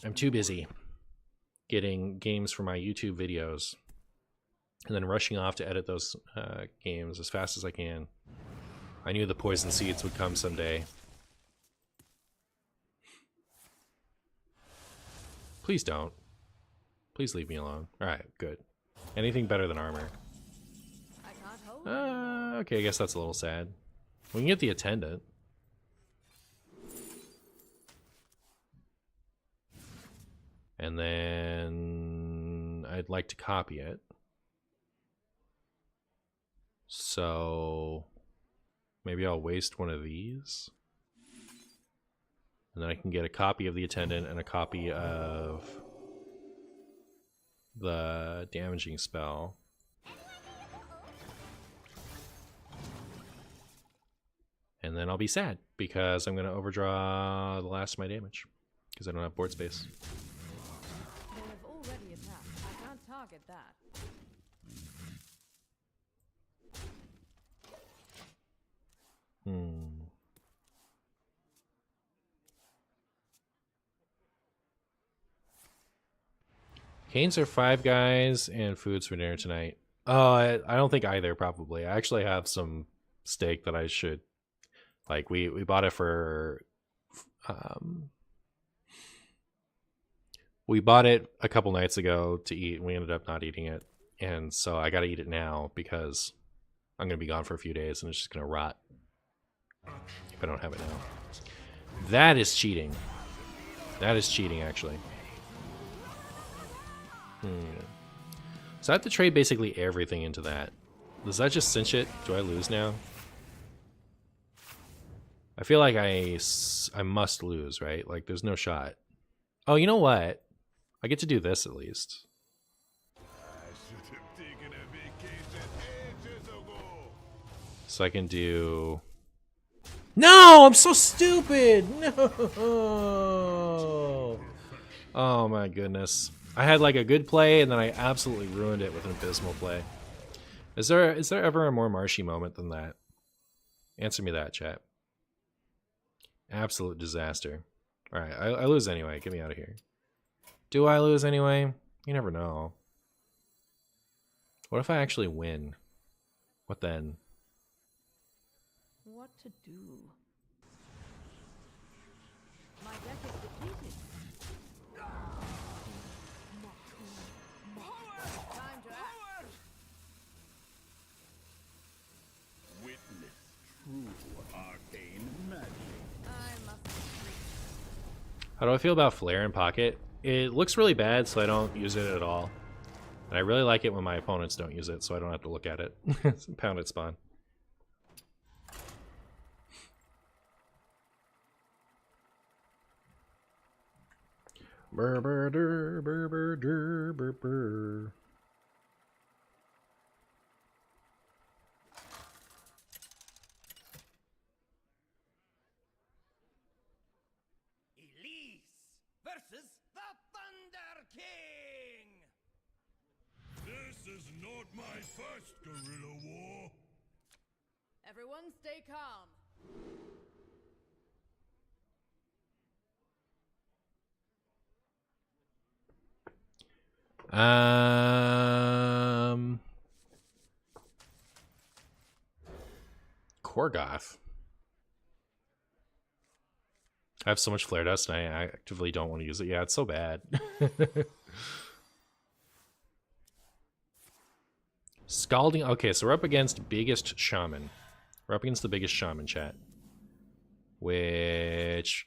I'm too busy getting games for my YouTube videos and then rushing off to edit those games as fast as I can. I knew the poison seeds would come someday. Please don't. Please leave me alone. Alright, good. Anything better than armor. I can't hold Okay, I guess that's a little sad. We can get the attendant. And then I'd like to copy it. So maybe I'll waste one of these. And then I can get a copy of the attendant and a copy of the damaging spell. And then I'll be sad because I'm going to overdraw the last of my damage because I don't have board space. They have already attacked. I can't target that. Canes are Five Guys and foods for dinner tonight. I don't think either, probably. I actually have some steak that I should... Like, we bought it for... we bought it a couple nights ago to eat, and we ended up not eating it. And so I gotta eat it now because I'm gonna be gone for a few days and it's just gonna rot if I don't have it now. That is cheating. That is cheating, actually. So I have to trade basically everything into that. Does that just cinch it? Do I lose now? I feel like I must lose, right? Like, there's no shot. Oh, you know what? I get to do this at least. So I can do... No! I'm so stupid! No! Oh my goodness. I had like a good play and then I absolutely ruined it with an abysmal play. Is there ever a more marshy moment than that? Answer me that, chat. Absolute disaster. Alright, I lose anyway. Get me out of here. Do I lose anyway? You never know. What if I actually win? What then? What to do? My deck is depleted. Time to act. Witness true arcane magic. I must retreat. How do I feel about Flare in Pocket? It looks really bad, so I don't use it at all. And I really like it when my opponents don't use it, so I don't have to look at it. Pound it spawn. Burr, burr, durr, burr, burr, durr, burr, burr. Elise versus the Thunder King. This This is not my first guerrilla war. Everyone stay calm. Korgoth. I have so much flare dust and I actively don't want to use it. Yeah, it's so bad. Scalding. Okay, so we're up against biggest shaman. We're up against the biggest shaman, chat. Which,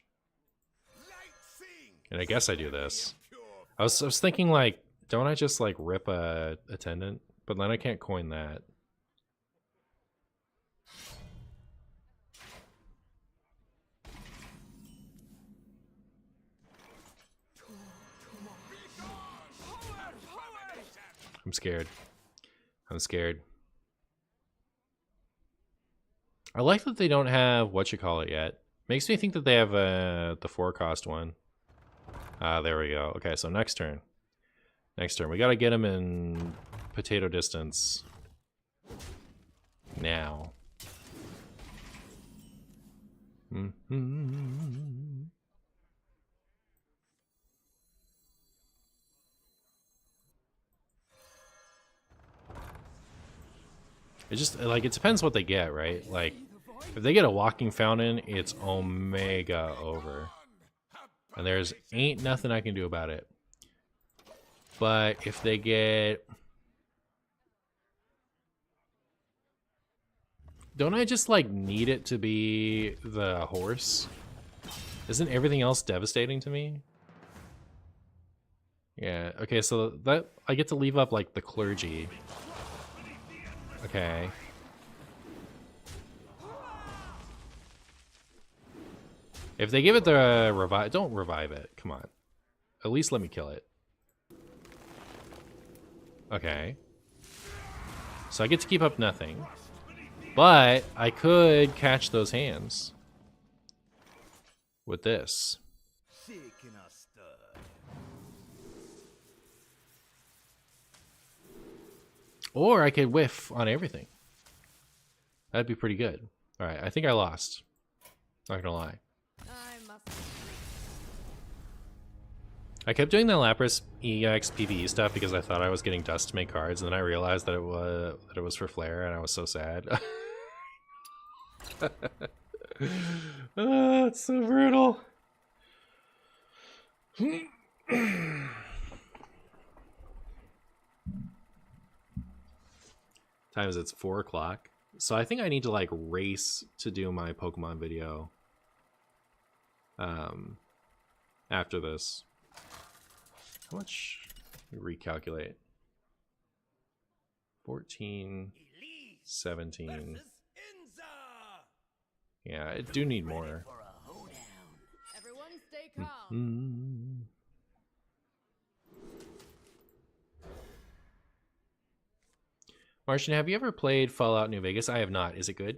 and I guess I do this. I was thinking, like, don't I just like rip a attendant? But then I can't coin that. I'm scared. I'm scared. I like that they don't have whatchamacallit yet. Makes me think that they have the 4-cost one. There we go. Okay, so next turn. Next turn. We gotta get him in potato distance. Now. It just, like, it depends what they get, right? Like, if they get a walking fountain, it's omega over. And there's ain't nothing I can do about it. But if they get... Don't I just, like, need it to be the horse? Isn't everything else devastating to me? Yeah, okay, so that I get to leave up, like, the clergy. Okay. If they give it the revive, don't revive it. Come on. At least let me kill it. Okay. So I get to keep up nothing. But I could catch those hands with this. Or I could whiff on everything. That'd be pretty good. All right, I think I lost. Not gonna lie. I kept doing the Lapras EX PvE stuff because I thought I was getting dust to make cards, and then I realized that it was for Flare, and I was so sad. Oh, it's so brutal. Time is it's 4 o'clock. So I think I need to like race to do my Pokemon video after this. How much? Let me recalculate. 14, 17. Yeah, I do need more. Everyone stay calm. Martian, have you ever played Fallout New Vegas? I have not. Is it good?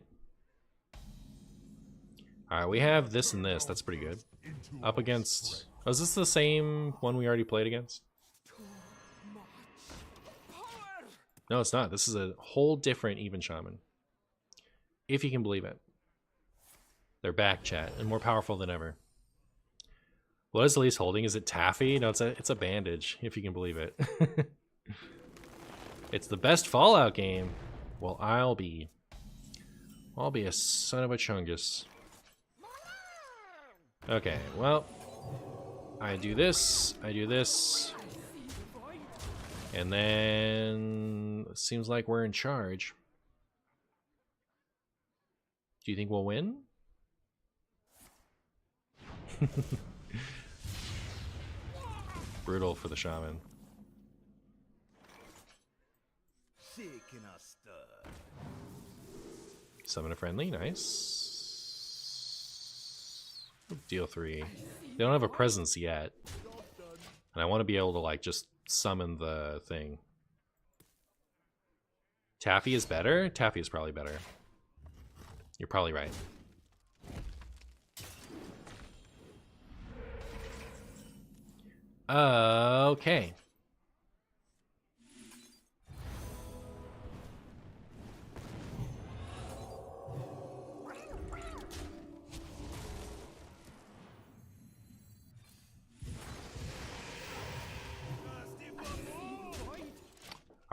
Alright, we have this and this. That's pretty good. Up against... Oh, is this the same one we already played against? No, it's not. This is a whole different Even Shaman. If you can believe it. They're back, chat, and more powerful than ever. What is Elise holding? Is it taffy? No, it's a bandage, if you can believe it. It's the best Fallout game. Well, I'll be a son of a chungus. Okay, well, I do this, and then it seems like we're in charge. Do you think we'll win? Brutal for the shaman. Summon a friendly, nice. Deal 3. They don't have a presence yet. And I want to be able to like just summon the thing. Taffy is better? Taffy is probably better. You're probably right.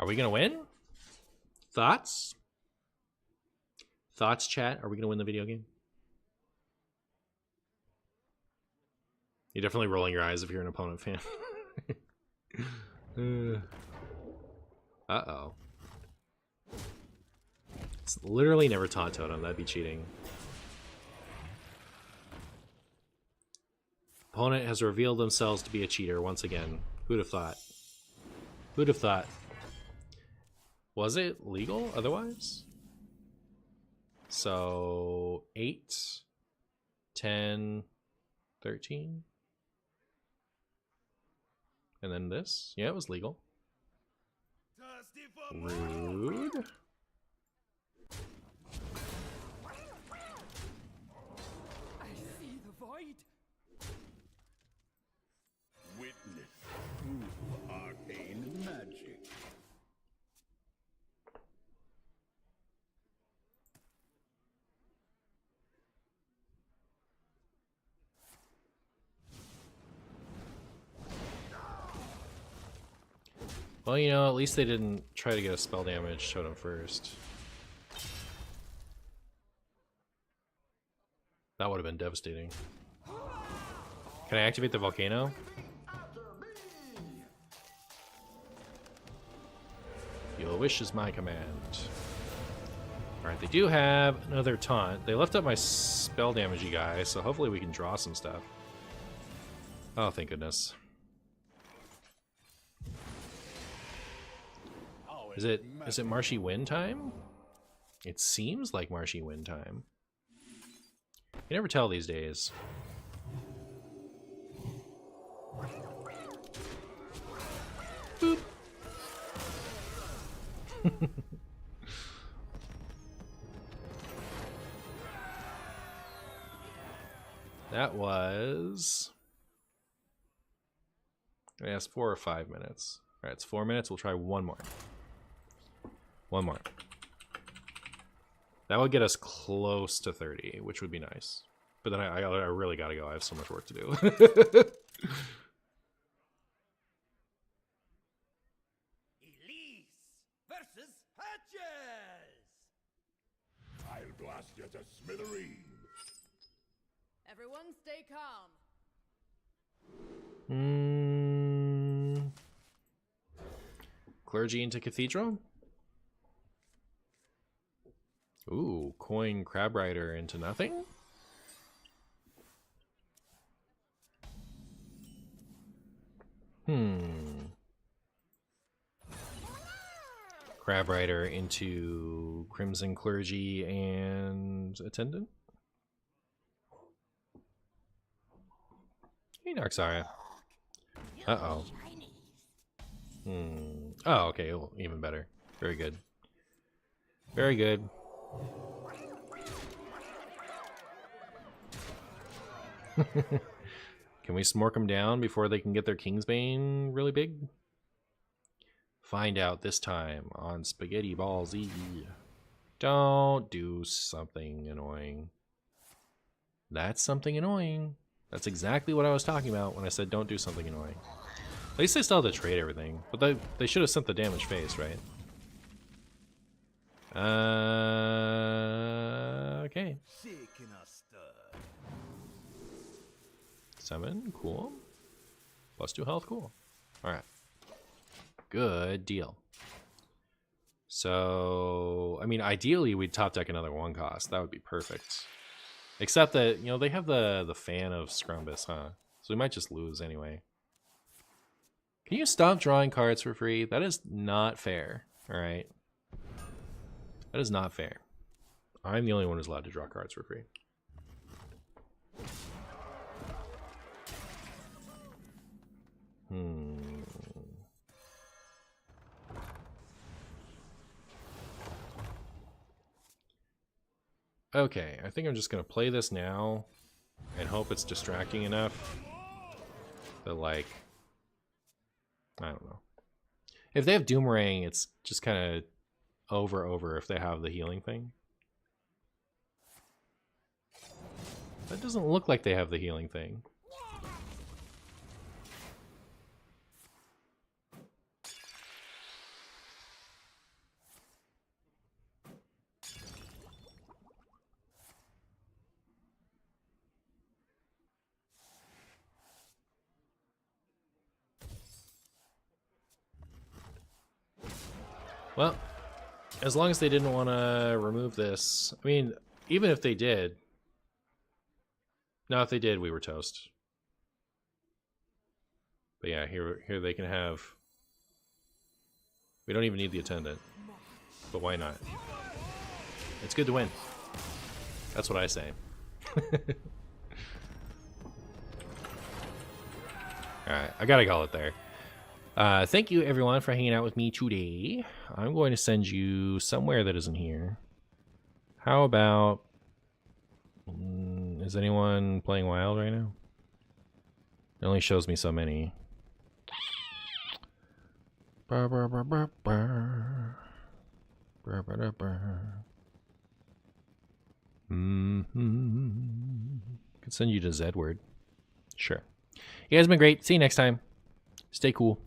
Are we gonna win? Thoughts? Thoughts, chat? Are we gonna win the video game? You're definitely rolling your eyes if you're an opponent fan. Uh-oh. It's literally never taunt totem. That'd be cheating. Opponent has revealed themselves to be a cheater once again. Who'd have thought? Who'd have thought? Was it legal otherwise? So 8, 10, 13. And then this? Yeah, it was legal. Rude. I see the void. Witness true arcane magic. Well, you know, at least they didn't try to get a spell damage totem first. That would have been devastating. Can I activate the volcano? Your wish is my command. Alright, they do have another taunt. They left up my spell damagey guy, so hopefully we can draw some stuff. Oh, thank goodness. Is it Marshy win time? It seems like Marshy win time. You never tell these days. Boop. That was... I asked 4 or 5 minutes. Alright, it's 4 minutes. We'll try one more. One more. That would get us close to 30, which would be nice. But then I really gotta go. I have so much work to do. Elise versus Hatches. I'll blast you to smithereens. Everyone stay calm. Clergy into Cathedral? Ooh, coin Crab Rider into nothing? Crab Rider into Crimson Clergy and Attendant? Hey, Narxaria. Uh-oh. Oh, okay. Well, even better. Very good. Very good. Can we smork them down before they can get their Kingsbane really big? Find out this time on Spaghetti Ball Z. Don't do something annoying. That's something annoying. That's exactly what I was talking about when I said don't do something annoying. At least they still have to trade everything. But they should have sent the damage face, right? Okay. Summon, cool. +2 health, cool. Alright. Good deal. So, I mean, ideally we'd top deck another 1 cost. That would be perfect. Except that, you know, they have the fan of Scrumbus, huh? So we might just lose anyway. Can you stop drawing cards for free? That is not fair, alright? That is not fair. I'm the only one who's allowed to draw cards for free. Okay, I think I'm just gonna play this now and hope it's distracting enough that, like, I don't know. If they have Doomerang, it's just kind of over if they have the healing thing. That doesn't look like they have the healing thing. Well, as long as they didn't want to remove this. I mean, even if they did. No, if they did, we were toast. But yeah, here they can have. We don't even need the attendant. But why not? It's good to win. That's what I say. Alright, I gotta call it there. Thank you everyone for hanging out with me today. I'm going to send you somewhere that isn't here. How about... is anyone playing Wild right now? It only shows me so many. Could send you to Zedward. Sure. You guys have been great. See you next time. Stay cool.